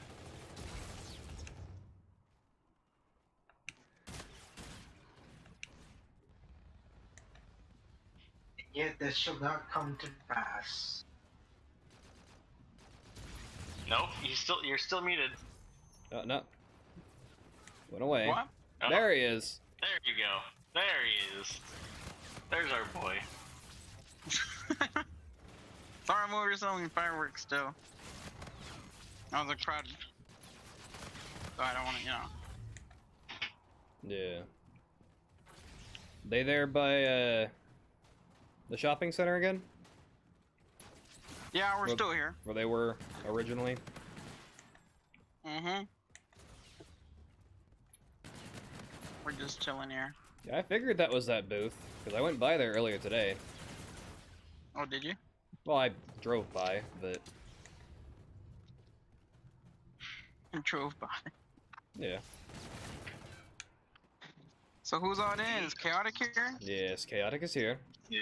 Yet this shall not come to pass. Nope, you're still muted. No. Went away. What? Oh, There he is. there you go. There he is. There's our boy. Sorry, we were selling fireworks still. I was a crowd. So I don't want to, Yeah. They there by the shopping center again? Yeah, we're Well- still here. Where they were originally? Mm-hmm. We're just chilling here. Yeah, I figured that was that booth, because I went by there earlier today. Oh, did you? Well, I drove by, but I drove by. yeah. So who's on in? Is Chaotic here? Yes, Chaotic is here. Yeah.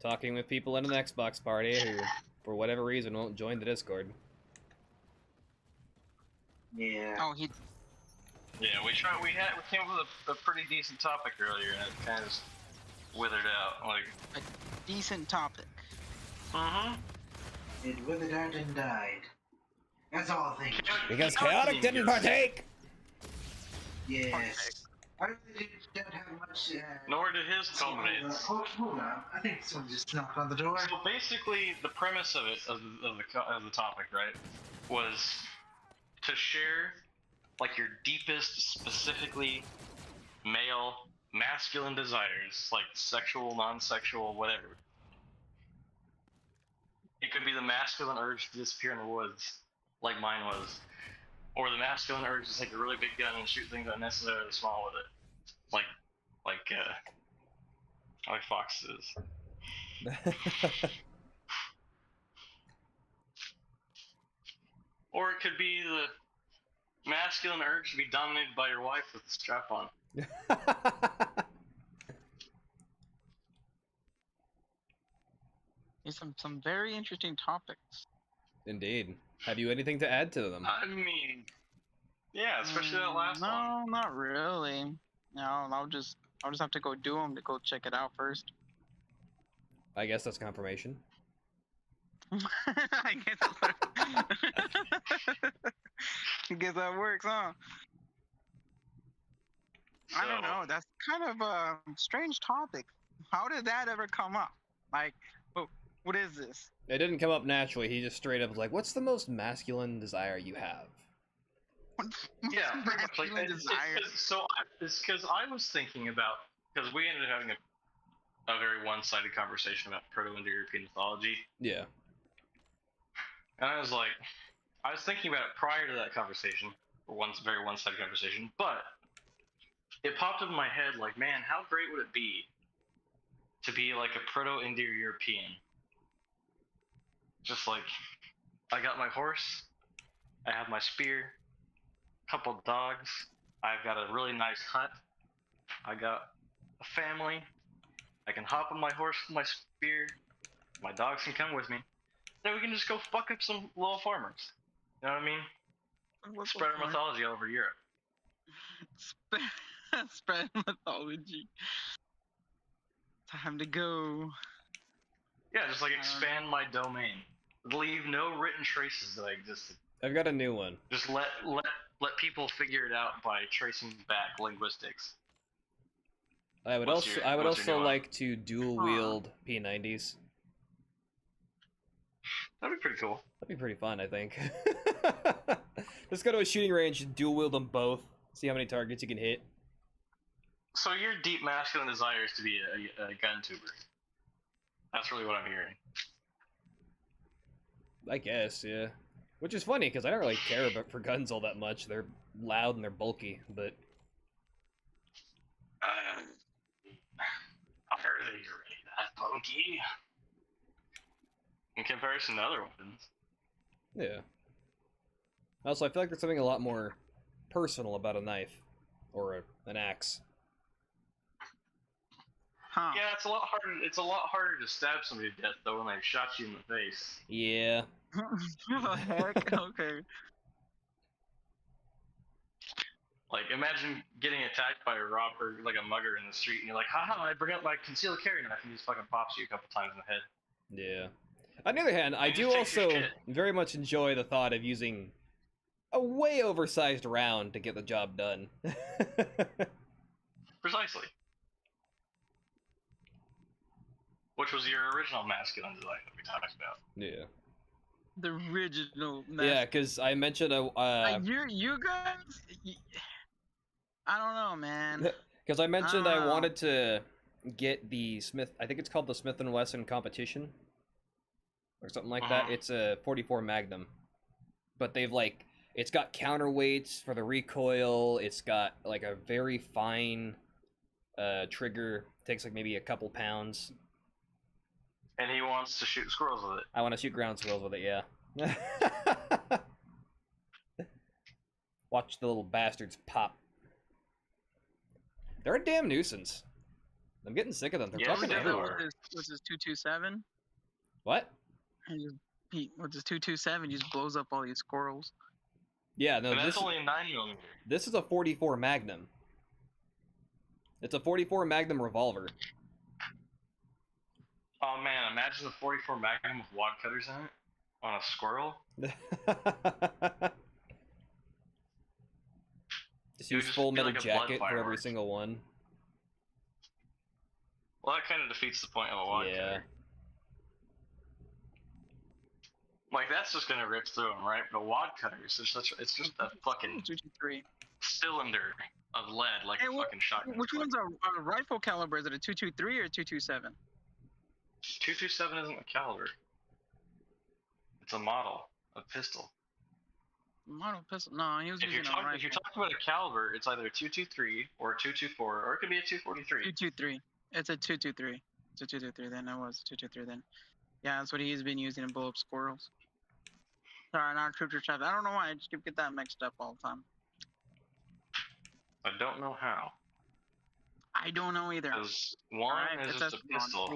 Talking with people in an Xbox party who, for whatever reason, won't join the Discord. Yeah. Oh, he. Yeah, we came up with a pretty decent topic earlier, and it kind of just withered out. Like, Decent topic. It withered out and died. That's all I think. Because Chaotic didn't partake! Yes. I really don't have much. Nor did his culminates. Hold on. I think someone just knocked on the door. So basically, the premise of it, of the topic, right, was to share like your deepest, specifically male, masculine desires, like sexual, non-sexual, whatever. It could be the masculine urge to disappear in the woods, like mine was, or the masculine urge to take a really big gun and shoot things unnecessarily small with it, like foxes. Or it could be the masculine urge to be dominated by your wife with a strap on. There's some very interesting topics. Indeed. Have you anything to add to them? I mean, yeah, especially that last one. No, not really. No, I'll just have to go do them to go check it out first. I guess that's confirmation. I guess that's what I guess that works, huh? I don't know. That's kind of a strange topic. How did that ever come up? Like, what is this? It didn't come up naturally. He just straight up was like, "What's the most masculine desire you have?" Yeah, pretty much. Like, Masculine desire. It's because I was thinking about, because we ended up having a very one-sided conversation about Proto-Indo-European mythology, Yeah. and I was thinking about it prior to that conversation, or very one-sided conversation, but it popped up in my head like, man, how great would it be to be like a Proto-Indo-European? Just like, I got my horse, I have my spear, couple dogs, I've got a really nice hut, I got a family, I can hop on my horse with my spear, my dogs can come with me, then we can just go fuck up some little farmers. You know what I mean? Spread our mythology all over Europe. Spread mythology. Time to go. Yeah, just like expand my domain. Leave no written traces that I existed. I've got a new one. Just let people figure it out by tracing back linguistics. I would What's your also new one? like to dual wield P90s. That'd be pretty cool. That'd be pretty fun, I think. Just go to a shooting range and dual wield them both. See how many targets you can hit. So your deep masculine desire is to be a gun tuber. That's really what I'm hearing. I guess, yeah. Which is funny, because I don't really care for guns all that much. They're loud and they're bulky, but... Are they really that bulky? In comparison to other weapons. Yeah. Also, I feel like there's something a lot more personal about a knife. Or an axe. Huh. Yeah, it's a lot harder. It's a lot harder to stab somebody to death though when they shot you in the face. Yeah. What the heck? Okay. Like, imagine getting attacked by a robber, like a mugger in the street, and you're like, haha, I bring out my concealed carry knife, and he just fucking pops you a couple times in the head. Yeah. On the other hand, I You do just take your also shit. very much enjoy the thought of using a way oversized round to get the job done. Precisely. Which was your original masculine design that we talked about. Yeah. The original. Yeah, because I mentioned you guys. I don't know, man. because I mentioned I Oh. wanted to get the Smith. I think it's called the Smith and Wesson competition, or something like that. Uh-huh. It's a 44 Magnum, but they've like it's got counterweights for the recoil. It's got like a very fine trigger. Takes like maybe a couple pounds. And he wants to shoot squirrels with it. I want to shoot ground squirrels with it, yeah. Watch the little bastards pop. They're a damn nuisance. I'm getting sick of them. They're Yeah, fucking they everywhere. are. What's his 227? What? What's his 227? He just blows up all these squirrels. Yeah, no, And this that's only a 9mm. this is a 44 Magnum. It's a 44 Magnum revolver. Oh man, imagine the 44 Magnum with wad cutters in it on a squirrel. Just It would use just Full be Metal like a blood Jacket for every fireworks. single one. Well, that kind of defeats the point of a wad Yeah. cutter. Like, that's just gonna rip through them, right? But wad cutters, it's just a fucking... 223. cylinder of lead like Hey, a fucking shotgun. Which one's a rifle caliber? Is it a 223 or 227? 227 isn't a caliber. It's a model, a pistol. Model pistol? No, he was If you're, using a rifle. if you're talking about a caliber, it's either a 223 or a 224, or it could be a 243. 223. It's a 223. It's a 223 then. It was 223 then. Yeah, that's what he's been using to blow up squirrels. Sorry, not troops or traps. I don't know why. I just get that mixed up all the time. I don't know how. I don't know either. Because one Alright, is it's just a Esteban. pistol.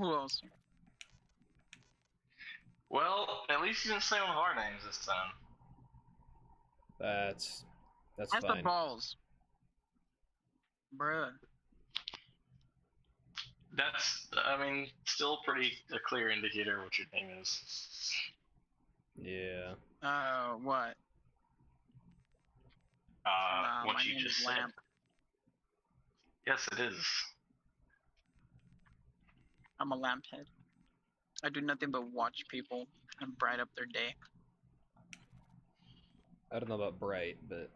Who else? Well, at least he didn't say one of our names this time. That's That's fine. the balls. Bruh. That's, I mean, still pretty a clear indicator of what your name is. Yeah. What? Nah, What my you name just is said. Lamp. Yes, it is. I'm a lamp head. I do nothing but watch people and bright up their day. I don't know about bright, but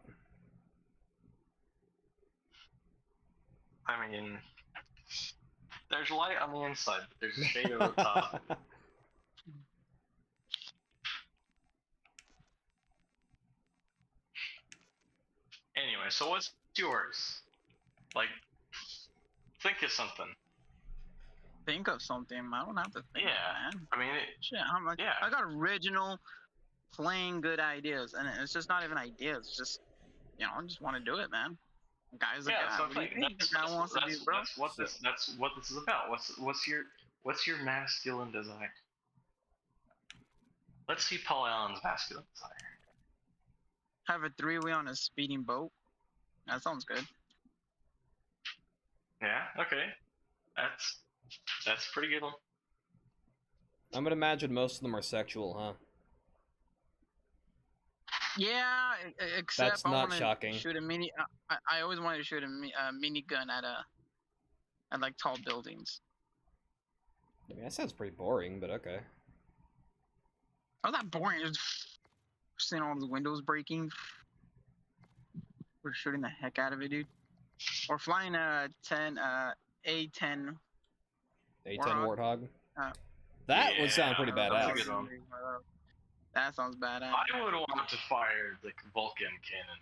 I mean, there's light on the inside, but there's a shade over the top. Anyway, so what's yours? Like, think of something. Think of something. I don't have to think, Yeah. man. I mean, Shit, I'm like, Yeah. I got original, plain good ideas, and it's just not even ideas. It's just, I just want to do it, man. Guys like, yeah, so what do you think the guy wants to do, bro? that's what this is about. What's your masculine desire? Let's see Paul Allen's masculine desire. Have a three-way on a speeding boat. That sounds good. Yeah, okay. That's a pretty good one. I'm gonna imagine most of them are sexual, huh? Yeah, except That's I not wanna shocking. shoot a mini. I always wanted to shoot a minigun at like tall buildings. I mean, that sounds pretty boring, but okay. Oh, that boring. Just seeing all the windows breaking. We're shooting the heck out of it, dude. Or flying a A10. A10 Warthog. Warthog. That would sound pretty that's a badass. good one. That sounds badass. I would want to fire the Vulcan cannon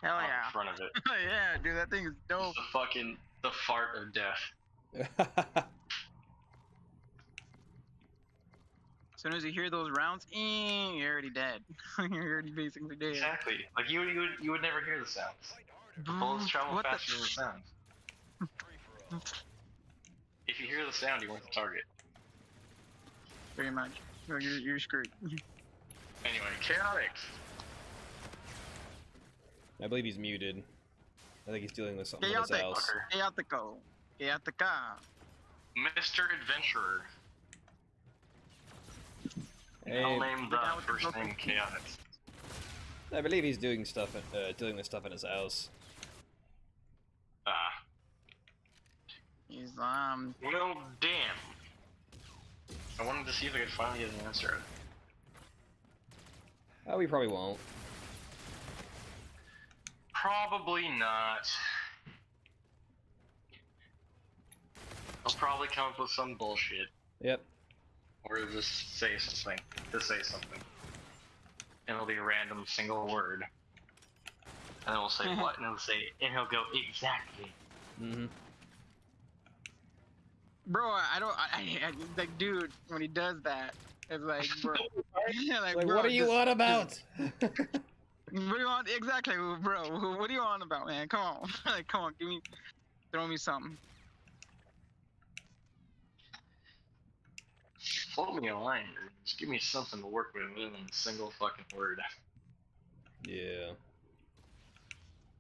Hell out in yeah. front of it. Yeah, dude, that thing is dope. The fart of death. As soon as you hear those rounds, you're already dead. You're already basically dead. Exactly. Like you would never hear the sounds. The bullets travel What the- faster than the sounds. If you hear the sound, you want the target. Pretty much. You're screwed. Anyway, chaotic. I believe he's muted. I think he's dealing with something in his Chaotic. house. Chaotico. Chaotica. Mr. Adventurer. Hey, I'll name the guy with the first broken name teeth. chaotic. I believe he's doing stuff, dealing with stuff in his house. Ah. He's Well, damn. I wanted to see if I could finally get an answer. Oh, we probably won't. Probably not. I'll probably come up with some bullshit. Yep. Or just say something. And it'll be a random single word. And then we'll say what? And he'll go, exactly. Mm-hmm. bro. I like, dude, when he does that, it's like, bro. Yeah, Like, bro, what are you just- on about? What do you want? Exactly, bro. What are you on about, man? Come on, like, come on, throw me something. Float me a line. Just give me something to work with other than a single fucking word. Yeah.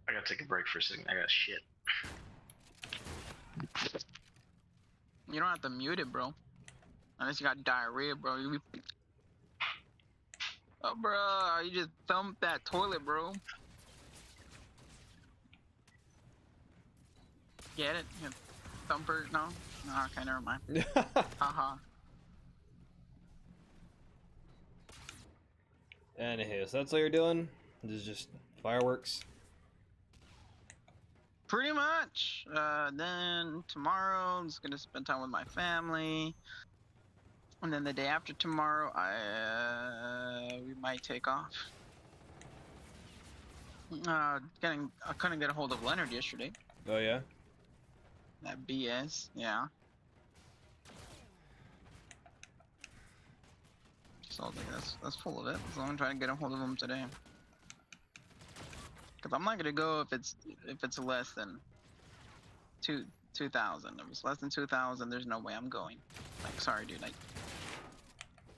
I gotta take a break for a second. I got shit. You don't have to mute it, bro. Unless you got diarrhea, bro. Oh, bro, you just thumped that toilet, bro. Get it? You thumper? No? No, okay, never mind. Haha. Anywho, so that's all you're doing? This is just fireworks. Pretty much. Then tomorrow, I'm just gonna spend time with my family. And then the day after tomorrow, we might take off. I couldn't get a hold of Leonard yesterday. Oh yeah. That BS, yeah. So I was like, that's full of it. So I'm trying to get a hold of him today. Cause I'm not gonna go if it's less than 2,000. If it's less than 2,000, there's no way I'm going. Like, sorry, dude.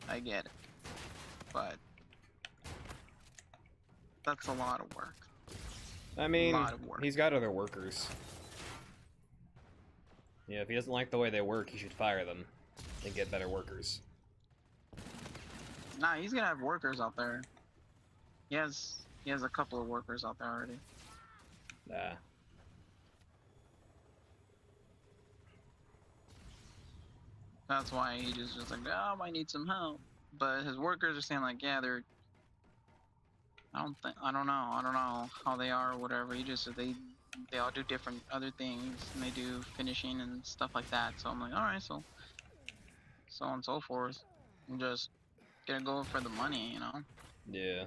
I get it, but that's a lot of work. I mean, A lot of work. he's got other workers. Yeah, if he doesn't like the way they work, he should fire them and get better workers. Nah, he's gonna have workers out there. He has a couple of workers out there already. Nah. That's why he just like, oh, I need some help. But his workers are saying like, yeah, they're. I don't know how they are or whatever. He just they all do different other things and they do finishing and stuff like that. So I'm like, all right, so on and so forth. I'm just gonna go for the money, you know. Yeah.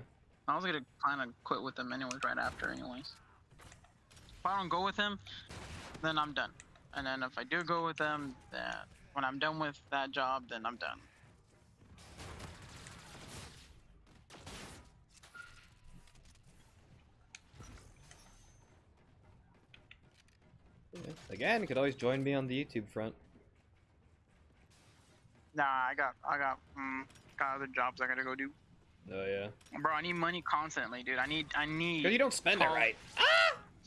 I was gonna kind of quit with him anyways right after, anyways. If I don't go with him, then I'm done. And then if I do go with him, then when I'm done with that job, then I'm done. Yeah. Again, you could always join me on the YouTube front. Nah, I got other jobs I gotta go do. Oh yeah. Bro, I need money constantly, dude. I need. Because you don't spend it 12 right.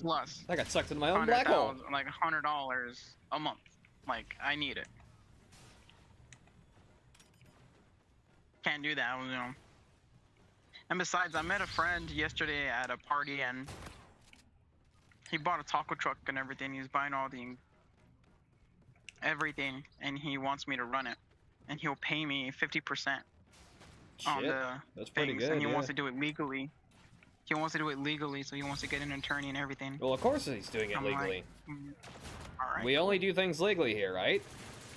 Plus. I got sucked into my own black hole. Like $100 a month. Like, I need it. Can't do that, you know. And besides, I met a friend yesterday at a party and he bought a taco truck and everything. He's buying everything, and he wants me to run it. And he'll pay me 50% on Shit, the that's pretty things, good, and he yeah. wants to do it legally. He wants to do it legally, so he wants to get an attorney and everything. Well, of course he's doing it I'm legally. like, all right. We only do things legally here, right?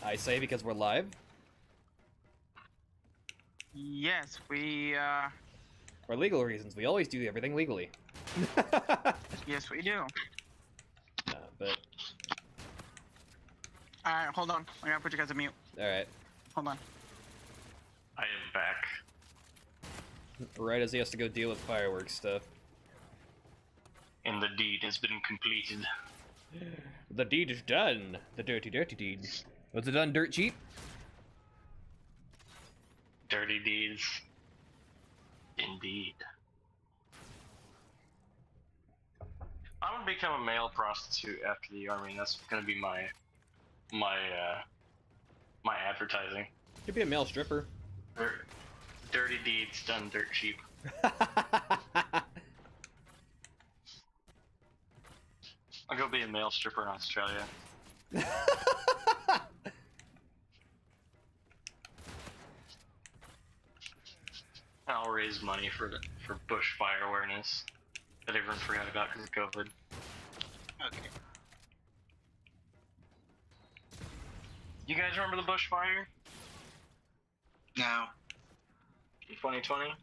I say because we're live. Yes, we. For legal reasons, we always do everything legally. Yes, we do. But All right, hold on. I gotta put you guys on mute. all right. Hold on. I am back. Right as he has to go deal with fireworks stuff. And the deed has been completed. The deed is done. The dirty, dirty deed. Was it done dirt cheap? Dirty deeds. Indeed. I'm gonna become a male prostitute after the army, and that's gonna be my advertising. Could be a male stripper. Dirty deeds done dirt cheap. I'll go be a male stripper in Australia. I'll raise money for bushfire awareness that everyone forgot about because of COVID. Okay. You guys remember the bushfire No. in 2020?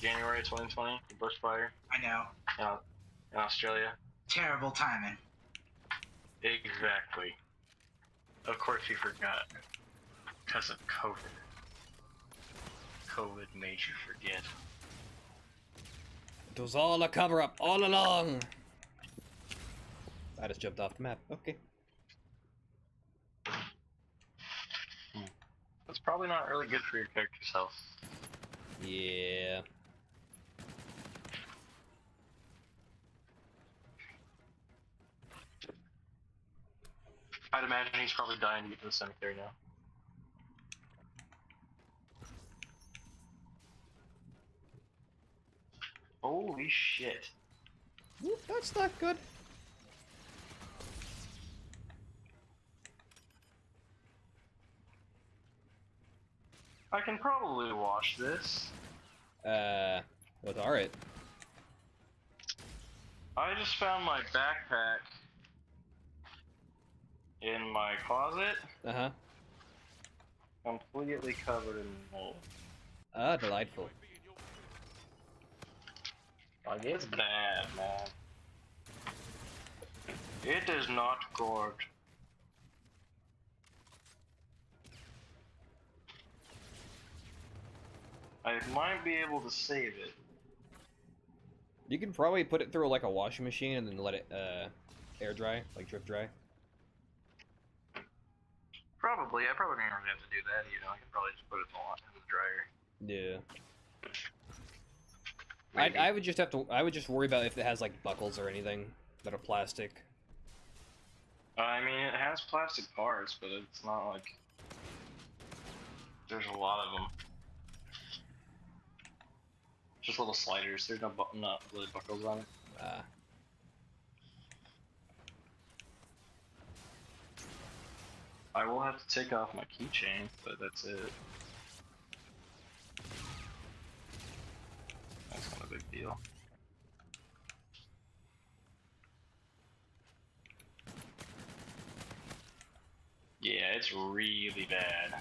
January 2020, the bushfire I know. in Australia? Terrible timing. Exactly. Of course you forgot. Because of COVID. COVID made you forget. It was all a cover-up all along. I just jumped off the map. Okay. That's probably not really good for your character's health. Yeah. I'd imagine he's probably dying to get to the cemetery now. Holy shit. Whoop, that's not good. I can probably wash this. Well, alright. I just found my backpack in my closet, Uh-huh. completely covered in mold. Ah, delightful. Like, it's bad, man. It is not good. I might be able to save it. You can probably put it through like a washing machine and then let it air dry, like drip dry. Probably. I probably don't really have to do that, you know. I could probably just put it in the dryer. Yeah. Maybe. I would just have to. I would just worry about if it has like buckles or anything that are plastic. I mean, it has plastic parts, but it's not like there's a lot of them. Just little sliders. There's not really buckles on it. I will have to take off my keychain, but that's it. That's not a big deal. Yeah, it's really bad.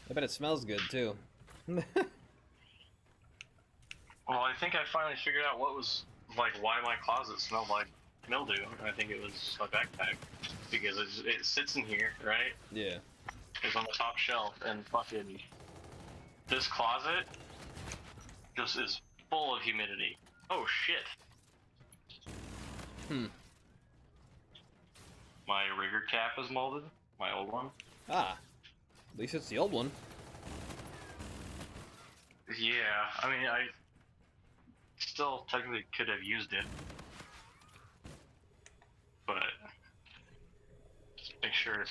I bet it smells good too. Well, I think I finally figured out what was, like, why my closet smelled like mildew. I think it was my backpack. Because it sits in here, right? Yeah. It's on the top shelf, and fucking this closet just is full of humidity. Oh shit. My rigger cap is molded, my old one. Ah. At least it's the old one. Yeah, I mean, I still technically could have used it. But, just make sure,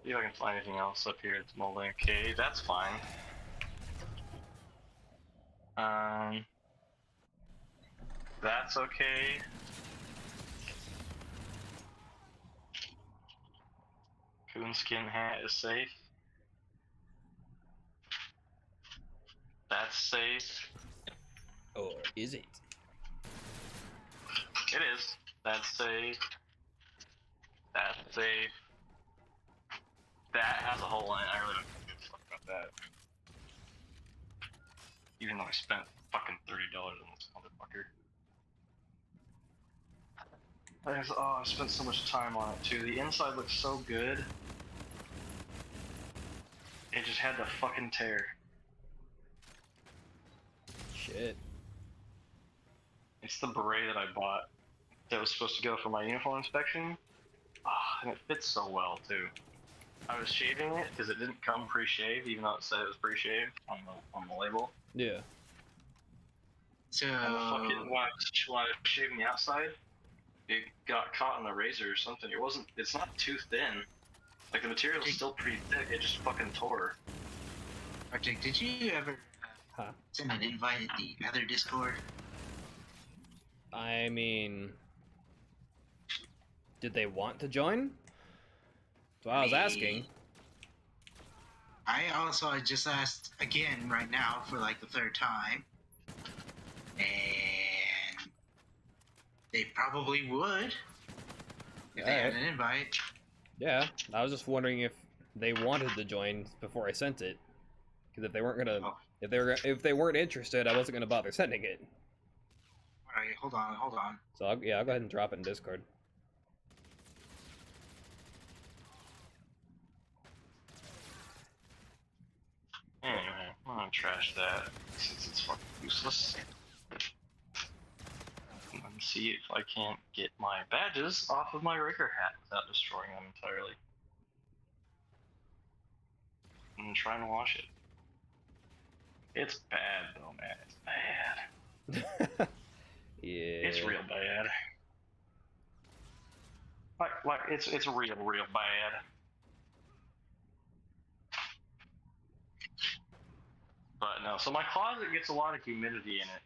see if I can find anything else up here that's molding. Okay, that's fine. That's okay. Coonskin hat is safe. That's safe. Or is it? It is. That's safe. That's safe. That has a hole in it. I really don't give a fuck about that. Even though I spent fucking $30 on this motherfucker. I spent so much time on it too. The inside looks so good. It just had to fucking tear. Shit. It's the beret that I bought that was supposed to go for my uniform inspection. And it fits so well too. I was shaving it because it didn't come pre-shaved, even though it said it was pre-shaved on the label. Yeah. So And when I was shaving the outside, it got caught in the razor or something. It's not too thin. Like, the material's still pretty thick, it just fucking tore. Arctic, did you ever send an invite at the other Discord? I mean, did they want to join? That's what I was asking. I just asked again right now for like the third time. And they probably would if they had an invite. Yeah, I was just wondering if they wanted to join before I sent it. Because if they weren't gonna, if they weren't interested, I wasn't gonna bother sending it. All right, hold on. So I'll go ahead and drop it in Discord. Anyway, I'm gonna trash that since it's fucking useless. And see if I can't get my badges off of my rigger hat without destroying them entirely. I'm trying to wash it. It's bad though, man. It's bad. Yeah. It's real bad. Like it's real bad. But no, so my closet gets a lot of humidity in it.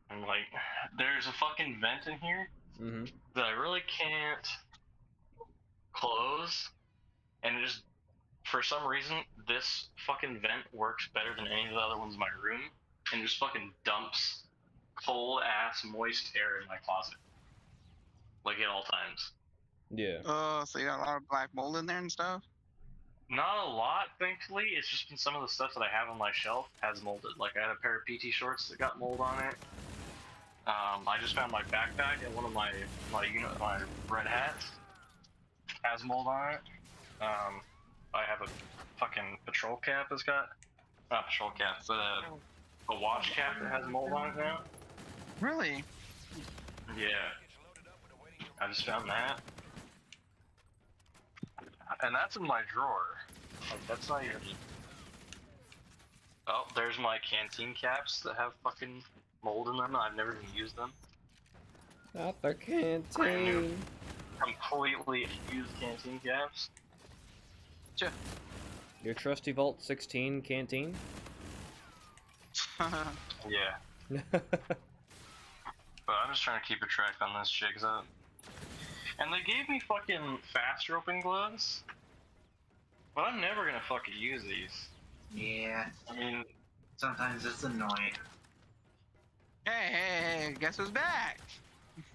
And like, there's a fucking vent in here that I really can't close, and it just for some reason, this fucking vent works better than any of the other ones in my room, and just fucking dumps cold ass moist air in my closet, like at all times. Yeah. Oh, so you got a lot of black mold in there and stuff? Not a lot, thankfully. It's just been some of the stuff that I have on my shelf has molded. Like I had a pair of PT shorts that got mold on it. I just found my backpack and one of my red hats has mold on it. I have a fucking patrol cap that's got not patrol cap, but a watch cap that has mold on it now. Really? Yeah. I just found that. And that's in my drawer. Like, that's not even... Oh, there's my canteen caps that have fucking mold in them. I've never even used them. Not the Brand new. canteen. Completely used canteen caps. Sure. Your trusty Vault 16 canteen? Yeah. But I'm just trying to keep a track on this shit, and they gave me fucking fast roping gloves, but I'm never gonna fucking use these. Yeah, I mean, sometimes it's annoying. Hey, guess who's back?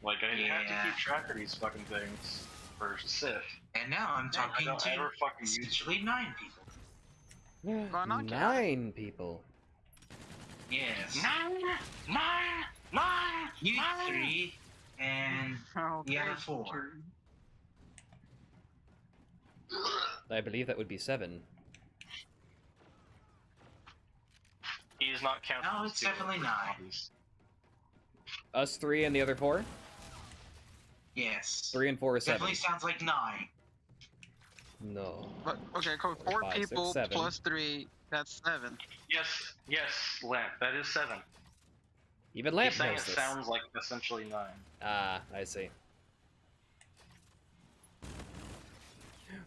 like I have Yeah. to keep track of these fucking things for Sif. And now I'm I talking don't to ever fucking use essentially 9 people. Why not, Cat? 9 people. Yes. Nine! You 3 and Oh, the other okay. 4. I believe that would be 7. He's not counting. No, his it's two definitely other 9. hobbies. Us 3 and the other 4? Yes. 3 and 4 is 7. Definitely sounds like 9. No. But, okay, cool. 4 5, 6, people 7. plus 3, that's 7. Yes, Lamp. That is 7. Even He's Lamp saying knows it this. sounds like essentially 9. Ah, I see.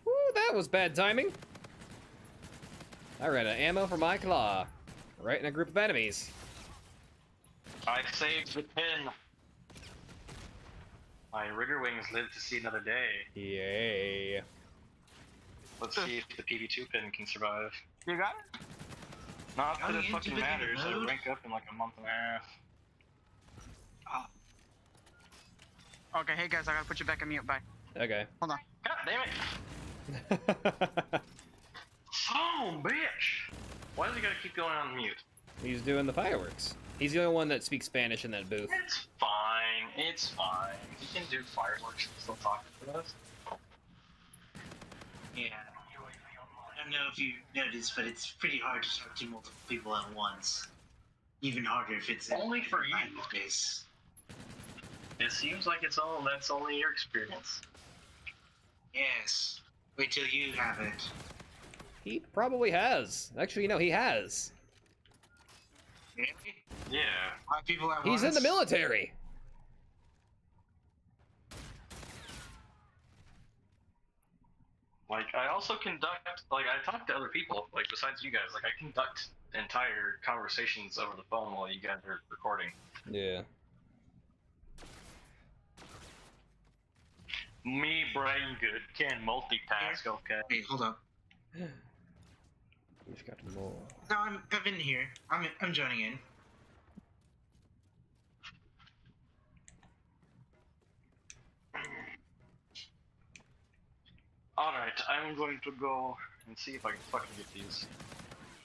Woo, that was bad timing. I ran out of ammo for my claw. Right in a group of enemies. I saved the pin. My rigger wings live to see another day. Yay. Let's see if the PV2 pin can survive. You got it? Not that Going it into fucking the matters. I mode? rank up in like a month and a half. Okay, hey guys, I gotta put you back on mute. Bye. Okay. Hold on. God damn it! Oh, bitch! Why does he gotta keep going on mute? He's doing the fireworks. He's the only one that speaks Spanish in that booth. It's fine. It's fine. He can do fireworks and still talk to us. Yeah. I don't know if you noticed, but it's pretty hard to talk to multiple people at once. Even harder if it's Only for you. space. It seems like that's only your experience. Yes. Wait till you have it. He probably has. Actually, no, he has. Really? Yeah. 5 people at He's once? in the military. Like, I also conduct, like, I talk to other people, like, besides you guys. Like, I conduct entire conversations over the phone while you guys are recording. Yeah. Me, brain good, can multitask, okay? Wait, hold up. We've got more. No, I'm in here. I'm joining in. Alright, I'm going to go and see if I can fucking get these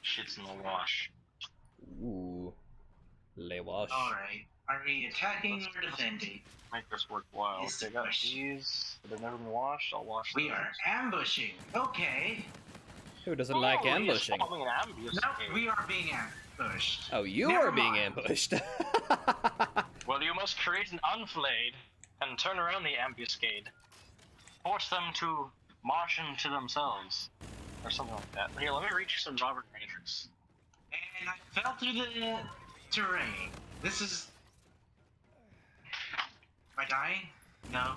shits in the wash. Ooh. Le wash. Alright. Are we attacking or defending? Make this worthwhile. Yes, Okay, I got wash. these that have never been washed. I'll wash We those. are ambushing. Okay. Who doesn't like Oh, he is ambushing? following an ambush. No, we are being ambushed. Oh, you Never are being mind. ambushed. Well, you must create an enfilade and turn around the ambuscade. Force them to march into themselves. Or something like that. Here, let me reach you some Robert Rangers. And I fell through the terrain. This is... Am I dying? No.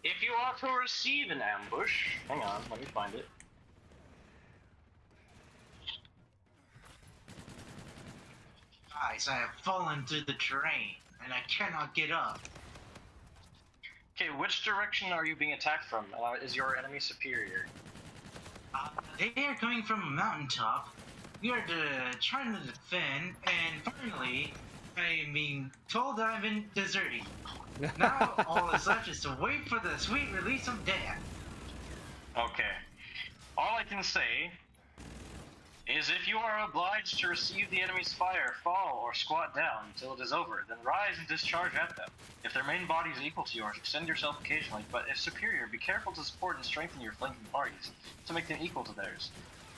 If you are to receive an ambush... Hang on, let me find it. Guys, I have fallen through the terrain, and I cannot get up. Okay, which direction are you being attacked from? Is your enemy superior? They are coming from a mountaintop. We are trying to defend, and finally, I'm being told that I've been deserting. Now, all that's left is to wait for the sweet release of death. Okay. All I can say is if you are obliged to receive the enemy's fire, fall or squat down until it is over, then rise and discharge at them. If their main body is equal to yours, extend yourself occasionally, but if superior, be careful to support and strengthen your flanking parties to make them equal to theirs.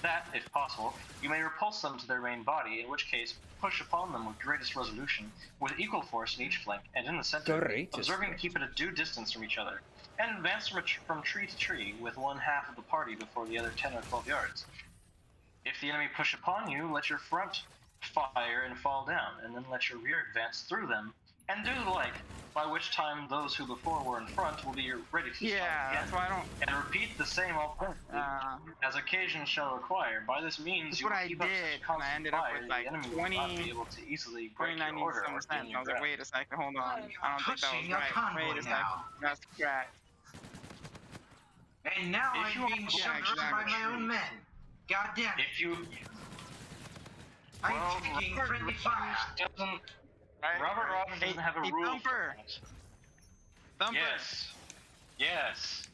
That, if possible, you may repulse them to their main body, in which case push upon them with greatest resolution, with equal force in each flank and in the center, Greatest observing to keep at a due distance from each other, and advance from tree to tree with one half of the party before the other 10 or 12 yards. If the enemy push upon you, let your front fire and fall down, and then let your rear advance through them, and do the like, by which time those who before were in front will be ready to strike Yeah, again. that's why I don't. And repeat the same alternatively, as occasion shall require. By this means, That's you what will I keep up did, such and I constant ended up fire with that like the enemy 20 will not be able to easily break your 2090 order some or cents. gain I your was like, ground. wait a second, hold on. I don't think that was Pushing a right. convoy Wait a second. now. That's correct. And now If you I'm being are- shoved Yeah, around by my own men. God damn it. If you I'm well, taking Robert friendly fire. doesn't, Right? Robert right. Rogers doesn't have a Hey, rule Thumper. for that. Thumper. Yes. Yes.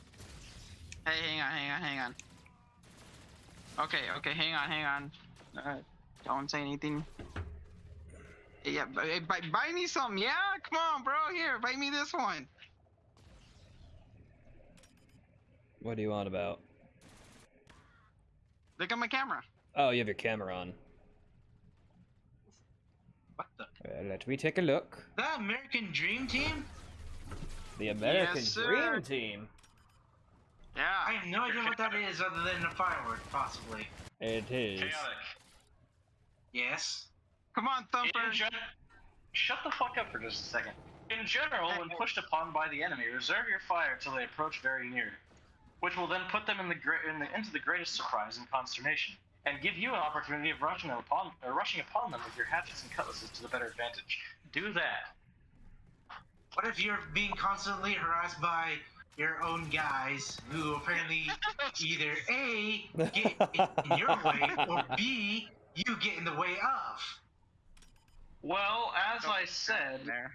Hey, hang on. Okay, hang on. Don't say anything. Yeah, buy me some. Yeah, come on, bro. Here, buy me this one. What do you want about? Look at my camera. Oh, you have your camera on. What the? Let me take a look. That American Dream Team? The American Yes, sir. Dream Team. Yeah. I have no idea what that is other than a firework, possibly. It is. Chaotic. Yes. Come on, Thumper. Shut the fuck up for just a second. In general, when pushed upon by the enemy, reserve your fire till they approach very near, which will then put them into the greatest surprise and consternation, and give you an opportunity of rushing upon them with your hatchets and cutlasses to the better advantage. Do that. What if you're being constantly harassed by your own guys who apparently either A, get in your way, or B, you get in the way of? Well, as I said, There.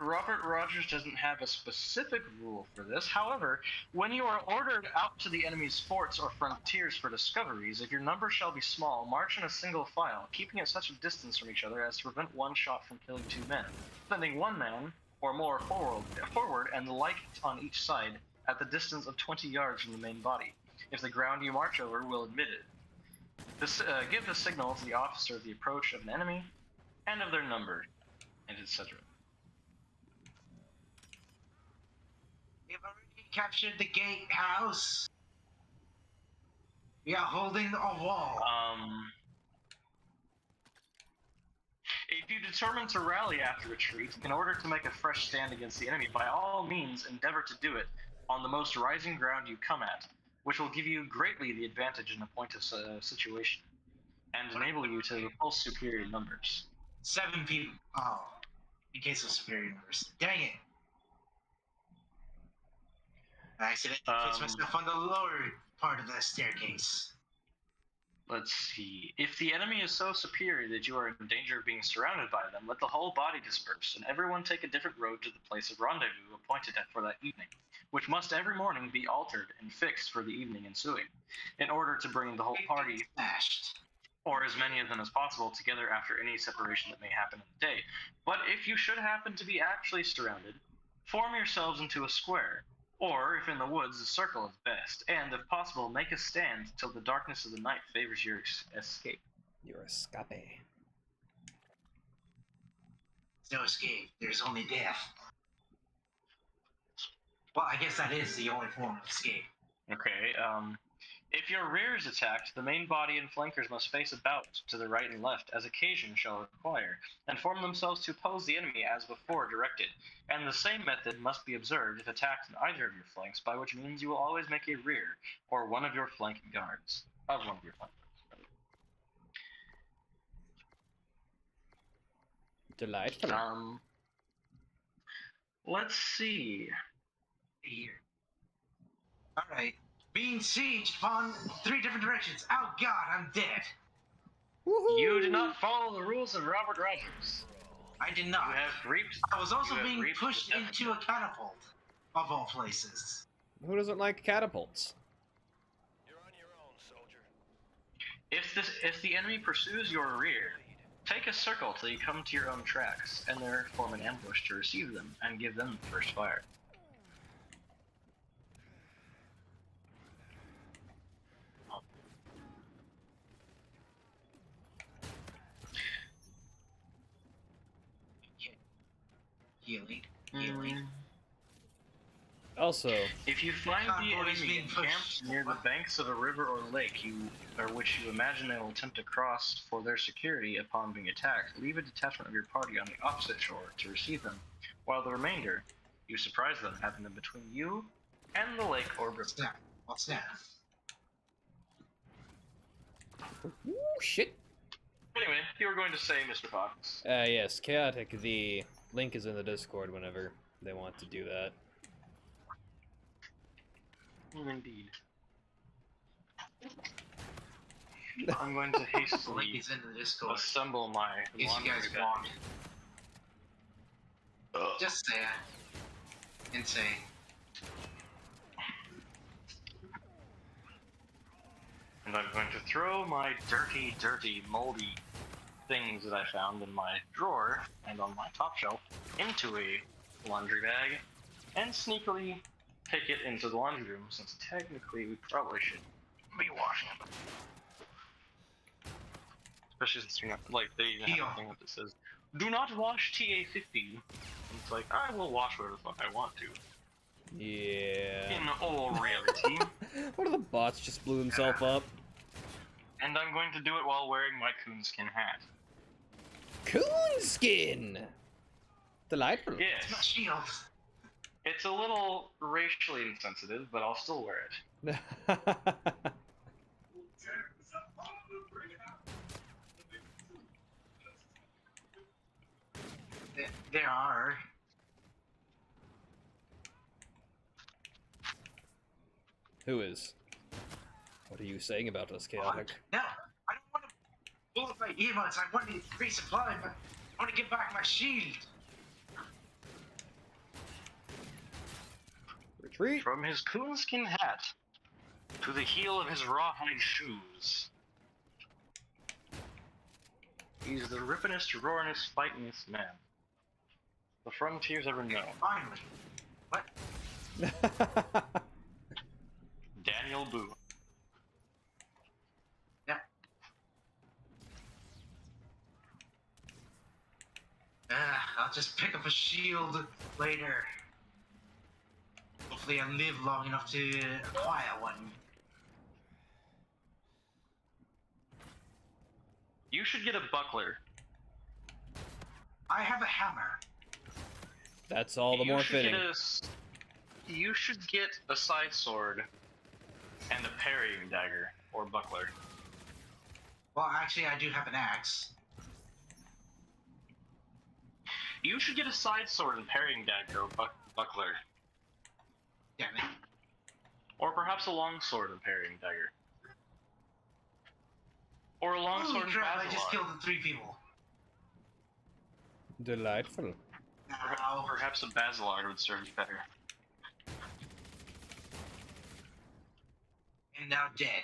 Robert Rogers doesn't have a specific rule for this. However, when you are ordered out to the enemy's forts or frontiers for discoveries, if your number shall be small, march in a single file, keeping at such a distance from each other as to prevent one shot from killing two men, sending one man or more forward and the like on each side at the distance of 20 yards from the main body, if the ground you march over will admit it. Give the signal to the officer of the approach of an enemy and of their number, and etc. We've already captured the gatehouse. We are holding a wall. If you determine to rally after retreat in order to make a fresh stand against the enemy, by all means endeavor to do it on the most rising ground you come at, which will give you greatly the advantage in a point of situation, and enable you to repulse superior numbers. 7 people. Oh, in case of superior numbers. Dang it. I accidentally placed myself on the lower part of the staircase. Let's see. If the enemy is so superior that you are in danger of being surrounded by them, let the whole body disperse, and everyone take a different road to the place of rendezvous appointed for that evening, which must every morning be altered and fixed for the evening ensuing, in order to bring the whole party, Smashed. or as many of them as possible, together after any separation that may happen in the day. But if you should happen to be actually surrounded, form yourselves into a square, or, if in the woods, a circle is best, and, if possible, make a stand till the darkness of the night favors your escape. Your escape. There's no escape. There's only death. Well, I guess that is the only form of escape. Okay, if your rear is attacked, the main body and flankers must face about to the right and left, as occasion shall require, and form themselves to oppose the enemy as before directed. And the same method must be observed if attacked in either of your flanks, by which means you will always make a rear, or one of your flanking guards. Of one of your flank guards. Delightful. Let's see. Here. Alright. being sieged upon 3 different directions. Oh god, I'm dead. You did not follow the rules of Robert Rogers. I did not. You have reaped. I was also you have being reaped pushed the into a catapult, of all places. Who doesn't like catapults? You're on your own, soldier. If the enemy pursues your rear, take a circle till you come to your own tracks, and there form an ambush to receive them and give them the first fire. Healing. Also, If you find the Convoy is enemy being encamped pushed. near the banks of a river or lake, which you imagine they will attempt to cross for their security upon being attacked, leave a detachment of your party on the opposite shore to receive them, while the remainder, you surprise them, having them between you and the lake or river. Snap. What's that? ooh, shit. Anyway, you were going to say, Mr. Fox. Yes, Chaotic, the link is in the Discord whenever they want to do that. Indeed. I'm going to The link hastily is in the Discord. assemble my In case you guys laundry want. bag. Just say it. Insane. And I'm going to throw my dirty, dirty, moldy things that I found in my drawer and on my top shelf into a laundry bag and sneakily take it into the laundry room, since technically we probably should be washing it. Especially since you're not, like, they even have a thing that says, do not wash TA50. And it's like, I will wash whatever the fuck I want to. Yeah. In all reality. One of the bots just blew himself up. And I'm going to do it while wearing my coonskin hat. Coonskin! Delightful. It's not Yes. shield. It's a little racially insensitive, but I'll still wear it. There are. Who is? What are you saying about us, Chaotic? No, I don't want to pull up my emotes. I want to resupply, but I want to get back my shield. Retreat! From his coonskin hat to the heel of his rawhide shoes, he's the rippinest, roaringest, fightingest man the frontier's ever known. Finally. What? Daniel Boone. Yeah. I'll just pick up a shield later. Hopefully I live long enough to acquire one. You should get a buckler. I have a hammer. That's all the more fitting. You should get a side sword and a parrying dagger or buckler. Well, actually, I do have an axe. You should get a side sword and parrying dagger or buckler. Damn it. Or perhaps a long sword and parrying dagger. Or a long Holy sword and crap, I just basilar. killed the 3 people. Delightful. Ow. Perhaps a basilard would serve you better. And now dead.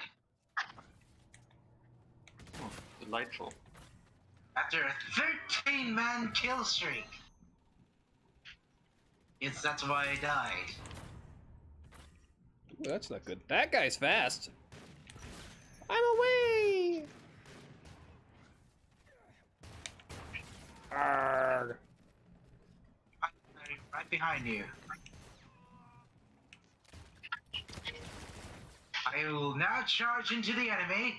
Oh, delightful. After a 13-man kill streak. Yes, that's why I died. Ooh, that's not good. That guy's fast. I'm away! Arrgh. Right behind you. I will now charge into the enemy.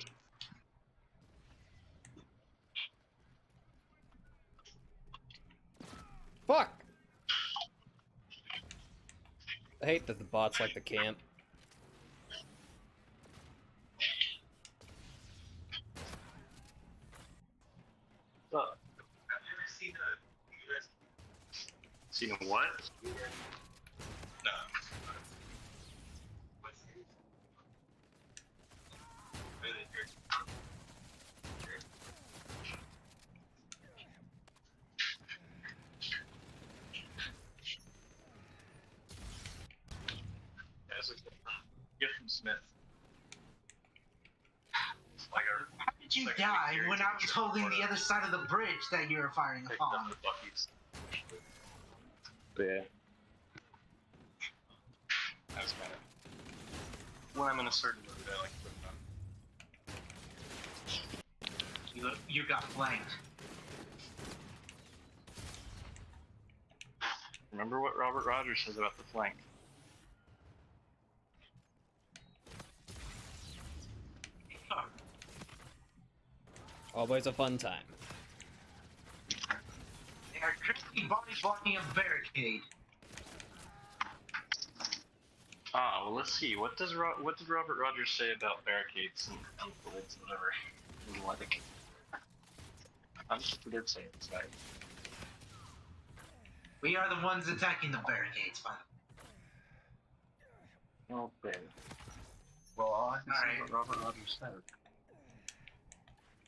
Fuck! I hate that the bots like the camp. Have you ever seen a US? Seen a what? No. Smith. It's like our How did you like die military when I was temperature holding the for other side of the bridge that you were firing picked up upon? the Buckies. But yeah. That's kind of when I'm in a certain mood, I like to put it on. You got flanked. Remember what Robert Rogers says about the flank. Always a fun time. They are currently body blocking a barricade. Ah, well, let's see. What did Robert Rogers say about barricades and bullets, whatever? Like, I'm just a good saying this guy. We are the ones attacking the barricades, by the way. Okay. Well, all I can say Alright. is what Robert Rogers said.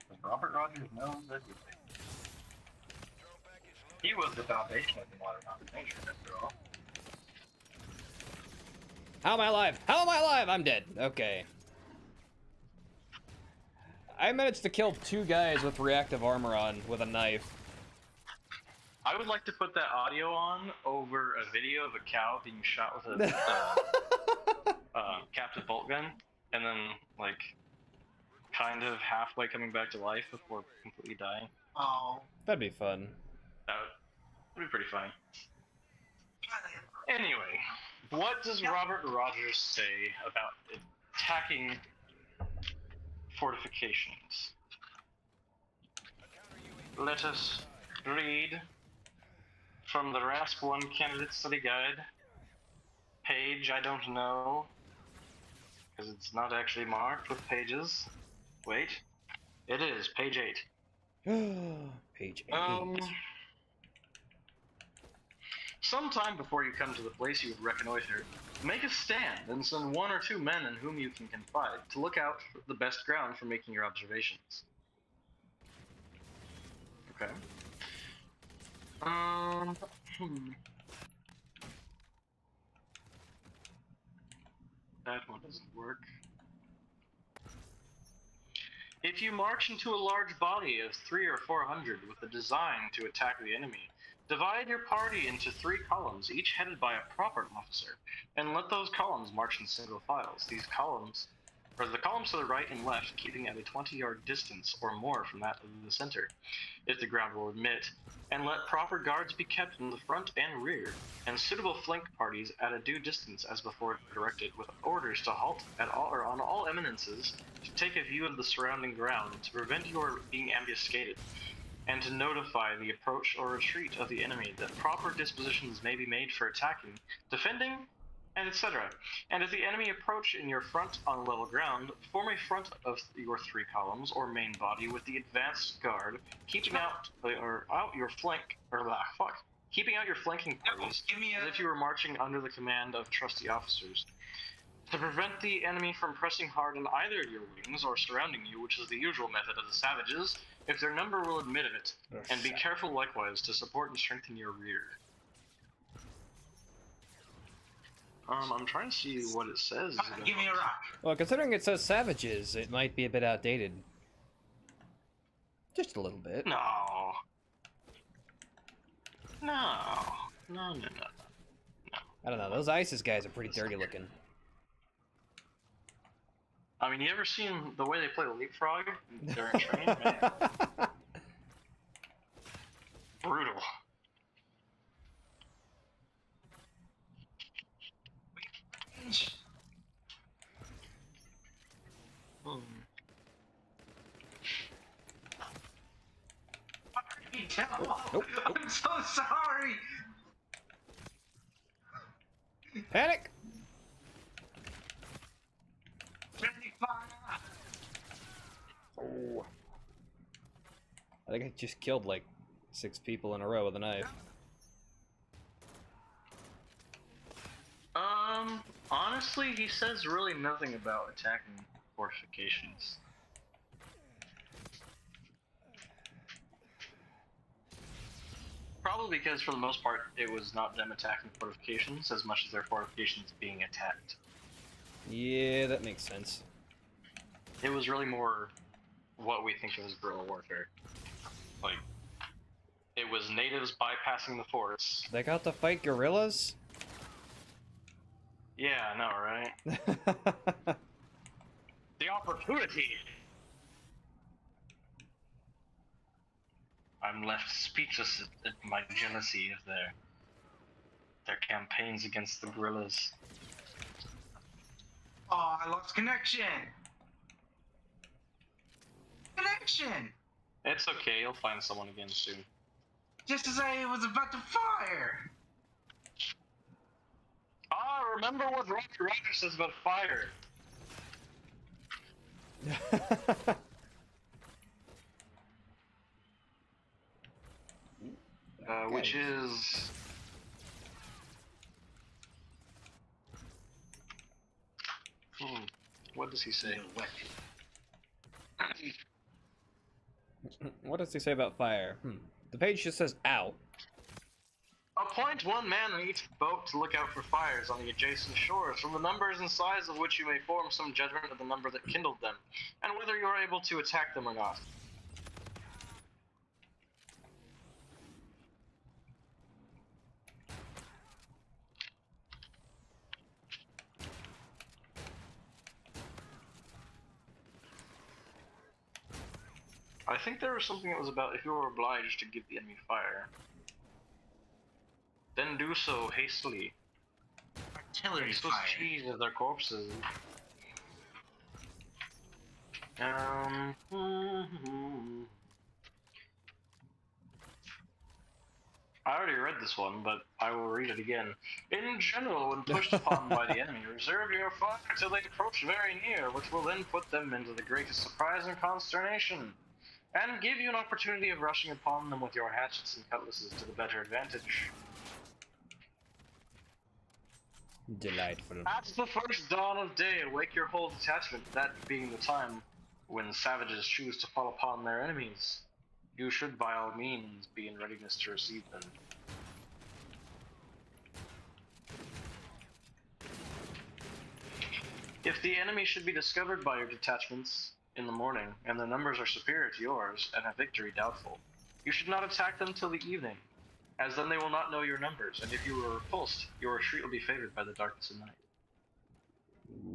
Because Robert Rogers knows everything. He was the foundation of the modern domination, after all. How am I alive? How am I alive? I'm dead. Okay. I managed to kill 2 guys with reactive armor on with a knife. I would like to put that audio on over a video of a cow being shot with a captive bolt gun, and then like kind of halfway coming back to life before completely dying. Oh. That'd be fun. That would be pretty funny. Anyway, what does Robert Rogers say about attacking fortifications? Let us read from the RASP 1 Candidate Study Guide. Page, I don't know, because it's not actually marked with pages. Wait, it is, page 8. Page 8. Sometime before you come to the place you would reconnoiter, make a stand and send 1 or 2 men in whom you can confide to look out for the best ground for making your observations. Okay. That one doesn't work. If you march into a large body of 300 or 400 with the design to attack the enemy, divide your party into 3 columns, each headed by a proper officer, and let those columns march in single files. These columns, or the columns to the right and left, keeping at a 20-yard distance or more from that of the center, if the ground will admit, and let proper guards be kept in the front and rear, and suitable flank parties at a due distance as before directed, with orders to halt at all or on all eminences, to take a view of the surrounding ground, to prevent your being ambuscaded, and to notify the approach or retreat of the enemy, that proper dispositions may be made for attacking, defending, and etc. And if the enemy approach in your front on level ground, form a front of your 3 columns or main body with the advanced guard, keeping out your flank, keeping out your flanking parties as if you were marching under the command of trusty officers. To prevent the enemy from pressing hard on either of your wings or surrounding you, which is the usual method of the savages, if their number will admit of it, and be careful likewise to support and strengthen your rear. I'm trying to see what it says. Give me a rock. Well, considering it says savages, it might be a bit outdated. Just a little bit. No. No. I don't know, those ISIS guys are pretty dirty looking. I mean, you ever seen the way they play leapfrog during training? Man. Brutal. Nope. I'm so sorry. Panic! Friendly fire. Oh. I think I just killed like 6 people in a row with a knife. Honestly, he says really nothing about attacking fortifications. Probably because, for the most part, it was not them attacking fortifications as much as their fortifications being attacked. Yeah, that makes sense. It was really more what we think of as guerrilla warfare. Like, it was natives bypassing the forts. They got to fight gorillas? Yeah, I know, right? The opportunity! I'm left speechless at my jealousy of their campaigns against the guerrillas. Oh, I lost connection. Connection. It's okay, you'll find someone again soon. Just as I was about to fire. Ah, remember what Roger says about fire. Which is... what does he say? What does he say about fire? The page just says ow. Appoint one man on each boat to look out for fires on the adjacent shores, from the numbers and size of which you may form some judgment of the number that kindled them, and whether you are able to attack them or not. I think there was something that was about if you were obliged to give the enemy fire, then do so hastily. Artillery Swiss fire. cheese of their corpses. I already read this one, but I will read it again. In general, when pushed upon by the enemy, reserve your fire till they approach very near, which will then put them into the greatest surprise and consternation, and give you an opportunity of rushing upon them with your hatchets and cutlasses to the better advantage. Delightful. At the first dawn of day, awake your whole detachment, that being the time when savages choose to fall upon their enemies. You should by all means be in readiness to receive them. If the enemy should be discovered by your detachments in the morning, and their numbers are superior to yours, and a victory doubtful, you should not attack them till the evening, as then they will not know your numbers, and if you are repulsed, your retreat will be favored by the darkness of night.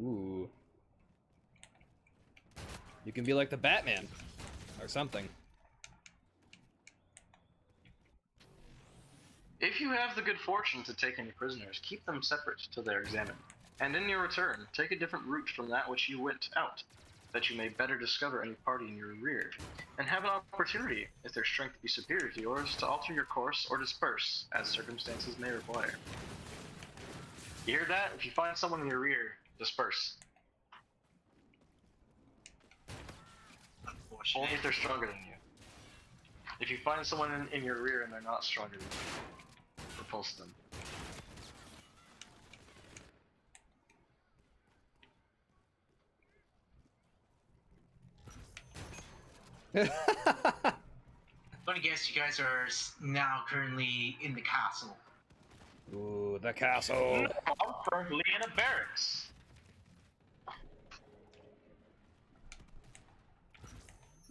Ooh. You can be like the Batman. Or something. If you have the good fortune to take any prisoners, keep them separate till they're examined, and in your return, take a different route from that which you went out, that you may better discover any party in your rear, and have an opportunity, if their strength be superior to yours, to alter your course or disperse, as circumstances may require. You hear that? If you find someone in your rear, disperse. Only if they're stronger than you. If you find someone in your rear and they're not stronger than you, repulse them. I'm gonna guess you guys are now currently in the castle. Ooh, the castle. No, I'm currently in a barracks.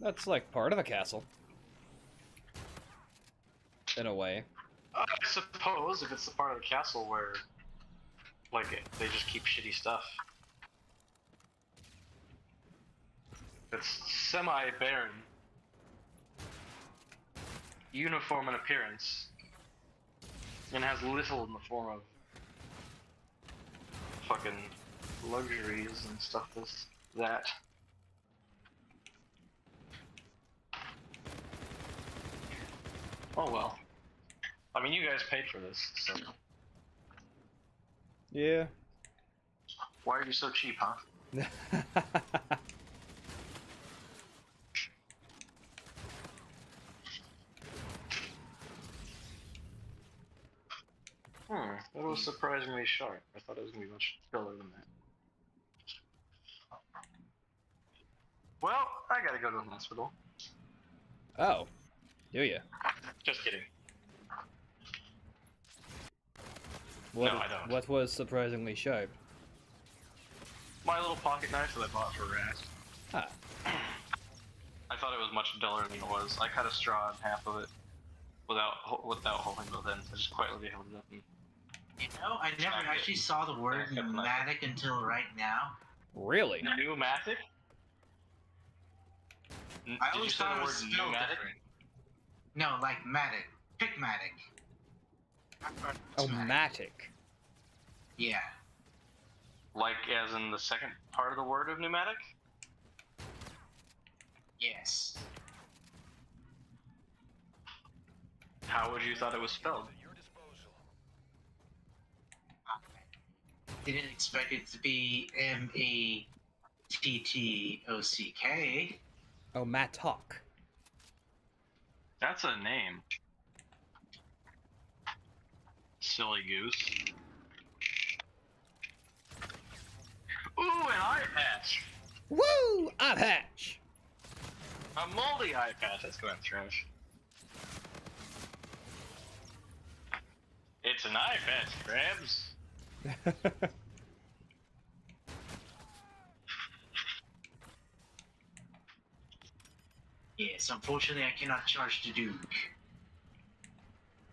That's like part of a castle. In a way. I suppose, if it's the part of the castle where, like, they just keep shitty stuff. It's semi-barren. Uniform in appearance. And has little in the form of fucking luxuries and stuff that. Oh well. I mean, you guys paid for this, so. Yeah. Why are you so cheap, huh? That was surprisingly short. I thought it was gonna be much shorter than that. Well, I gotta go to the hospital. Oh. Do ya? Just kidding. What, No, I don't. What was surprisingly sharp? my little pocket knife that I bought for Rat. Huh. I thought it was much duller than it was. I cut a straw in half of it without holding both ends. I just quietly held it up and You know, I never actually saw the word Yeah, I kept an eye. pneumatic until right now. Really? pneumatic. I Did you always say thought the it word was spelled pneumatic? different. No, like matic. Pigmatic. Oh, matic. Yeah. Like as in the second part of the word of pneumatic? Yes. How would you thought it was spelled? Didn't expect it to be M-A-T-T-O-C-K. Oh, mattock. That's a name. Silly goose. Ooh, an eye patch! Woo! Eye patch! A moldy eye patch. That's going to trash. It's an eye patch, crabs. Yes, unfortunately I cannot charge the Duke.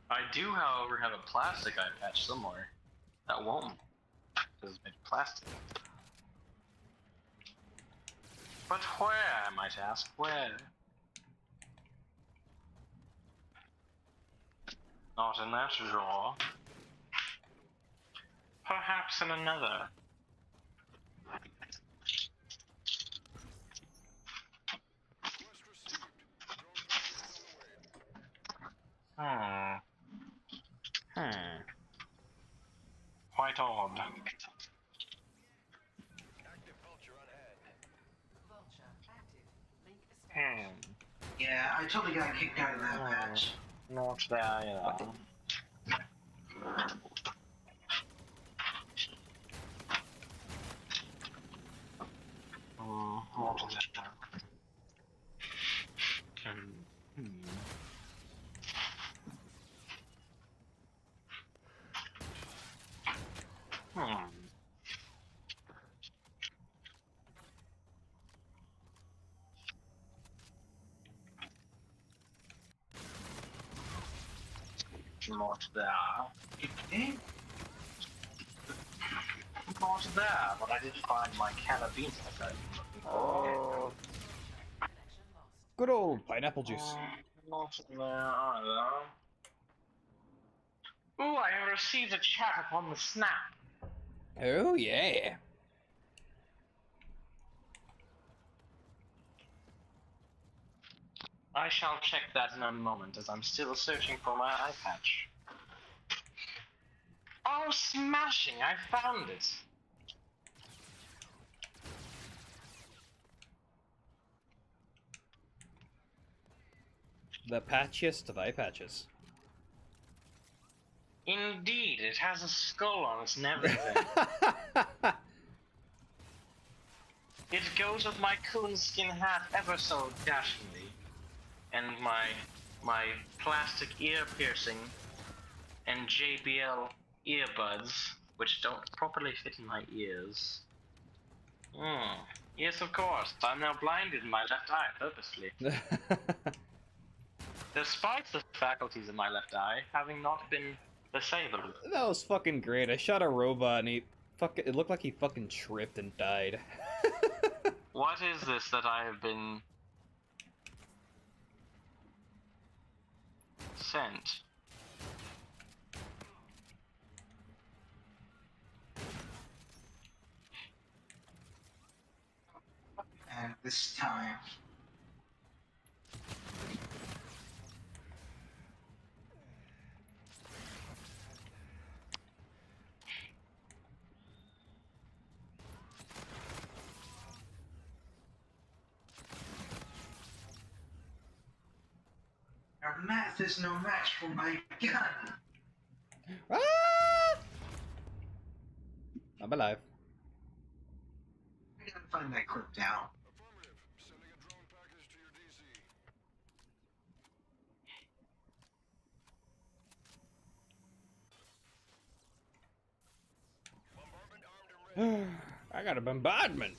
I do, however, have a plastic eye patch somewhere. That won't. Because it's made of plastic. But where, I might ask, where? Not in that drawer. Perhaps in another. Hmm. Quite odd. Vulture active. Link established. Hmm. Yeah, I totally got kicked out of that match. Not there, you know. Not there. Hmm. Not there. Eh? Not there, but I did find my carabiner that oh. Connection lost. Good old pineapple juice. Not there either. Ooh, I have received a chat upon the snap. Oh, yeah. I shall check that in a moment as I'm still searching for my eye patch. Oh, smashing! I found it! The patchiest of eye patches. Indeed, it has a skull on it and everything. It goes with my coonskin hat ever so dashingly. And my plastic ear piercing and JBL earbuds, which don't properly fit in my ears. Yes, of course. I'm now blinded in my left eye purposely. Despite the faculties of my left eye having not been disabled. That was fucking great. I shot a robot and it looked like he fucking tripped and died. What is this that I have been sent? And this time. Our math is no match for my gun. Ah! I'm alive. I gotta find that clip down. Affirmative. Sending a drone package to your DC. Bombardment armed and ready. I got a bombardment.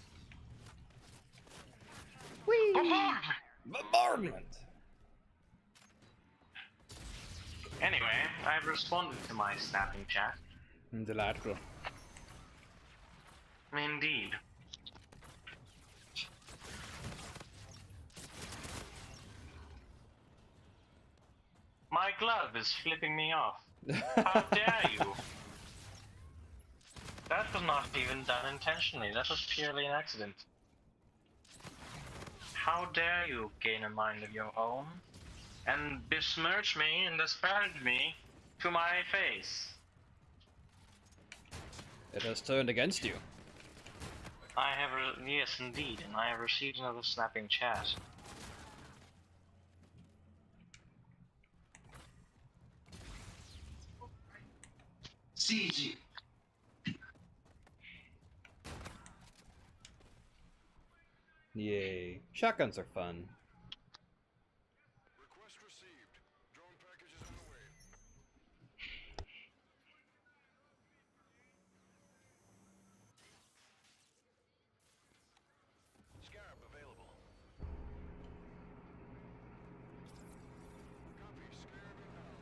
Whee! Bombardment. Anyway, I've responded to my snapping chat. Delightful. Indeed. My glove is flipping me off. How dare you? That was not even done intentionally. That was purely an accident. How dare you gain a mind of your own and besmirch me and disparage me to my face? It has turned against you. I have, yes, indeed, and I have received another snapping chat. CG. Yay. Shotguns are fun. Request received. Drone package is on the way. Scarab available. Copy. Scarab inbound.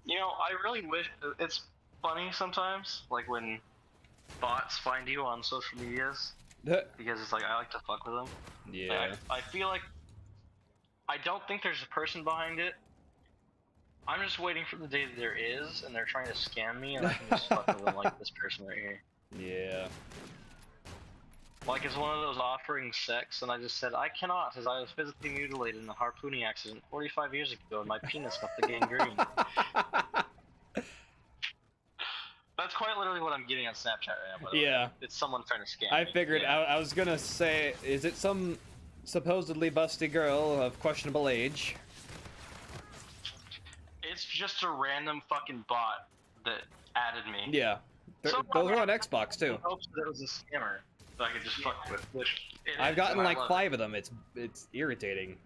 You know, I really wish it's funny sometimes, like when bots find you on social medias, because it's like I like to fuck with them. Yeah. Like, I feel like I don't think there's a person behind it. I'm just waiting for the day that there is, and they're trying to scam me, and I can just fuck with them like this person right here. Yeah. Like it's one of those offering sex, and I just said I cannot, as I was physically mutilated in a harpooning accident 45 years ago, and my penis got the gangrene. That's quite literally what I'm getting on Snapchat right now. By the way. Yeah. It's someone trying to scam I me. figured. Yeah. I was gonna say, is it some supposedly busty girl of questionable age? It's just a random fucking bot that added me. Yeah. Those are on Xbox too. In hopes that it was a scammer that I could just fuck with. Which it I've is, gotten and I like love 5 of them. It's irritating,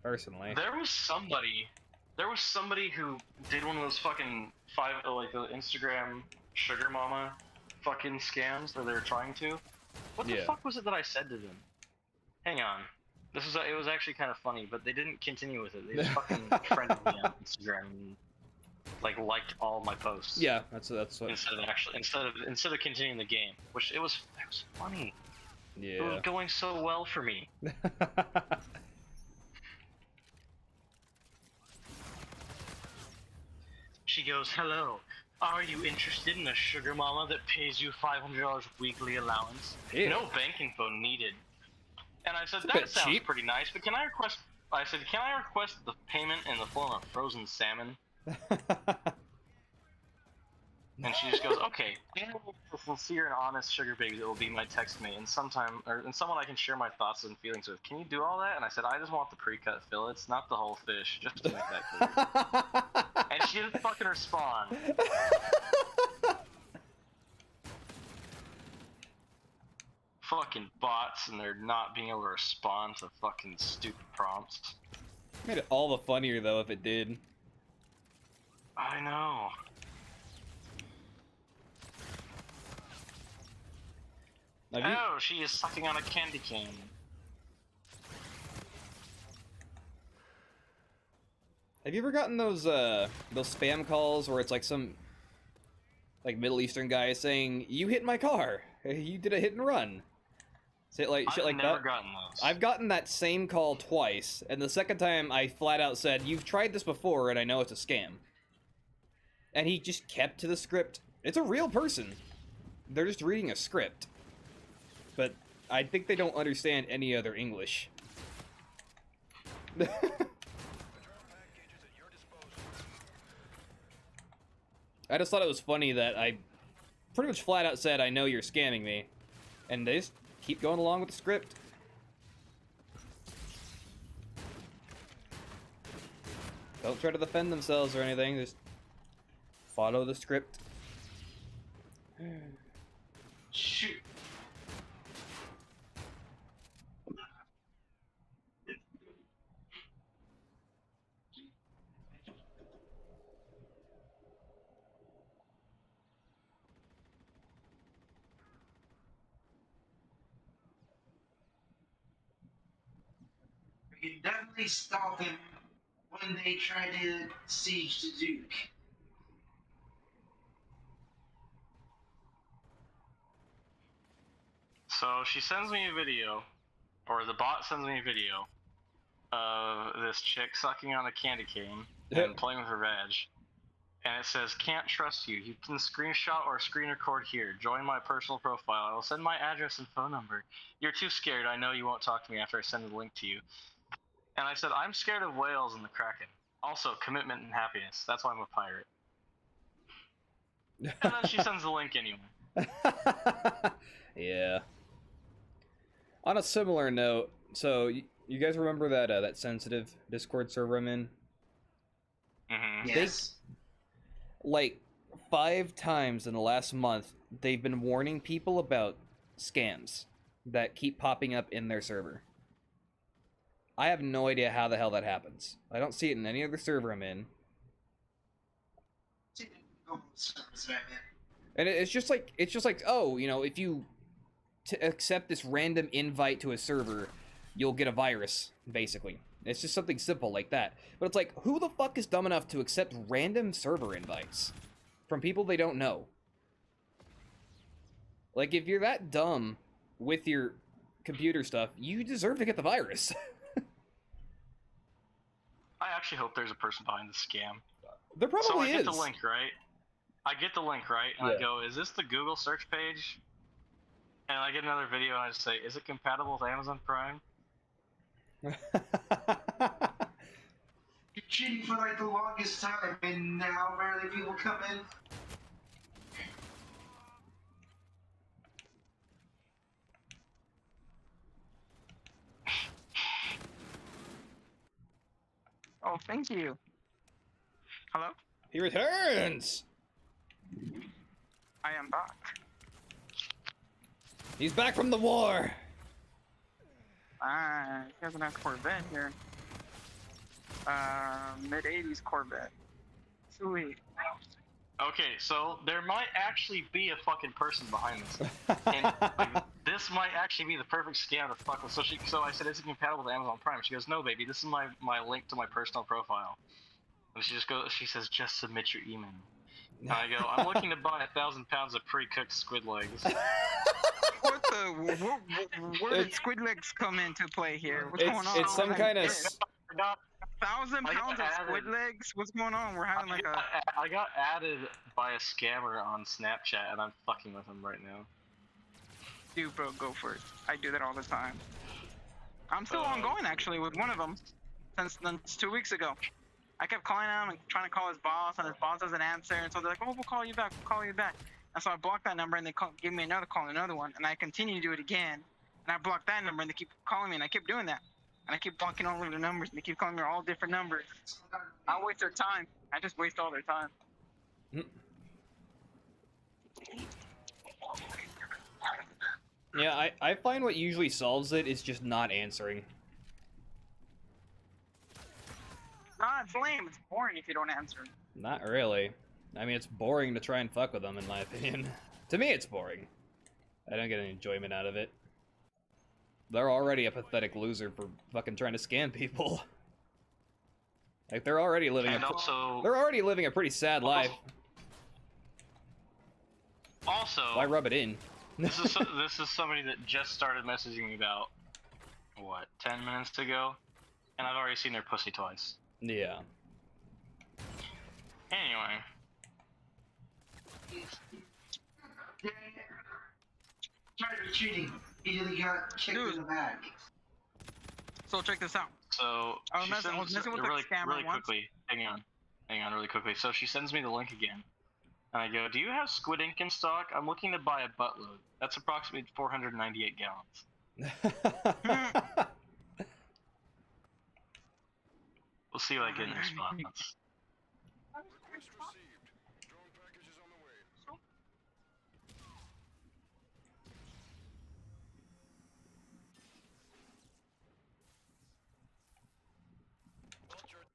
personally. it. There was somebody who did one of those fucking like the Instagram sugar mama fucking scams that they were trying to. What the Yeah. fuck was it that I said to them? Hang on. It was actually kind of funny, but they didn't continue with it. They just fucking friended me on Instagram and like liked all my posts. Yeah, that's what. Instead of continuing the game, which it was funny. It was Yeah. going so well for me. She goes, "Hello, are you interested in a sugar mama that pays you $500 weekly allowance? Ew. No bank info needed." And I said, It's a "That bit sounds cheap." pretty nice, but can I request?" I said, "Can I request the payment in the form of frozen salmon?" And she just goes, "Okay, a sincere and honest sugar baby that will be my text mate, and someone I can share my thoughts and feelings with. Can you do all that?" And I said, "I just want the pre-cut fillets, not the whole fish, just to make that clear." And she didn't fucking respond. Fucking bots, and they're not being able to respond to fucking stupid prompts. Made it all the funnier though if it did. I know. Oh, she is sucking on a candy cane. Have you ever gotten those spam calls where it's like some like Middle Eastern guy saying, "You hit my car. You did a hit and run." Shit like I've that. never gotten those. I've gotten that same call twice, and the second time I flat out said, "You've tried this before, and I know it's a scam." And he just kept to the script. It's a real person. They're just reading a script. But I think they don't understand any other English. I just thought it was funny that I pretty much flat out said, I know you're scamming me. And they just keep going along with the script. Don't try to defend themselves or anything, just follow the script. Shoot. We can definitely stop them when they try to siege the Duke. So she sends me a video, or the bot sends me a video of this chick sucking on a candy cane and playing with her vag. And it says, can't trust you. You can screenshot or screen record here. Join my personal profile. I will send my address and phone number. You're too scared. I know you won't talk to me after I send the link to you. And I said, I'm scared of whales and the Kraken. Also, commitment and happiness. That's why I'm a pirate. And then she sends the link anyway. Yeah. On a similar note, so you guys remember that that sensitive Discord server I'm in? Mm-hmm. Yes. Like 5 times in the last month, they've been warning people about scams that keep popping up in their server. I have no idea how the hell that happens. I don't see it in any other server I'm in. And it's just like, oh, you know, if you accept this random invite to a server, you'll get a virus, basically. It's just something simple like that. But it's like, who the fuck is dumb enough to accept random server invites from people they don't know? Like, if you're that dumb with your computer stuff, you deserve to get the virus. I actually hope there's a person behind the scam. There probably so I is. get the link, right? And I go, is this the Google search page? And I get another video and I just say, is it compatible with Amazon Prime? You're cheating for like the longest time, and now rarely people come in. Oh, thank you. Hello? He returns! I am back. He's back from the war! Ah, he has a nice Corvette here. Mid-80s Corvette. Sweet. Okay, so there might actually be a fucking person behind this. And like, this might actually be the perfect scam to fuck with. So I said, is it compatible with Amazon Prime? She goes, no, baby, this is my link to my personal profile. And she says, just submit your email. And I go, I'm looking to buy 1,000 pounds of pre-cooked squid legs. What the? Where did squid legs come into play here? What's going on? It's some kind of... 1,000 pounds of squid legs? What's going on? We're having like a... I got added by a scammer on Snapchat, and I'm fucking with him right now. Dude, bro, go for it. I do that all the time. I'm still ongoing, actually, with one of them. Since 2 weeks ago. I kept calling him and trying to call his boss, and his boss doesn't answer, and so they're like, oh, we'll call you back, And so I blocked that number, and they give me another call, another one, and I continue to do it again. And I blocked that number, and they keep calling me, and I keep doing that. And I keep blocking all of their numbers, and they keep calling me all different numbers. I waste their time. I just waste all their time. Yeah, I find what usually solves it is just not answering. Nah, it's lame. It's boring if you don't answer. Not really. I mean, it's boring to try and fuck with them, in my opinion. To me, it's boring. I don't get any enjoyment out of it. They're already a pathetic loser for fucking trying to scam people. Like, they're already living they're already living a pretty sad life. Also, why rub it in? this is somebody that just started messaging me about, what, 10 minutes ago? And I've already seen their pussy twice. Yeah. Anyway. Tried cheating. He really got kicked in the back. So check this out. So I was messing with the scammer really once. quickly. Hang on, really quickly. So she sends me the link again. And I go, do you have squid ink in stock? I'm looking to buy a buttload. That's approximately 498 gallons. We'll see what I get in response. Request received. Drone package is on the way.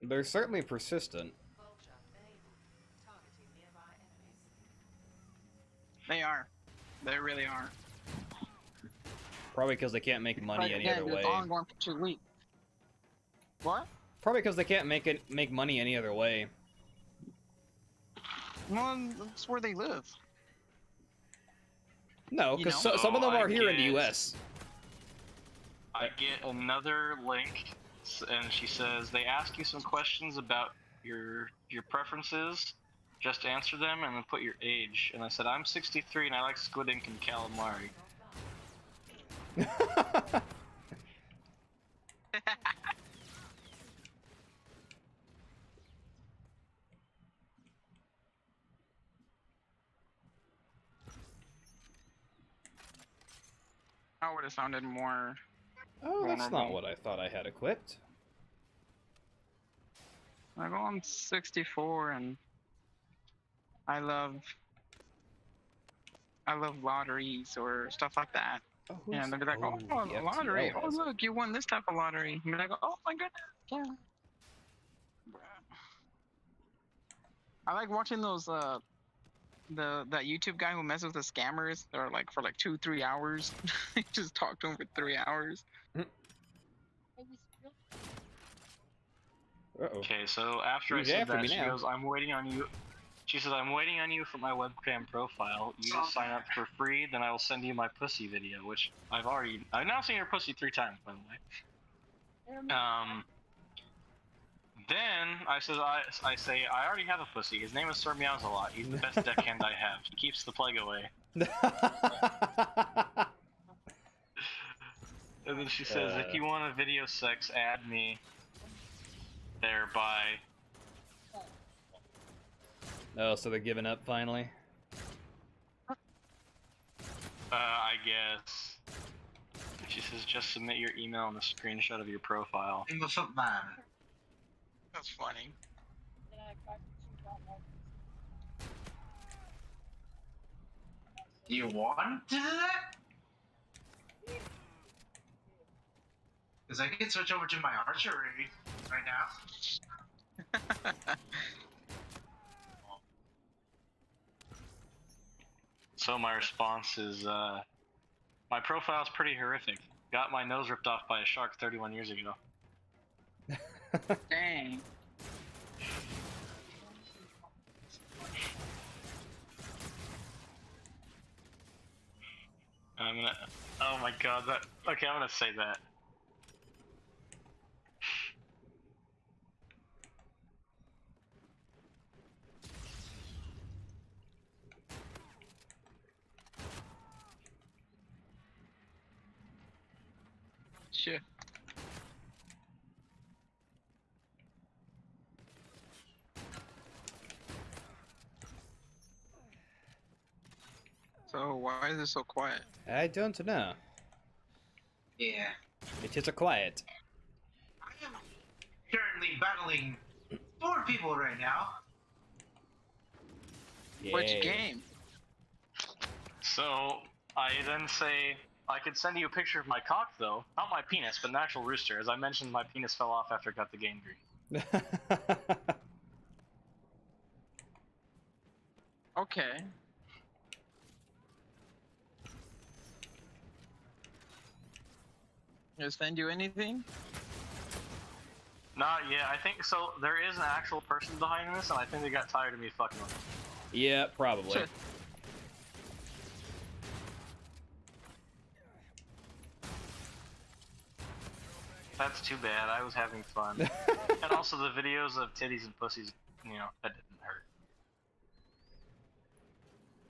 They're certainly persistent. Vulture enabled. Targeting nearby enemies. They are. They really are. Probably because they can't make money But any again, other way. it's ongoing for 2 weeks. What? Probably because they can't make money any other way. Well, that's where they live. No, You because know? some of them Oh, I are here in the get- U.S. I get another link, and she says they ask you some questions about your preferences. Just answer them and then put your age. And I said I'm 63 and I like squid ink and calamari. I would have sounded more. Oh, that's not Vulnerable. what I thought I had equipped. Like, oh, I'm 64 and I love lotteries or stuff like that. Oh, And they'll be like, oh, the a lottery. FTL Oh, has it. look, you won this type of lottery. And I go, oh my goodness, yeah. I like watching those, that YouTube guy who messes with the scammers. They're like for like 2-3 hours. He just talk to him for 3 hours. Uh-oh. Okay, so after I He's said after that, me she now. goes, I'm waiting on you. She says, I'm waiting on you for my webcam profile. You just sign up for free, then I will send you my pussy video, which I've now seen your pussy 3 times, by the way. Then I say, I already have a pussy. His name is Sir Meows a lot. He's the best deckhand I have. He keeps the plague away. And then she says, if you want a video sex, add me. Thereby. Oh, so they're giving up finally? I guess. She says, just submit your email and a screenshot of your profile. I'm a footman. That's funny. Do you want to do that? Because I can switch over to my archery right now. So my response is, my profile's pretty horrific. Got my nose ripped off by a shark 31 years ago. Dang. I'm gonna, oh my god, that, okay, I'm gonna say that. Shit. So why is it so quiet? I don't know. Yeah. It is a quiet. I am currently battling 4 people right now. Which Yay. game? So, I then say, I could send you a picture of my cock though. Not my penis, but an actual rooster. As I mentioned, my penis fell off after I got the game green. Okay. Did it send you anything? Not yet. I think so. There is an actual person behind this, and I think they got tired of me fucking with them. Yeah, probably. Shit. That's too bad. I was having fun. And also the videos of titties and pussies, you know, that didn't hurt.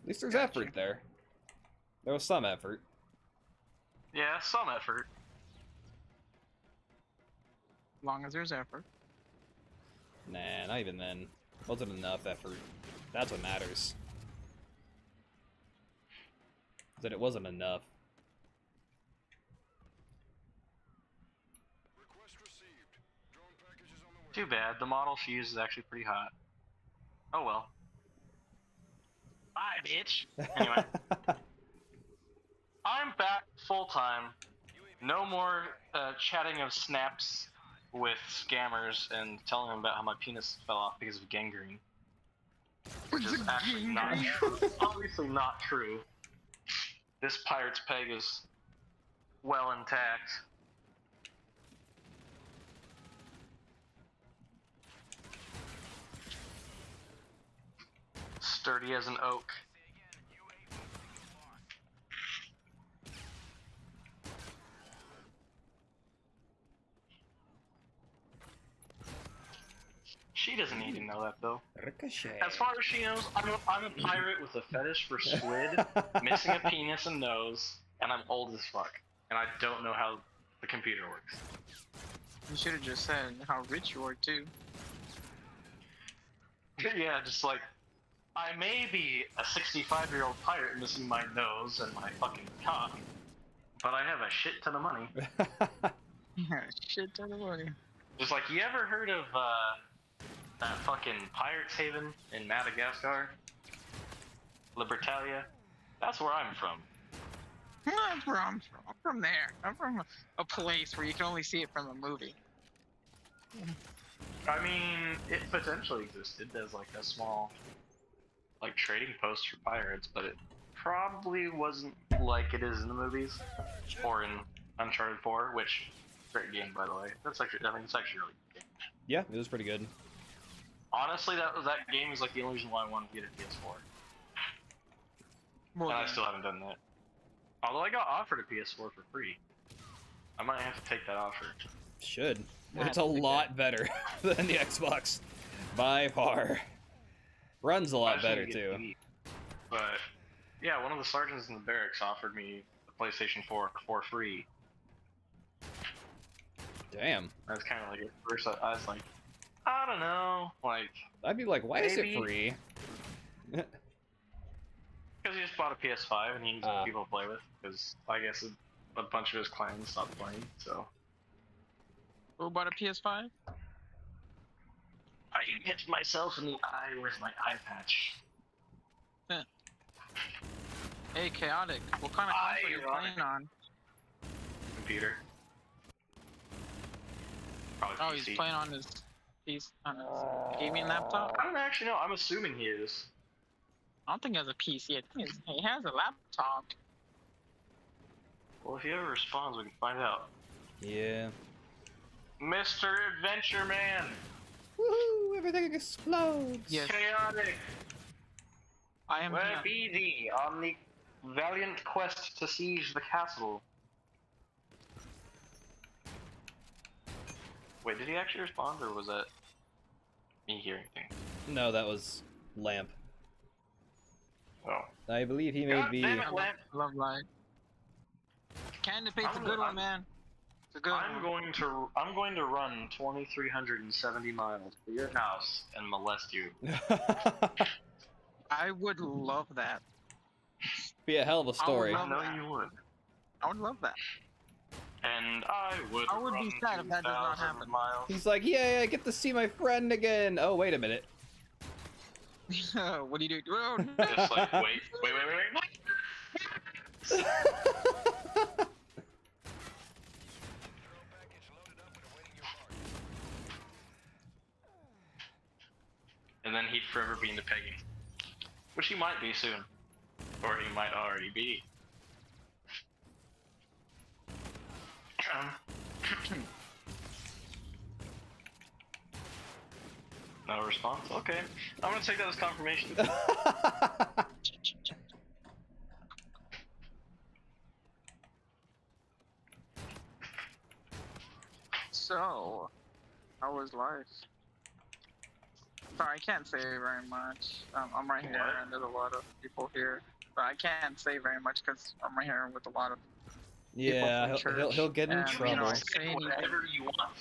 At least there's effort there. There was some effort. Yeah, some effort. As long as there's effort. Nah, not even then. Wasn't enough effort. That's what matters. that it wasn't enough. Request received. Drone package is on the way. Too bad. The model she uses is actually pretty hot. Oh well. Bye, bitch. Anyway, I'm back full time. No more chatting of snaps with scammers and telling them about how my penis fell off because of gangrene. Which is actually not true. Obviously not true. This pirate's peg is well intact. Sturdy as an oak. She doesn't need to know that though. Ricochet. As far as she knows, I'm a pirate with a fetish for squid, missing a penis and nose, and I'm old as fuck. And I don't know how the computer works. You should have just said how rich you are too. Yeah, just like, I may be a 65-year-old pirate missing my nose and my fucking cock, but I have a shit ton of money. Yeah, shit ton of money. Just like, you ever heard of that fucking Pirate's Haven in Madagascar? Libertalia? That's where I'm from. That's where I'm from. I'm from there. I'm from a place where you can only see it from a movie. I mean, it potentially existed as like a small, like, trading post for pirates, but it probably wasn't like it is in the movies or in Uncharted 4, which, great game by the way. That's actually, I think it's actually a really good game. Yeah, it was pretty good. Honestly, that game is like the only reason why I wanted to get a PS4, Well, and I then, still haven't done that. Although I got offered a PS4 for free, I might have to take that offer. Should. Yeah, It's a lot better than the Xbox. By far. Runs a I lot just need better to get too. TV. But yeah, one of the sergeants in the barracks offered me the PlayStation 4 for free. Damn. I was kind of like, at first I was like, I don't know, like, I'd be like, why is it Maybe. free? because he just bought a PS5 and he needs people to play with, because I guess a bunch of his clans stopped playing, so. What about a PS5? I hit myself in the eye with my eye patch. Hey, Chaotic. What kind of console are you playing on? Computer. Probably Oh, PC. he's playing on his gaming laptop? I don't actually know, I'm assuming he is. I don't think he has a PC. I think he has a laptop. Well, if he ever responds, we can find out. Yeah. Mr. Adventure Man! Woohoo! Everything explodes! Yes. Chaotic! I am Where here. be thee on the valiant quest to siege the castle? Wait, did he actually respond, or was that me hearing things? No, that was Lamp. Oh. I believe he may God be. damn it, Lamp. Love light. Candidate's a good one, man. It's a good I'm one. going to run 2,370 miles to your house and molest you. I would love that. Be a hell of a story. love I know that. you would. I would love that. And I would. I would be run sad if that does not 2,000 happen. Miles. He's like, yeah, I get to see my friend again. Oh, wait a minute. What do you do? Oh, Just like, wait. And then he'd forever be into pegging. Which he might be soon. Or he might already be. No response? Okay. I'm gonna take that as confirmation. So, how was life? Sorry, I can't say very much. I'm right here, What? and there's a lot of people here. But I can't say very much because I'm right here with a lot of Yeah, from he'll get in church, and, trouble. you know, Say whatever you want.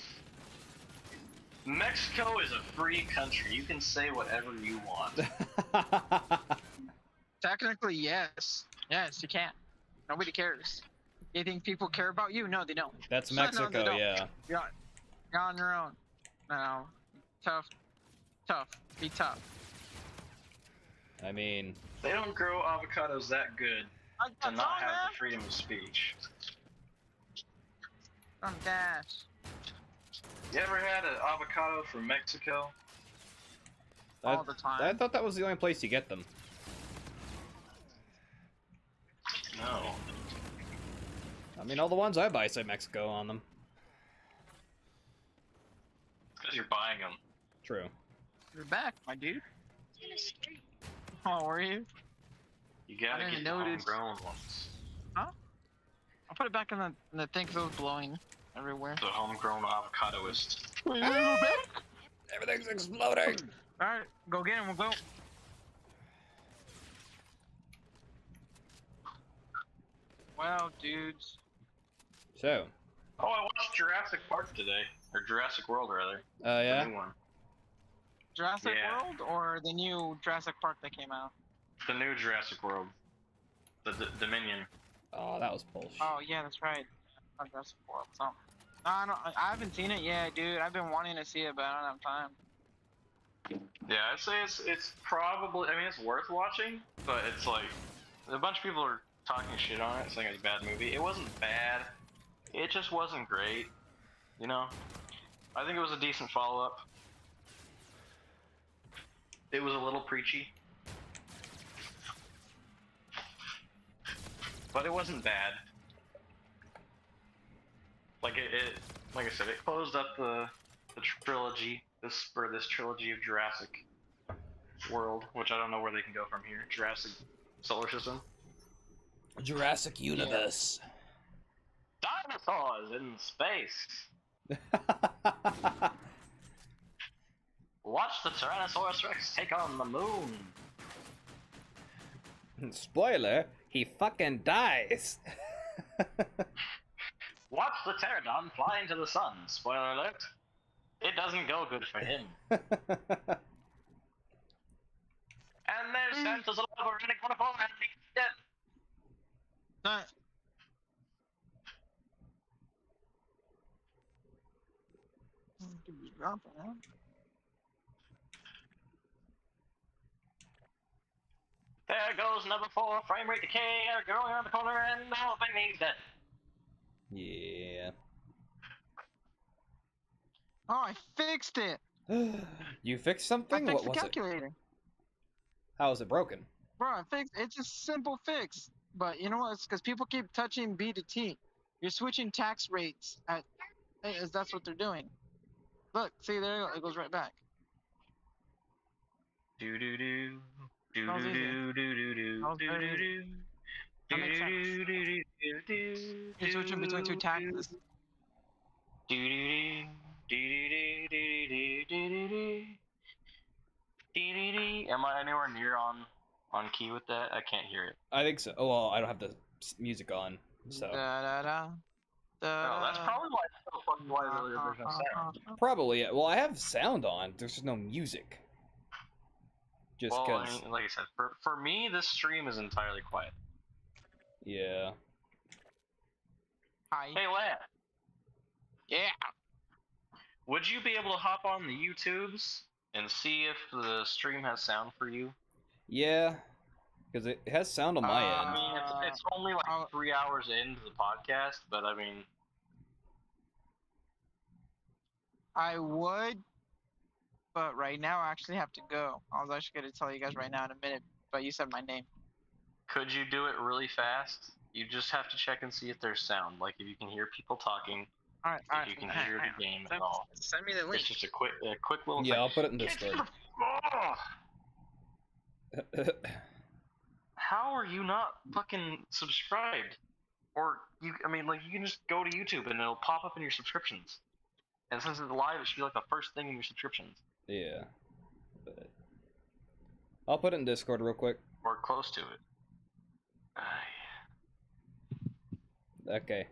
Mexico is a free country. You can say whatever you want. Technically, yes. Yes, you can. Nobody cares. You think people care about you? No, they don't. That's No, they Mexico, don't. yeah. You're on your own. No, tough. Be tough. I mean, They don't grow avocados that good to not have the freedom of speech. From Dash. You ever had an avocado from Mexico? All the time. I thought that was the only place you get them. No. I mean, all the ones I buy say Mexico on them. Because you're buying them. True. You're back, my dude. Oh, were you? You gotta I get didn't the notice. homegrown ones. I'll put it back in the thing because it was blowing everywhere. The homegrown avocadoist. Everything's exploding! Alright, go get him, we'll go. Wow, dudes. So, Oh, I watched Jurassic Park today. Or Jurassic World, rather. yeah? The new one. Jurassic Yeah. World or the new Jurassic Park that came out? The new Jurassic World. The Dominion. Oh, that was bullshit. Oh, yeah, that's right. Not Jurassic World, something. No, I haven't seen it yet, dude. I've been wanting to see it, but I don't have time. Yeah, I'd say it's probably, I mean, it's worth watching, but it's like, a bunch of people are talking shit on it, saying it's a bad movie. It wasn't bad. It just wasn't great. You know? I think it was a decent follow-up. It was a little preachy. But it wasn't bad. Like like I said, it closed up the trilogy, this trilogy of Jurassic World, which I don't know where they can go from here. Jurassic Solar System. Jurassic Universe. Dinosaurs in space. Watch the Tyrannosaurus Rex take on the moon. Spoiler, he fucking dies. Watch the pterodon fly into the sun. Spoiler alert. It doesn't go good for him. And there's Santa's alive already gonna fall and he's dead. Not. Dude, he's dropping, huh? There goes number 4, frame rate decay, going around the corner, and now he's dead. Yeah. Oh, I fixed it! You fixed I something? fixed What the was it? calculator. How is it broken? Bro, I fixed it's a simple fix. But you know what? It's because people keep touching B to T. You're switching tax rates at that's what they're doing. Look, see there you go. It goes right back. Do do do. Do That was do easy. do do do do That was do very do easy. do. That makes sense. Do do do do do. You're switching between two taxes. Do do do do do do do do do. Am I anywhere near on key with that? I can't hear it. I think so. Oh, well, I don't have the music on, so. Da, da, da, No, that's probably why it's so fucking why there's no sound. Probably, yeah. Well, I have sound on. There's just no music. Just Well, because. I mean, like I said, for me, this stream is entirely quiet. Yeah. Hi. Hey, lad, Yeah. would you be able to hop on the YouTubes and see if the stream has sound for you? Yeah. Because it has sound on my I end. mean, it's only like 3 hours into the podcast, but I mean, I would, but right now I actually have to go. I was actually going to tell you guys right now in a minute, but you said my name. could you do it really fast? You just have to check and see if there's sound. Like if you can hear people talking, All right. if you can hear the game at all. Send me the link. It's just a quick little. Yeah, thing. I'll put it in Get Discord. to the- Oh, how are you not fucking subscribed? Or I mean, like you can just go to YouTube and it'll pop up in your subscriptions. And since it's live, it should be like the first thing in your subscriptions, Yeah. But I'll put it in Discord real quick. or close to it. Okay.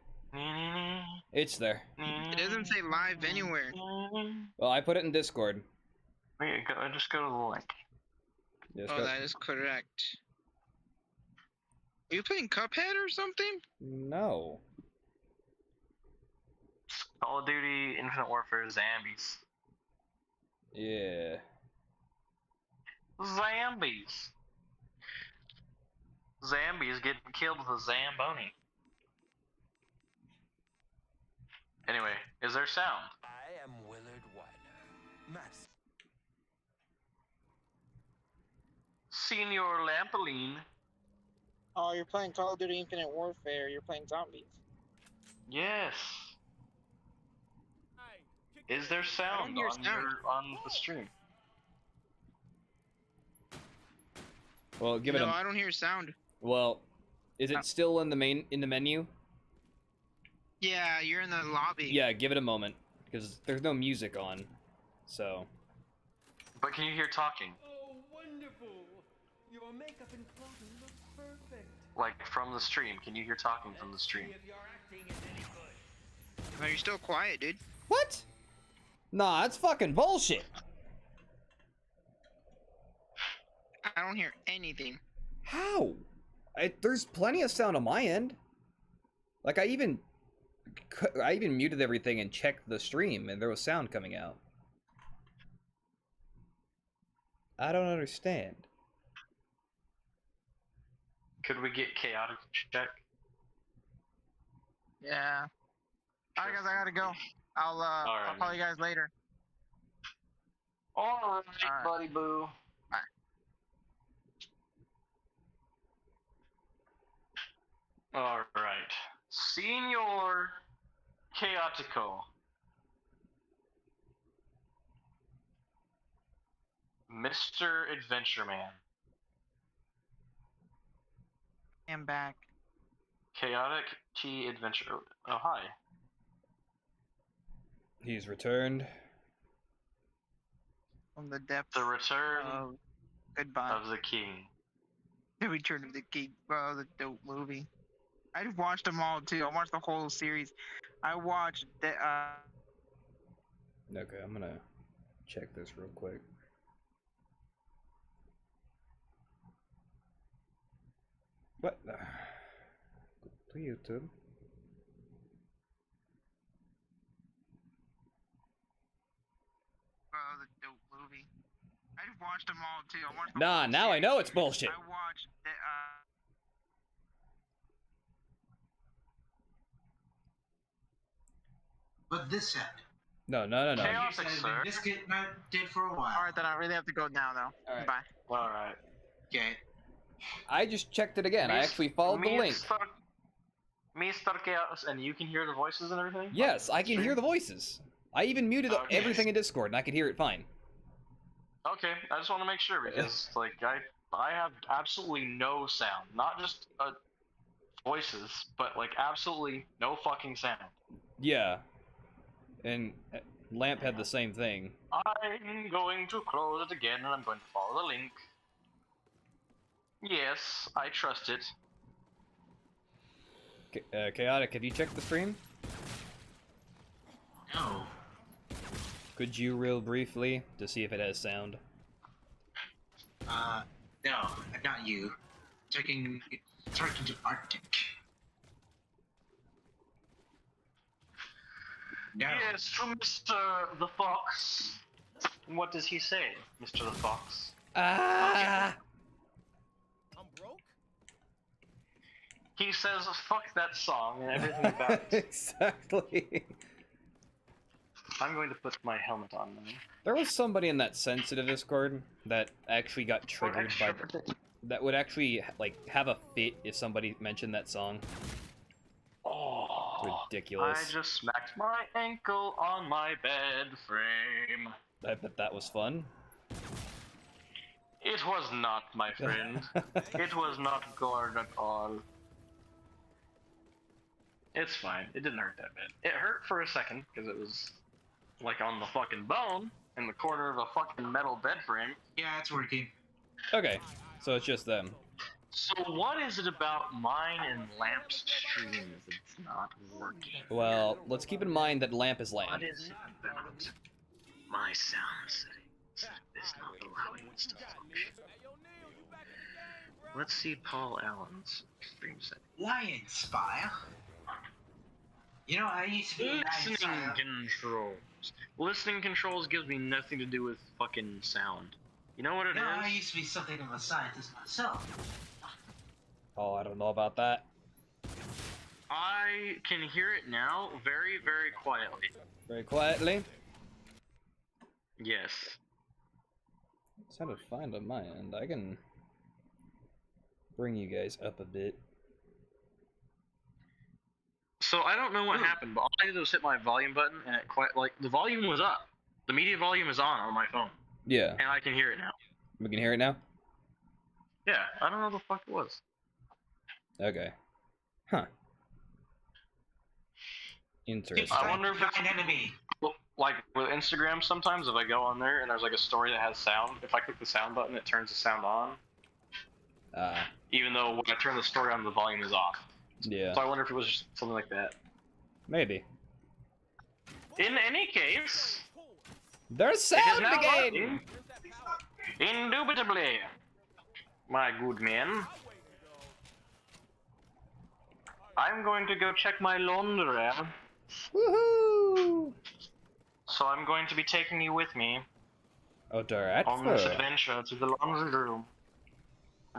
It's there. It doesn't say live anywhere. Well, I put it in Discord. Wait, just go to the link. Just Oh, go- that is correct. Are you playing Cuphead or something? No. Call of Duty, Infinite Warfare, Zombies. Yeah. Zombies. Zombies getting killed with a Zamboni. Anyway, is there sound? I am Willard Weiner. Master. Senior Lampoline. Oh, you're playing Call of Duty Infinite Warfare. You're playing zombies. Yes. Is there sound hear on sound. on the stream? Well, give it No, a. I don't hear sound. Well, is it still in the menu? Yeah, you're in the lobby. Yeah, give it a moment because there's no music on. So. But can you hear talking? Oh, wonderful! Your makeup and clothing look perfect. Like from the stream? Can you hear talking from the stream? See if your acting is any good. No, you're still quiet, dude. What? Nah, that's fucking bullshit. I don't hear anything. How? There's plenty of sound on my end. Like I even muted everything and checked the stream, and there was sound coming out. I don't understand. Could we get chaotic to check? Yeah. Alright, guys, I gotta go. I'll call you guys later. Alright, Alright. buddy boo. Bye. Alright. Senior Chaotico. Mr. Adventure Man. I'm back. Chaotic T Adventure. Oh, hi. He's returned. From the depths The Return of goodbye. of the King. The Return of the King. Wow, the dope movie. I watched them all too. I watched the whole series. I watched the Okay, I'm gonna check this real quick. What? Go to YouTube. the dope movie. I watched them all too. I watched the Nah, whole now I series. know it's bullshit. I watched the But this end. No. Chaotic, sir. This get not did for a while. Alright, then I really have to go now though. Alright. Bye. Alright. Okay. I just checked it again. I actually followed the link. Mr. Chaos, and you can hear the voices and everything? Yes, I can hear the voices. I even muted Okay. everything in Discord, and I could hear it fine. Okay, I just want to make sure because, like, I have absolutely no sound. Not just voices, but, like, absolutely no fucking sound. Yeah. And Lamp had the same thing. I'm going to close it again, and I'm going to follow the link. Yes, I trust it. Chaotic, have you checked the stream? No. Could you real briefly to see if it has sound? No, not you. Checking to Arctic. No. Yes, from Mr. the Fox. What does he say, Mr. the Fox? Ah! I'm broke? He says, fuck that song and everything about it. Exactly. I'm going to put my helmet on now. There was somebody in that sensitive Discord that actually got triggered by that would actually like have a fit if somebody mentioned that song. Oh, Ridiculous. I just smacked my ankle on my bed frame. I bet that was fun. It was not, my friend. It was not good at all. It's fine. It didn't hurt that bad. It hurt for a second because it was like on the fucking bone in the corner of a fucking metal bed frame. Yeah, it's working. Okay, so it's just them. So what is it about mine and Lamp's streams that's not working? Well, let's keep in mind that Lamp is Lamp. What is it about my sound settings is not allowing this to function? Hey, yo, Neil, you back in the game, bro? Let's see Paul Allen's stream setting. Lion Spire. You know, I used to be a Lion Listening Spire. controls. Listening controls gives me nothing to do with fucking sound. You know what it is? No, I used to be something of a scientist myself. Oh, I don't know about that. I can hear it now very, very quietly. Very quietly. Yes. Sounded fine on my end. I can bring you guys up a bit. So I don't know what happened, but all I did was hit my volume button, and it quite like the volume was up. The media volume is on my phone, Yeah. and I can hear it now. We can hear it now? Yeah, I don't know what the fuck it was. Okay. Huh. Interesting. I wonder if it's an enemy. like with Instagram. Sometimes if I go on there and there's like a story that has sound, if I click the sound button, it turns the sound on. Even though when I turn the story on, the volume is off. Yeah. So I wonder if it was just something like that. Maybe. In any case, There's sound again! Indubitably, my good man. I'm going to go check my laundry. Woohoo! So I'm going to be taking you with me Oh, alright. on this adventure to the laundry room.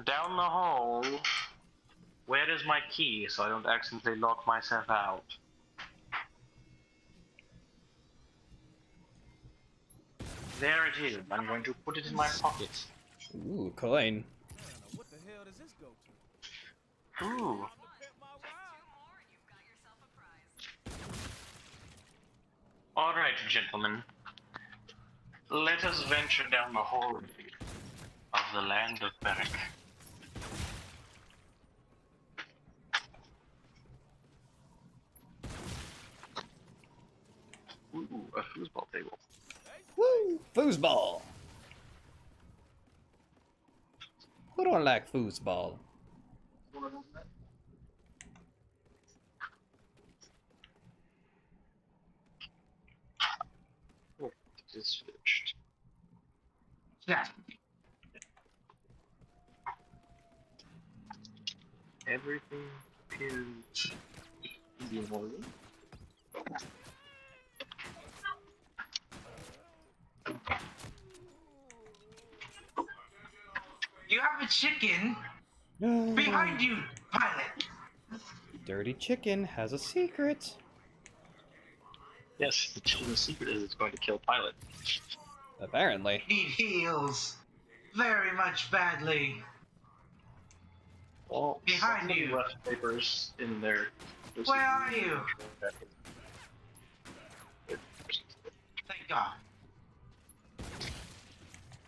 Down the hall. Where is my key so I don't accidentally lock myself out? There it is. I'm going to put it in my pocket. Ooh, coin. What the hell does this go to? Ooh. Alright, gentlemen. Let us venture down the hallway of the land of Beric. Ooh, a foosball table. Woo! Foosball! Who don't like foosball? Oh, it is finished. Yeah. Everything is in order. You have a chicken behind you, pilot. Dirty chicken has a secret. Yes, the secret is it's going to kill Pilot. Apparently. Need heals very much badly. Well, Behind somebody you. left papers in there. Where are you? Thank God.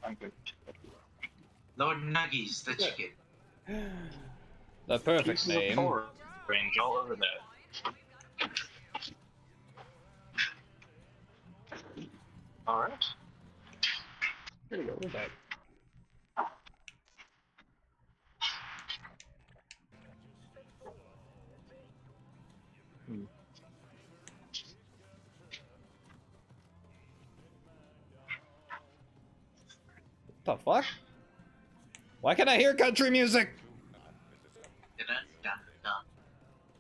I'm good. Lord Nuggies, the chicken. The perfect Pieces of name. Thor range all over that. Alright. Here we go, we're back. What the fuck? Why can't I hear country music?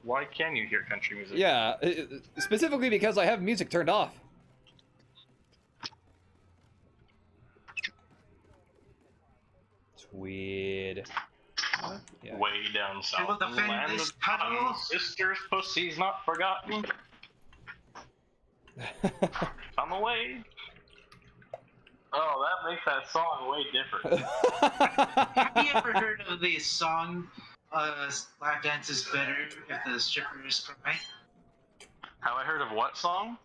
Why can you hear country music? Yeah, specifically because I have music turned off. Tweed. Yeah. Way down south. will defend land this of cotton, tunnel. Sisters, pussies not forgotten. Come away. Oh, that makes that song way different. Have you ever heard of the song, Lap Dance is Better if the strippers cry? Have I heard of what song?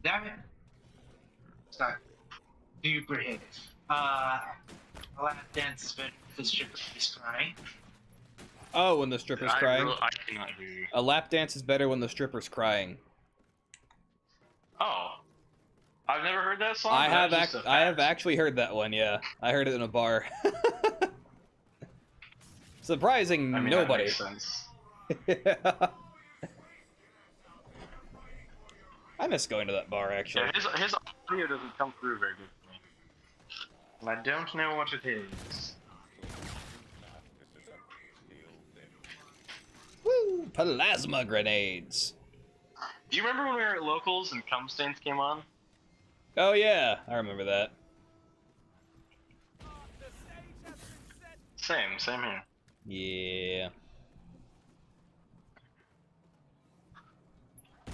Damn it. Stop. Super hit. Lap Dance is Better if the strippers cry. Oh, when the stripper's crying. I cannot hear you. A lap dance is better when the stripper's crying. Oh. I've never heard that song. I but have that's just a I have fact. actually heard that one, yeah. I heard it in a bar. Surprising I mean, nobody. That makes sense. Yeah. I miss going to that bar, actually. Yeah, his audio doesn't come through very good for me. And I don't know what it is. Plasma grenades. Do you remember when we were at locals and cum stains came on? Oh yeah, I remember that. Same here. Yeah.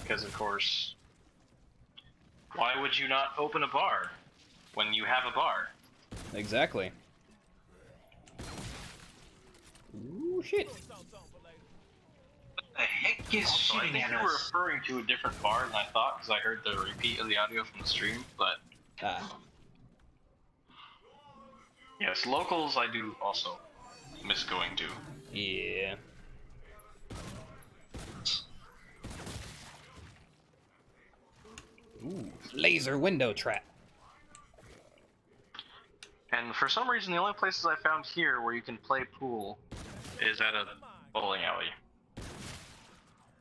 Because of course, why would you not open a bar when you have a bar? Exactly. Ooh, shit. What the heck is Also, I shooting think at you were us? referring to a different bar than I thought because I heard the repeat of the audio from the stream, but Ah. yes, locals I do also miss going to. Yeah. Ooh, laser window trap. And for some reason, the only places I found here where you can play pool is at a bowling alley.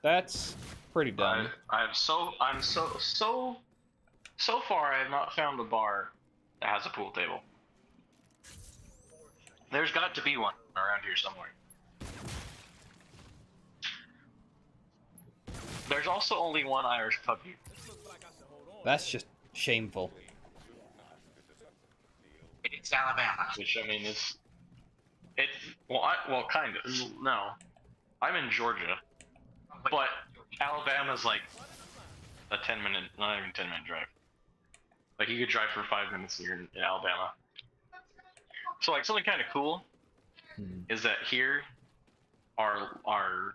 That's pretty dumb. I'm so far I have not found a bar that has a pool table. There's got to be one around here somewhere. There's also only one Irish pub here. That's just shameful. It's Alabama. Which I mean is well kind of no. I'm in Georgia, but Alabama's like a 10-minute, not even 10-minute drive. Like you could drive for 5 minutes here in Alabama. So like something kind of cool is that here our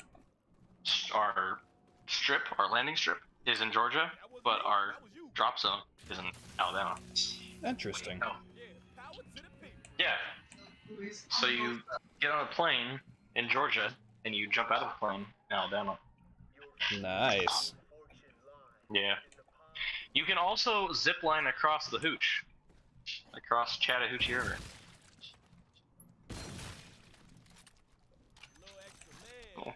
strip, our landing strip is in Georgia, but our drop zone is in Alabama. Interesting. Yeah. So you get on a plane in Georgia and you jump out of the plane in Alabama. Nice. Yeah. You can also zip line across the hooch. Across Chattahoochee River. Cool.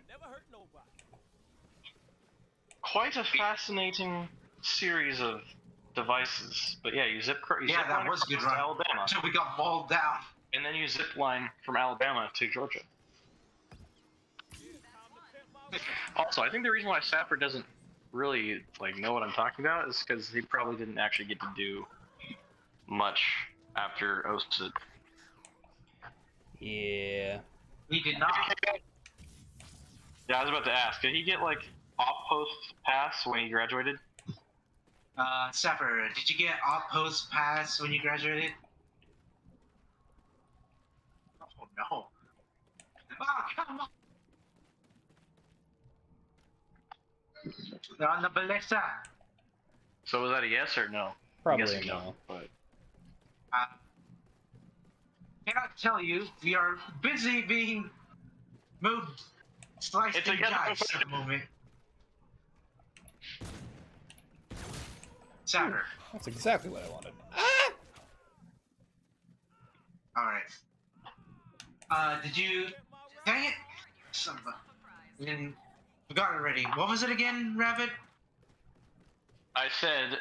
Quite a fascinating series of devices. But yeah, you zip Yeah, that line was a good across to run. Alabama. Until we got mauled down. And then you zip line from Alabama to Georgia. Also, I think the reason why Sapper doesn't really like know what I'm talking about is because he probably didn't actually get to do much after OSIT. Yeah. We did not. Yeah, I was about to ask. Did he get like off-post pass when he graduated? Sapper, did you get off-post pass when you graduated? Oh no. Oh, come on! They're on the ballista! So was that a yes or no? Probably I guess no. no. But Cannot tell you, we are busy being moved, sliced It's a and yes. diced at the moment. Sapper. That's exactly what I wanted. Alright. Did you... Dang it! Son of a... Didn't... Forgot already. What was it again, Rabbit? I said,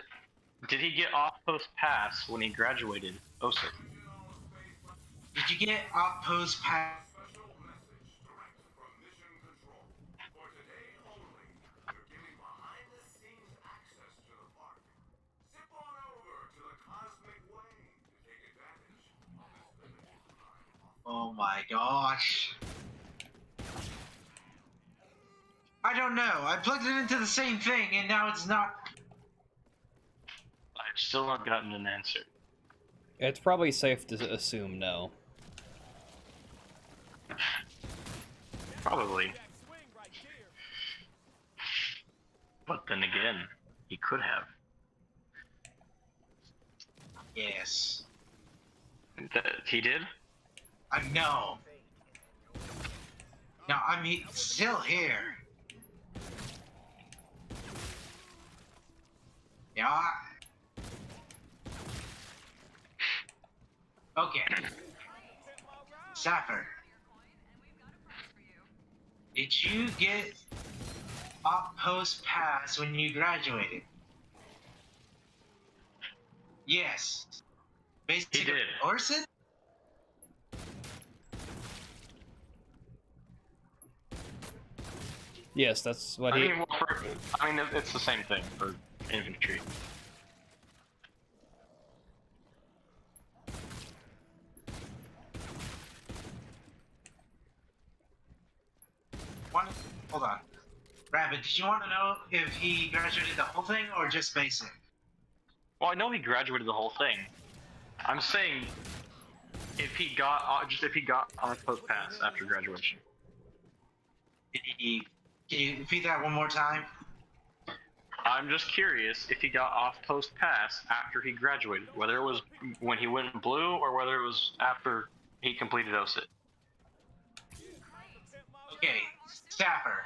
did he get off-post pass when he graduated OSIT? Did you get off-post pass? Oh my gosh. I don't know. I plugged it into the same thing and now it's not. I've still not gotten an answer. It's probably safe to assume no. Probably. But then again, he could have. Yes. He did? I know. Now I'm still here. Yeah. Okay. Sapper. Did you get off-post pass when you graduated? Yes. Basically, He did. Orson? Yes, that's what I he. mean, it's the same thing for infantry. Hold on. Rabbit, did you want to know if he graduated the whole thing or just basic? Well, I know he graduated the whole thing. I'm saying if he got on a post pass after graduation. Can you repeat that one more time? I'm just curious if he got off post pass after he graduated, whether it was when he went blue or whether it was after he completed OSIT. Okay, Staffer.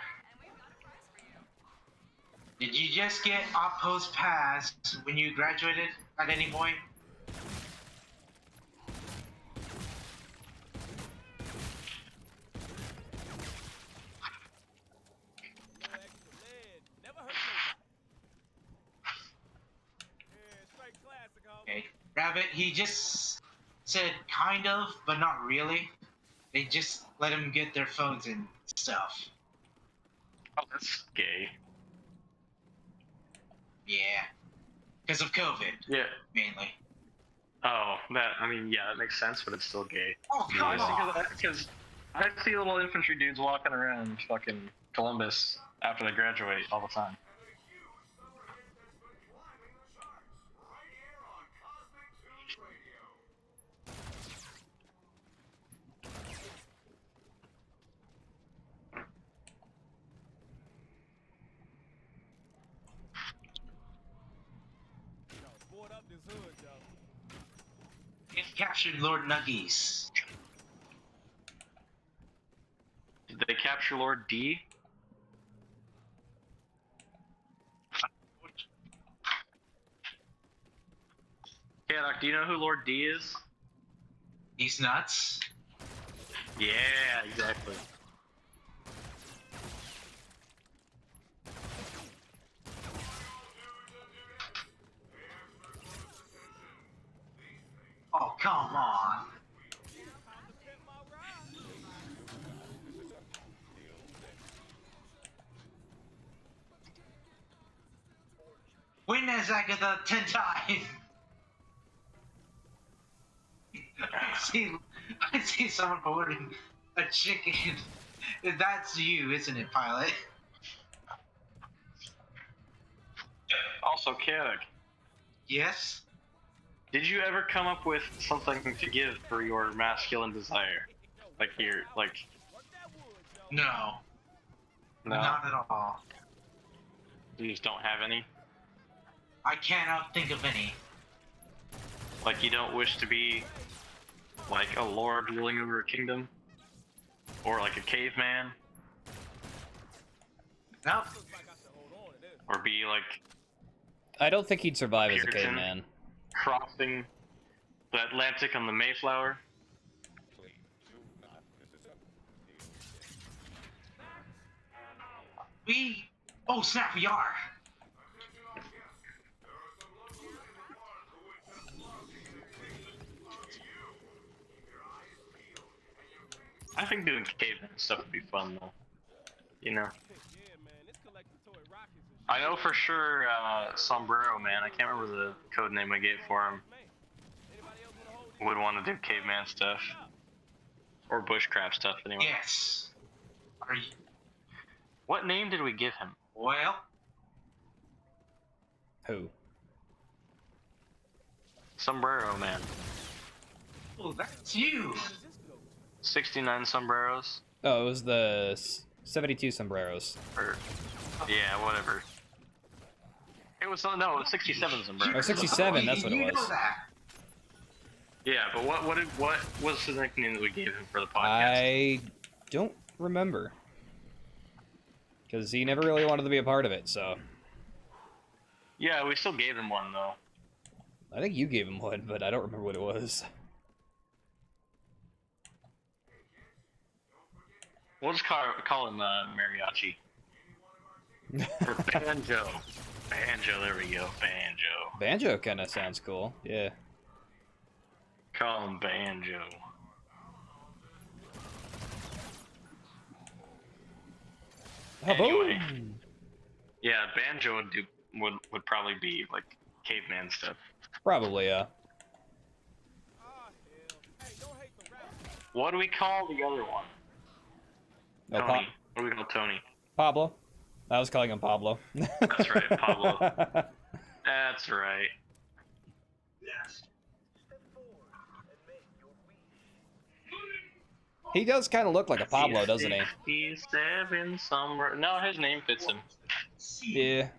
Did you just get off post pass when you graduated at any point? Okay. Rabbit, he just said kind of, but not really. They just let him get their phones and stuff. Oh, that's gay. Yeah. Because of COVID, Yeah. mainly. Oh, that makes sense, but it's still gay. Oh, come on! Because I see little infantry dudes walking around fucking Columbus after they graduate all the time. He captured Lord Nuggies. Did they capture Lord D? Doc, do you know who Lord D is? He's nuts. Yeah, exactly. Oh, come on. Win that Agatha 10 times. I see someone ordering a chicken. That's you, isn't it, pilot? Also, Karak, Yes? did you ever come up with something to give for your masculine desire? No. No? Not at all. You just don't have any? I cannot think of any. Like you don't wish to be like a lord ruling over a kingdom? Or like a caveman? Nope. Or be like I don't think he'd survive as a Puritan. caveman. crossing the Atlantic on the Mayflower? Oh snap, we are! I think doing caveman stuff would be fun though. You know? I know for sure Sombrero Man, I can't remember the code name I gave for him, would want to do caveman stuff. Or bushcraft stuff anyway. Yes. Are you... What name did we give him? Well, Who? Sombrero Man. oh, that's you! 69 sombreros? Oh, it was the 72 sombreros. Or, yeah, whatever. It was, no, it was 67 sombreros. Oh, 67, that's what it You know was. that. Yeah, but what was the nickname that we gave him for the podcast? I don't remember. Because he never really wanted to be a part of it, so... Yeah, we still gave him one though. I think you gave him one, but I don't remember what it was. We'll just call him Mariachi. Or Banjo. Banjo, there we go, Banjo. Banjo kind of sounds cool, yeah. Call him Banjo. Anyway, Boom. yeah, Banjo would probably be like caveman stuff. Probably, What do we call the other one? No, Tony. What do we call Tony? Pablo. I was calling him Pablo. That's right, Pablo. That's right. He does kind of look like a Pablo, doesn't he? 67 somewhere. No, his name fits him. Yeah.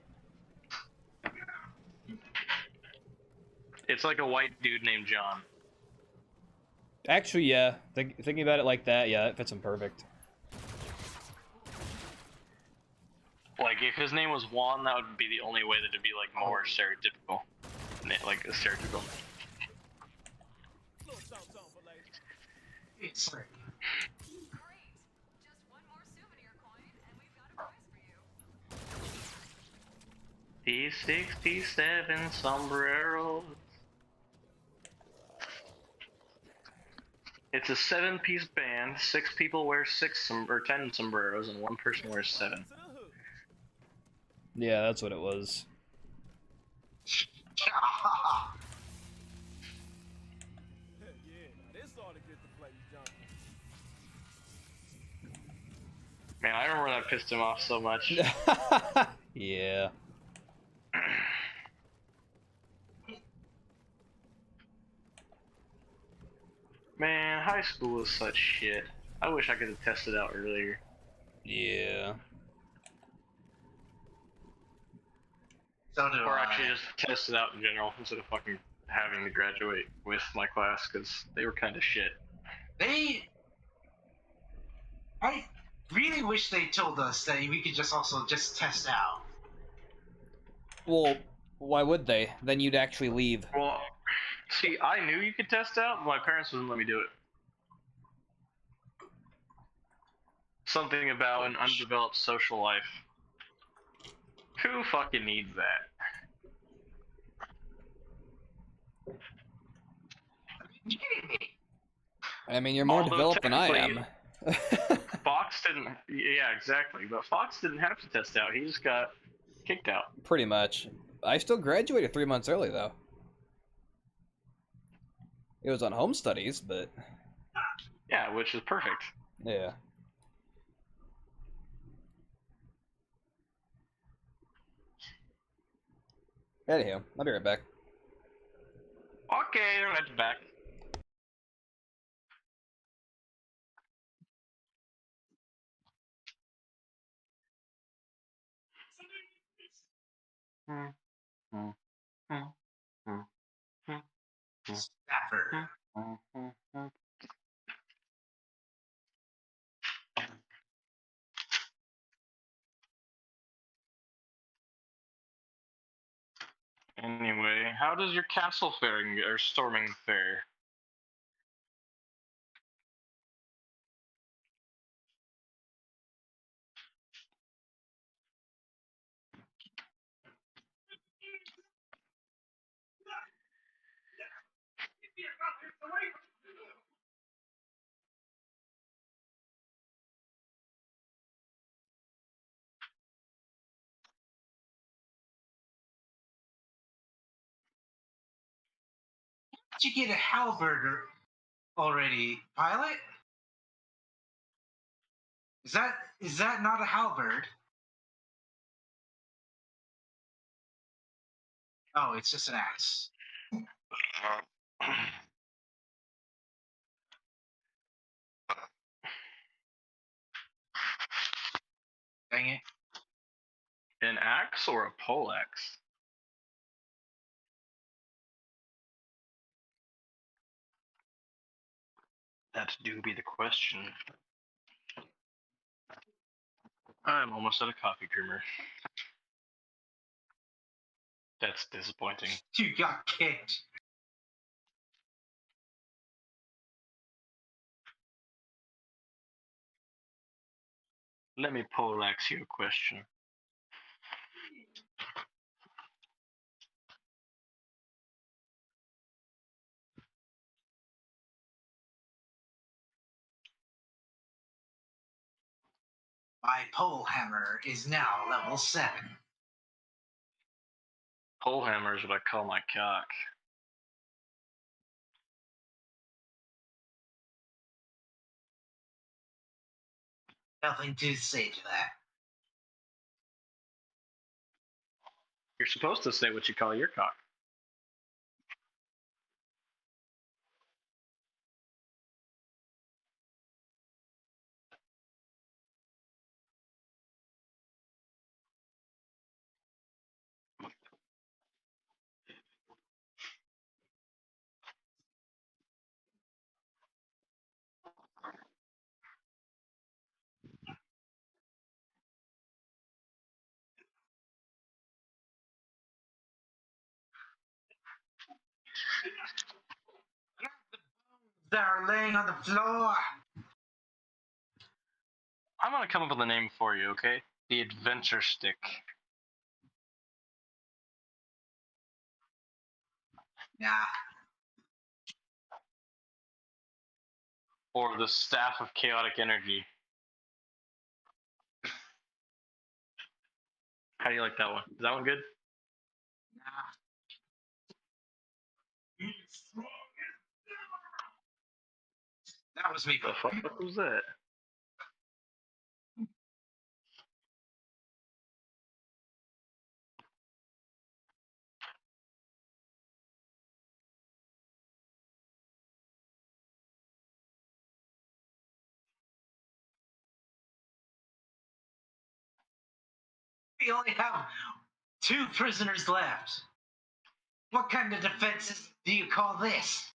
It's like a white dude named John. Actually, yeah. Thinking about it like that, yeah, it fits him perfect. Like, if his name was Juan, that would be the only way that it'd be, like, more stereotypical. Like, a stereotypical name. It's like, Great. Just one more souvenir coin, and we've got a prize for you. These 67 sombreros. It's a 7-piece band. 6 people wear 10 sombreros, and 1 person wears 7. Yeah, that's what it was. Man, I remember that pissed him off so much. Yeah. Man, high school was such shit. I wish I could have tested out earlier. Yeah. so do Or I. actually just test it out in general instead of fucking having to graduate with my class, because they were kind of shit. I really wish they told us that we could just also just test out. Well, why would they? Then you'd actually leave. Well, see, I knew you could test out, but my parents wouldn't let me do it. Something about an undeveloped social life. Who fucking needs that? You kidding me? I mean, you're more Although developed than I am. Fox didn't. Yeah, exactly. But Fox didn't have to test out. He just got kicked out. Pretty much. I still graduated 3 months early, though. It was on home studies, but... Yeah, which is perfect. Yeah. Anyhow, I'll be right back. Okay, right back. Stafford. Anyway, how does your castle faring or storming fare? Did you get a halberd already, pilot? Is that not a halberd? Oh, it's just an axe. Dang it. An axe or a poleaxe? That do be the question. I'm almost at a coffee creamer. That's disappointing. You got kicked. Let me poleaxe you a question. My pole hammer is now level 7. Pole hammer is what I call my cock. Nothing to say to that. You're supposed to say what you call your cock. They are laying on the floor. I'm gonna come up with a name for you, okay? The Adventure Stick. Nah. Or the Staff of Chaotic Energy. How do you like that one? Is that one good? That was me. The fuck was that? We only have 2 prisoners left. What kind of defenses do you call this?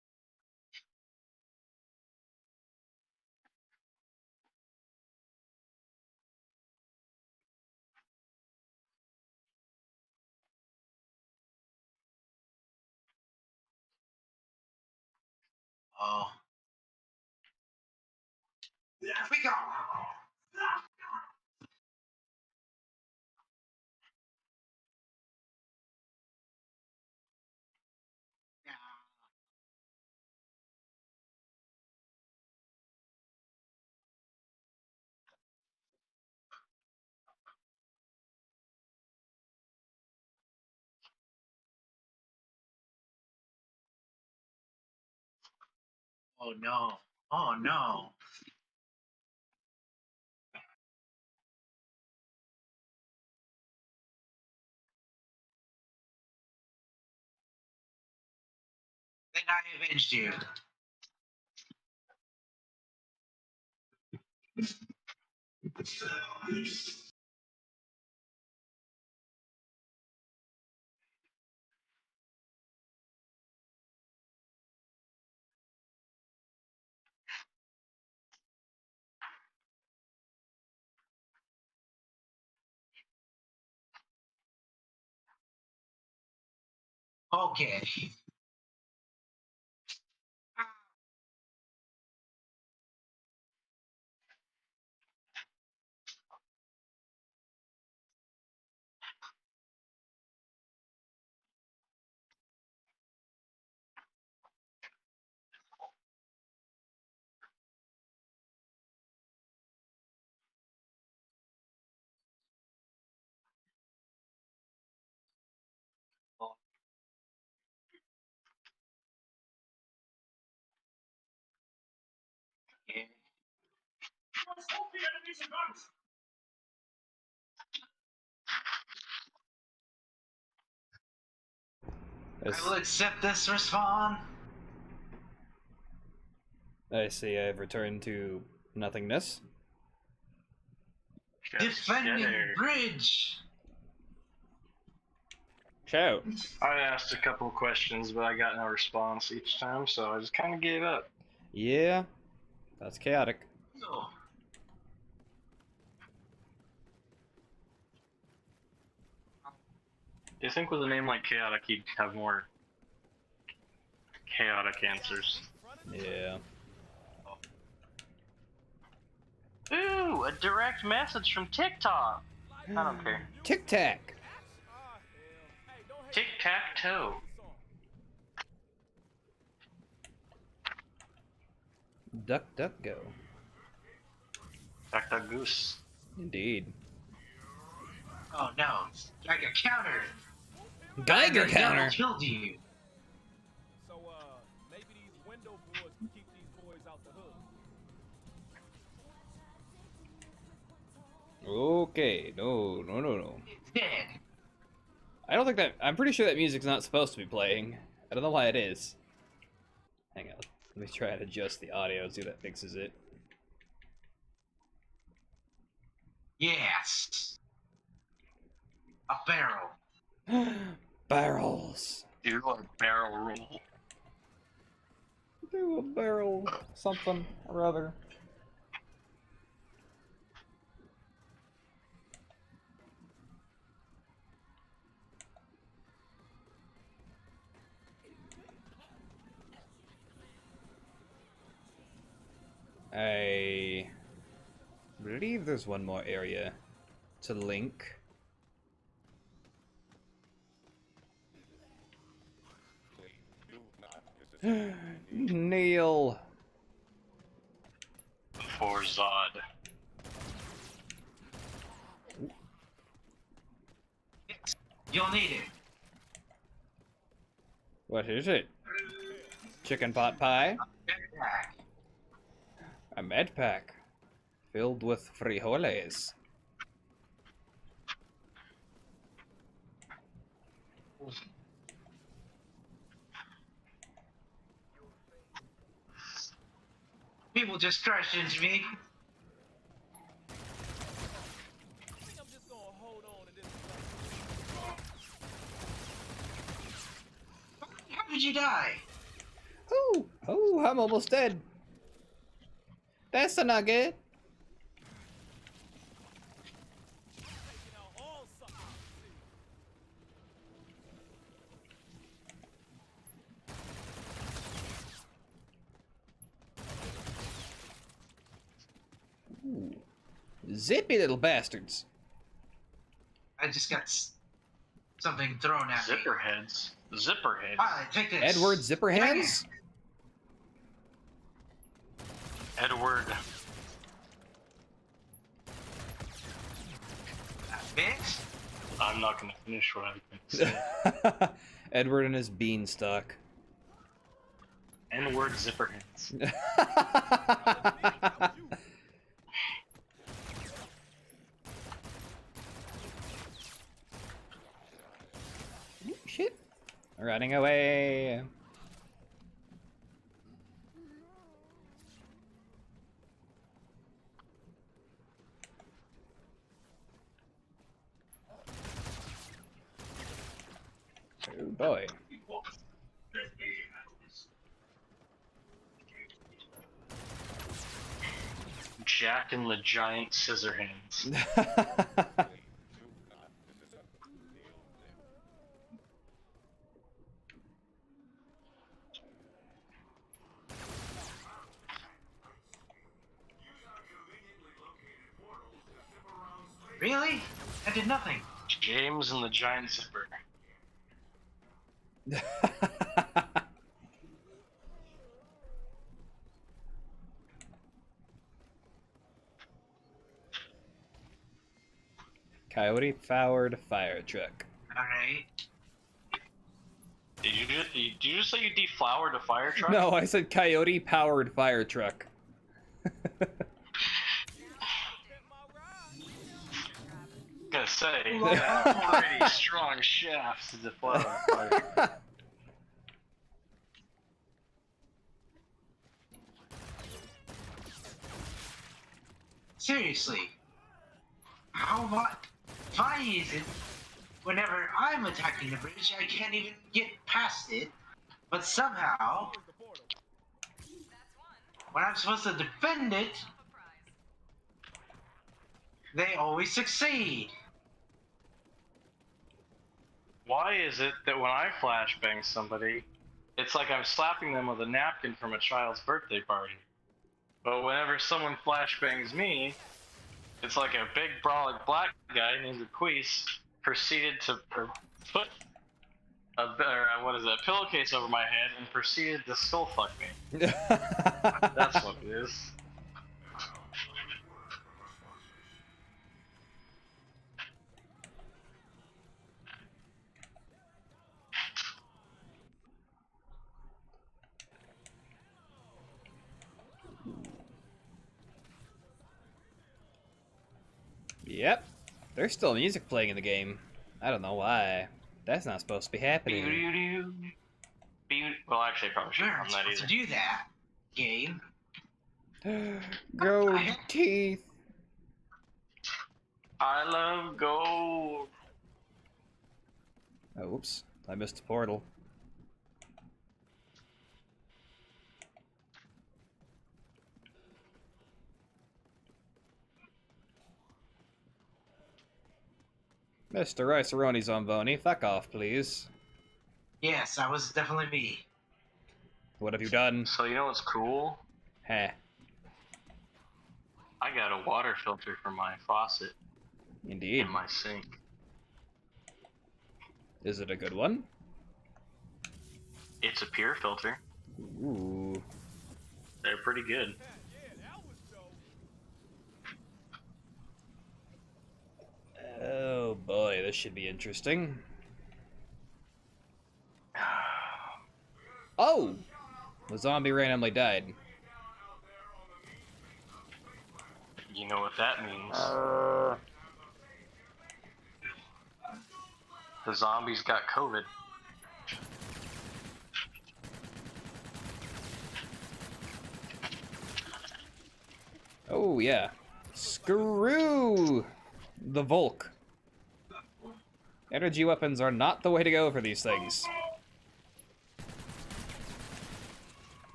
Oh. There we go. Oh no. Oh no. Then I avenged you. Okay. Okay. I will accept this respawn. I see I've returned to nothingness. Defending bridge. Ciao. I asked a couple of questions, but I got no response each time, so I just kind of gave up. Yeah, that's chaotic. Oh. Do you think with a name like Chaotic, you'd have more chaotic answers? Yeah. Ooh, a direct message from TikTok. I don't care. Tic Tac. Tic Tac Toe. Duck, duck, go. Duck Duck Goose. Indeed. Oh no, I got countered. Geiger The counter. devil killed you. So, maybe these window boards can keep these boys out the hood. Okay, no. It's dead. I don't think that. I'm pretty sure that music's not supposed to be playing. I don't know why it is. Hang on. Let me try and adjust the audio, see if that fixes it. Yes. A barrel. Barrels. Do a barrel roll. Do a barrel something or other. I believe there's one more area to link. Neil. For Zod. You'll need it. What is it? Chicken pot pie? Back. A med pack filled with frijoles. People just crashed into me. I think I'm just gonna hold on to this. How did you die? Oh, I'm almost dead. That's a nugget. Taking out all suckers. Ooh. Zippy little bastards. I just got something thrown at me. Zipperheads. Zipperheads. Ah, take this. Edward Zipperhands? Edward. Bitch. I'm not gonna finish what I was gonna say. Edward and his beanstalk. N-word Zipperheads. Ooh, shit. Running away. Oh boy. Jack and the Giant Scissorhands. Really? I did nothing. James and the Giant Zipper. Coyote-powered fire truck. Alright. Did you just say you deflowered a fire truck? No, I said coyote-powered fire truck. Gonna say, already strong shafts to deflower a fire truck. Seriously. How about why is it whenever I'm attacking the bridge I can't even get past it, but somehow Close the portal. when I'm supposed to defend it, they always succeed. Why is it that when I flashbang somebody, it's like I'm slapping them with a napkin from a child's birthday party? But whenever someone flashbangs me, it's like a big brolic black guy named Aquise proceeded to put a pillowcase over my head and proceeded to skull fuck me. That's what it is. Yep. There's still music playing in the game. I don't know why. That's not supposed to be happening. Well, actually, I probably You're shouldn't not have done that supposed to either. do that, game. Gold teeth. I love gold. Oh, whoops. I missed a portal. Mr. Riceroni Zomboni, fuck off, please. Yes, that was definitely me. What have you done? So you know what's cool? Heh. I got a water filter for my faucet Indeed. in my sink. Is it a good one? It's a pure filter. Ooh. They're pretty good. Oh boy, this should be interesting. Oh! The zombie randomly died. You know what that means. The zombies got COVID. Oh yeah. Screw the Volk. Energy weapons are not the way to go for these things.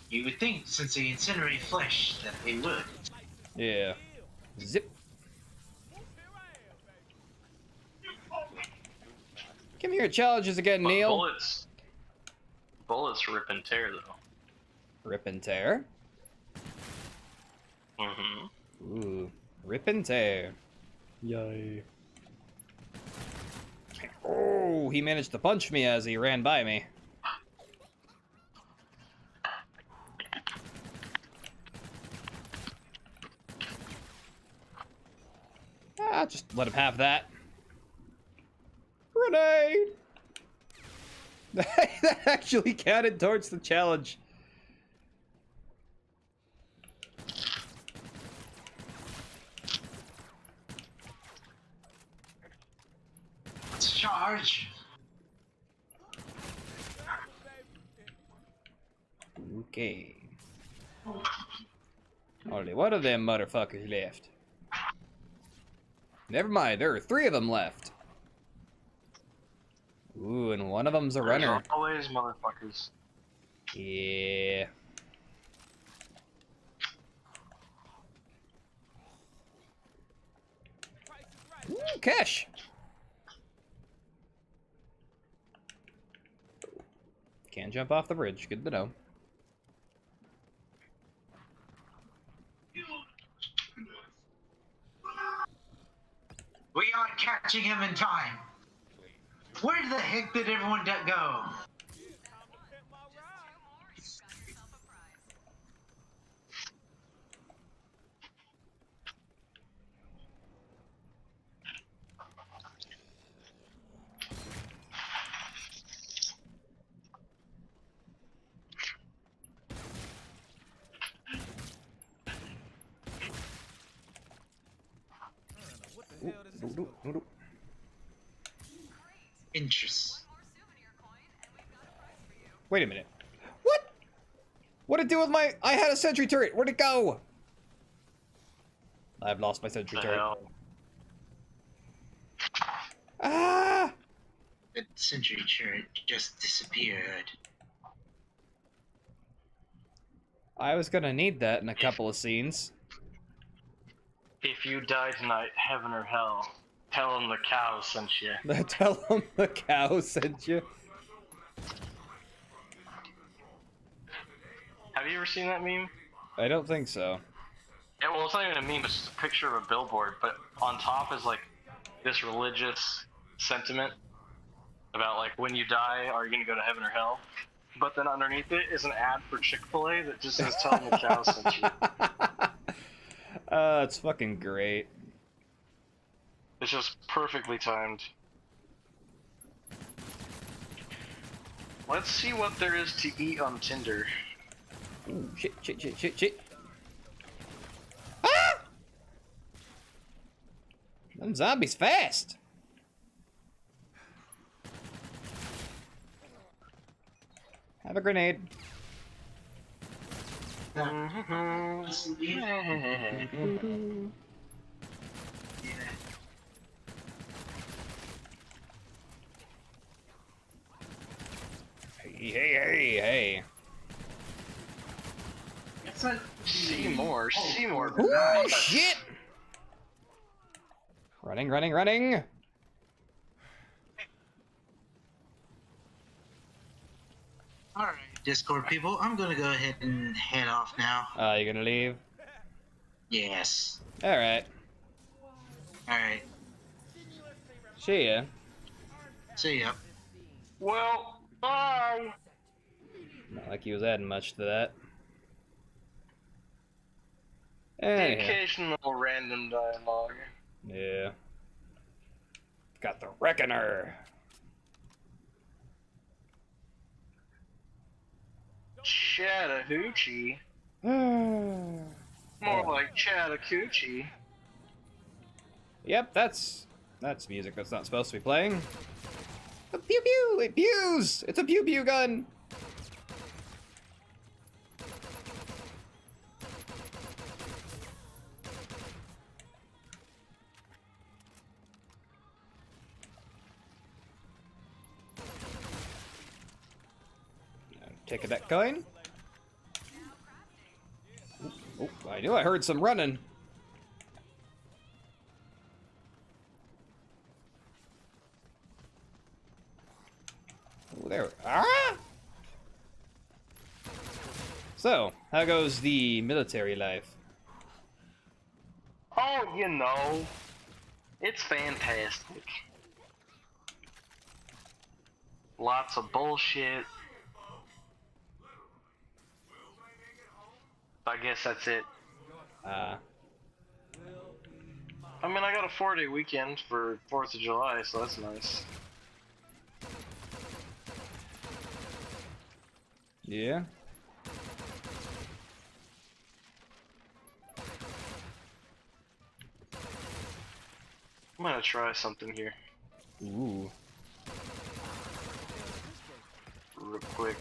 You would think, since they incinerate flesh, that they would. Yeah. Zip. Come here, challenges again, But Neil. bullets rip and tear though. Rip and tear. Mm-hmm. Ooh. Rip and tear. Yay. Oh, he managed to punch me as he ran by me. Ah, just let him have that. Grenade! That actually counted towards the challenge. Let's charge. Okay. Only one of them motherfuckers left. Never mind, there are 3 of them left. Ooh, and one of them's a runner. There's always motherfuckers. Yeah. Ooh, cash. Can't jump off the bridge. Good to know. We aren't catching him in time. Where the heck did everyone go? Two more, and you've got yourself a prize. Ooh, doo, doo, doo, doo. Interest. One more souvenir coin, and we've got a prize for you. Wait a minute. What? What'd it do with my... I had a sentry turret. Where'd it go? I've lost my sentry The turret. hell? Ah! The century turret just disappeared. I was gonna need that in a couple of scenes. If you die tonight, heaven or hell, tell them the cow sent you. Tell them the cow sent you. Have you ever seen that meme? I don't think so. Yeah, well, it's not even a meme, it's just a picture of a billboard, but on top is like this religious sentiment about like when you die, are you gonna go to heaven or hell? But then underneath it is an ad for Chick-fil-A that just says tell them the cow sent you. It's fucking great. It's just perfectly timed. Let's see what there is to eat on Tinder. Ooh, shit, shit, shit, shit, shit. Ah! Them zombies fast. Have a grenade. Hey. It's like Seymour. Ooh, shit! Running. Alright, Discord people, I'm gonna go ahead and head off now. You gonna leave? Yes. Alright. Alright. See ya. See ya. Well, bye. Not like he was adding much to that. The Anyhow. occasional random dialogue. Yeah. Got the Reckoner. Chattahoochee. Yep, More like Chattahoochee. that's music that's not supposed to be playing. A pew pew! It pews! It's a pew pew gun! Take that coin. Oh, I knew I heard some running. Oh, there. Ah! So, how goes the military life? Oh, you know, it's fantastic. Lots of bullshit. I guess that's it. I mean, I got a 4-day weekend for 4th of July, so that's nice. Yeah. I'm gonna try something here, Ooh. real quick.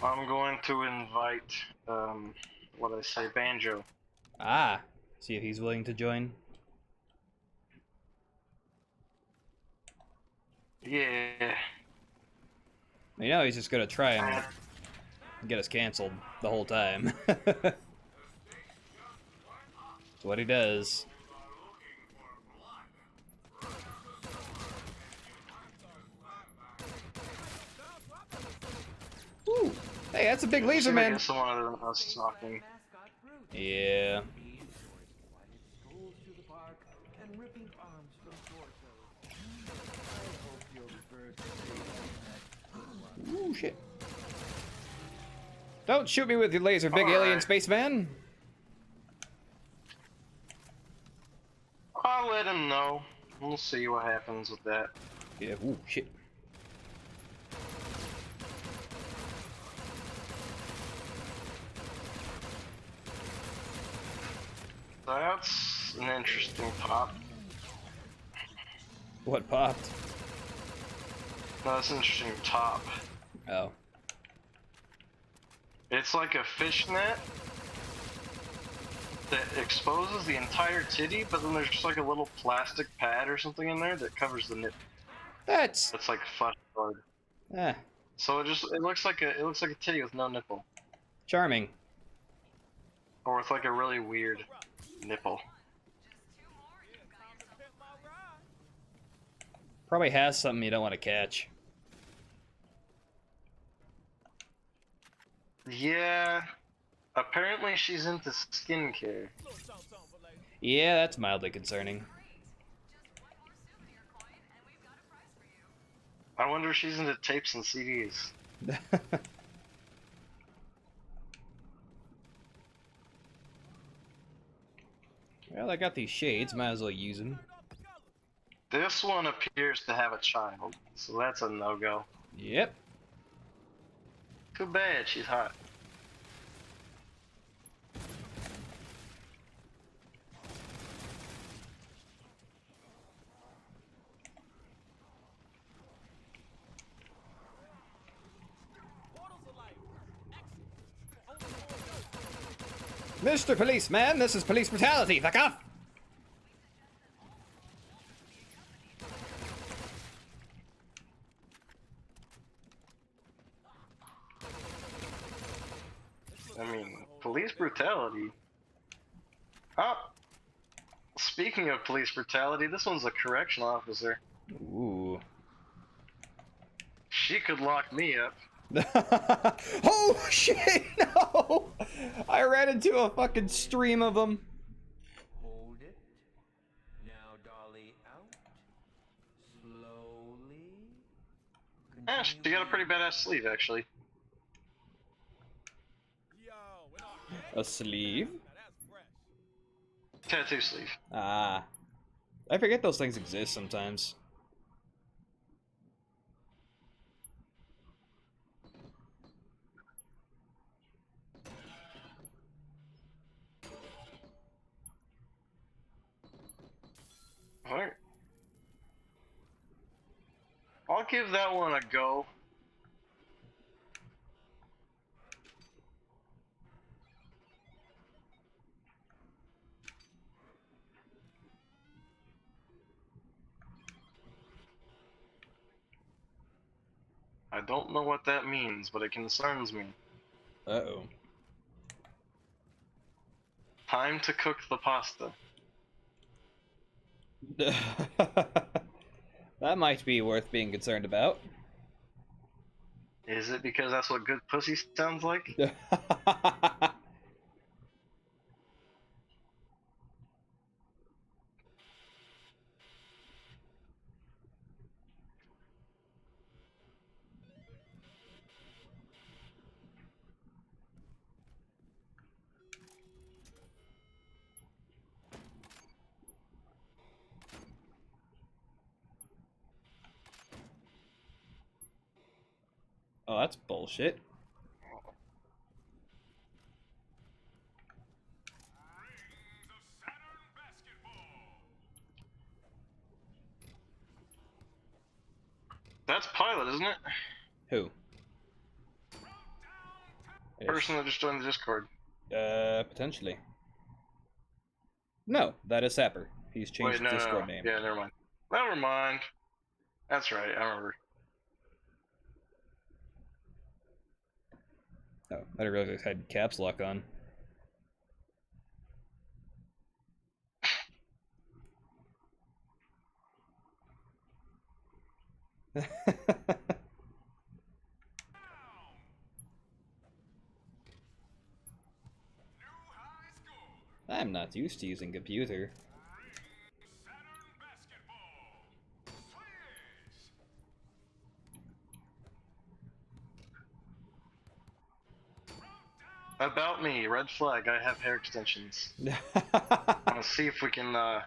I'm going to invite, what I say, Banjo. Ah. See if he's willing to join. Yeah. You know he's just gonna try and get us canceled the whole time. That's what he does. Ooh. Hey, that's a big laser man. Someone other than us talking. Yeah. Strolls through the park and ripping arms from torsos. I hope you'll prefer to stay Ooh, shit. Don't shoot me with your laser, big alien Alright. spaceman. I'll let him know. We'll see what happens with that. Yeah, ooh, shit. That's an interesting pop. What popped? No, that's an interesting top. Oh. It's like a fishnet that exposes the entire titty, but then there's just like a little plastic pad or something in there that covers the nip. That's... That's like flesh colored. Ah, So it looks like a titty with no nipple, charming. or with like a really weird nipple. Probably has something you don't want to catch. Yeah. Apparently she's into skincare. Yeah, that's mildly concerning. I wonder if she's into tapes and CDs. Well, I got these shades, might as well use them. This one appears to have a child, so that's a no-go. Yep. Too bad, she's hot. Mr. Policeman, this is police brutality. Fuck off! I mean, police brutality. Oh, speaking of police brutality, this one's a correctional officer. Ooh. She could lock me up. Oh shit! No! I ran into a fucking stream of them. Hold it. Now dolly out. Slowly. Eh, she got a pretty badass sleeve, actually. A sleeve? Tattoo sleeve. Ah. I forget those things exist sometimes. Alright. I'll give that one a go. I don't know what that means, but it concerns me. Uh-oh. Time to cook the pasta. That might be worth being concerned about. Is it because that's what good pussy sounds like? Oh, that's bullshit. That's Pilot, isn't it? Who? Person that just joined the Discord. Potentially. No, that is Sapper. He's changed Wait, no, his Discord no. name. Yeah, never mind. Never mind. That's right, I remember. Oh, I didn't realize I had caps lock on. I'm not used to using computer. About me, red flag, I have hair extensions. Wanna see if we can, wanna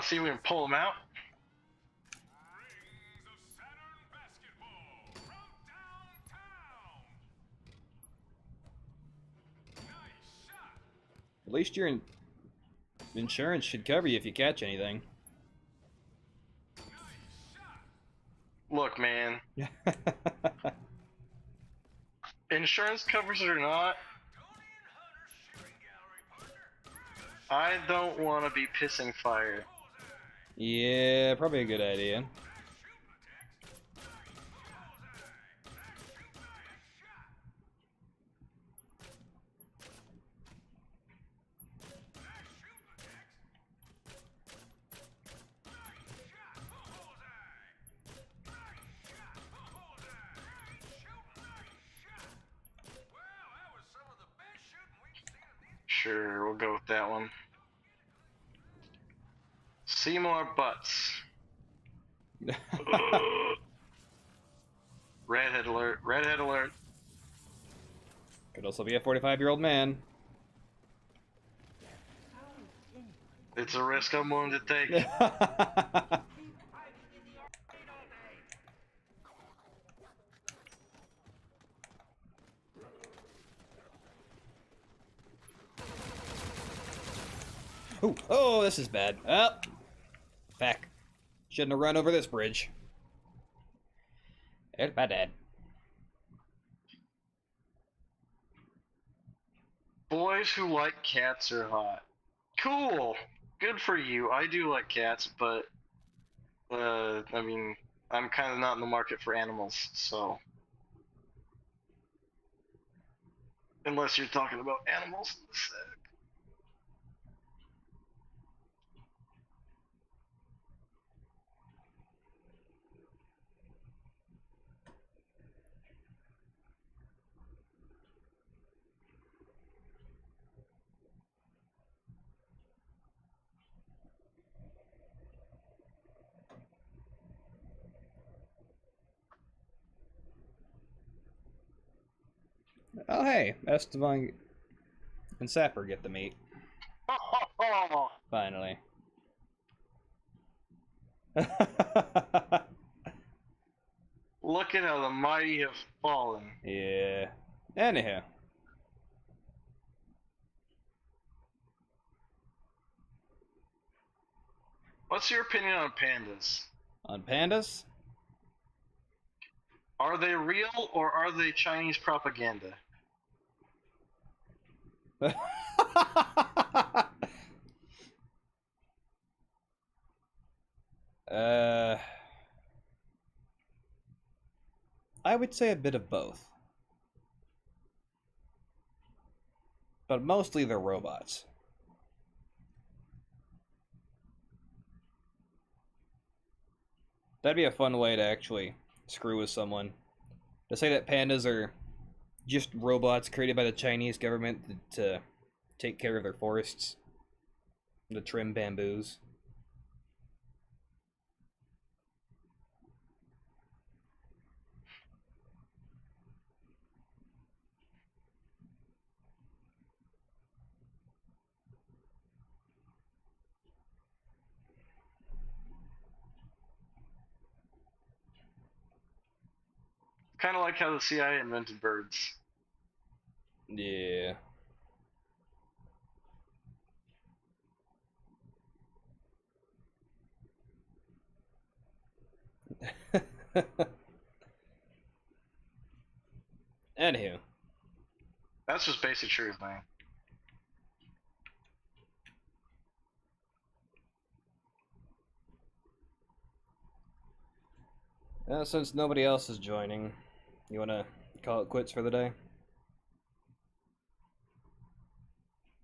see if we can pull them out? At least your insurance should cover you if you catch anything. Look, man. Insurance covers it or not, I don't want to be pissing fire. Yeah, probably a good idea. Sure, we'll go with that one. See more butts. Redhead alert, redhead alert. Could also be a 45-year-old man. It's a risk I'm willing to take. Ooh, oh, this is bad. Oh, back. Shouldn't have run over this bridge. It's my dad. Boy, Boys who like cats are hot. Cool. Good for you. I do like cats, but I mean, I'm kind of not in the market for animals, so unless you're talking about animals in the set. Oh, hey, Esteban and Sapper get to meet. Finally. Look at how the mighty have fallen. Yeah. Anyhow. What's your opinion on pandas? On pandas? Are they real or are they Chinese propaganda? I would say a bit of both. But mostly they're robots. That'd be a fun way to actually screw with someone. To say that pandas are just robots created by the Chinese government to take care of their forests, to trim bamboos. Kind of like how the CIA invented birds. Yeah. Anywho. That's just basic truth, man. Since nobody else is joining, you want to call it quits for the day?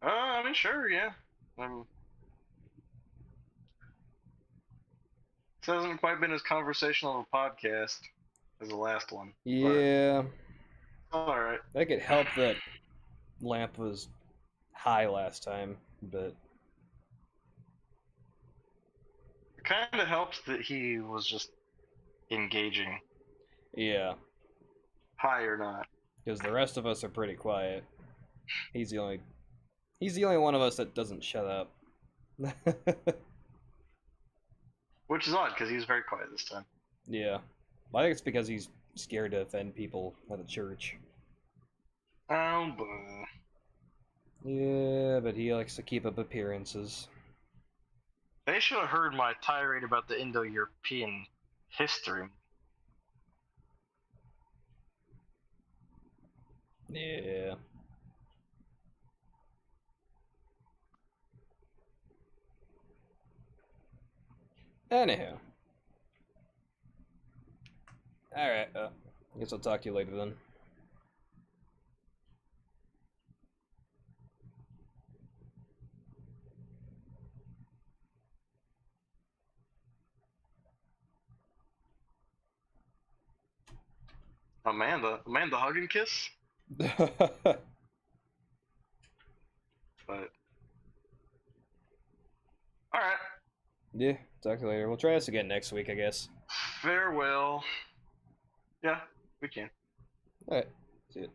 I mean, sure, yeah. This hasn't quite been as conversational of a podcast as the last one. Yeah. Alright. I could help that Lamp was high last time, but... It kind of helps that he was just engaging. Yeah. High or not. Because the rest of us are pretty quiet. He's the only one of us that doesn't shut up. Which is odd, because he was very quiet this time. Yeah. I think it's because he's scared to offend people at the church. Oh, boy. Yeah, but he likes to keep up appearances. They should have heard my tirade about the Indo-European history. Yeah. Anyhow. Alright, I guess I'll talk to you later then. Amanda hug and kiss? But alright. Yeah, talk to you later. We'll try this again next week, I guess. Farewell. Yeah, we can. Alright, see ya.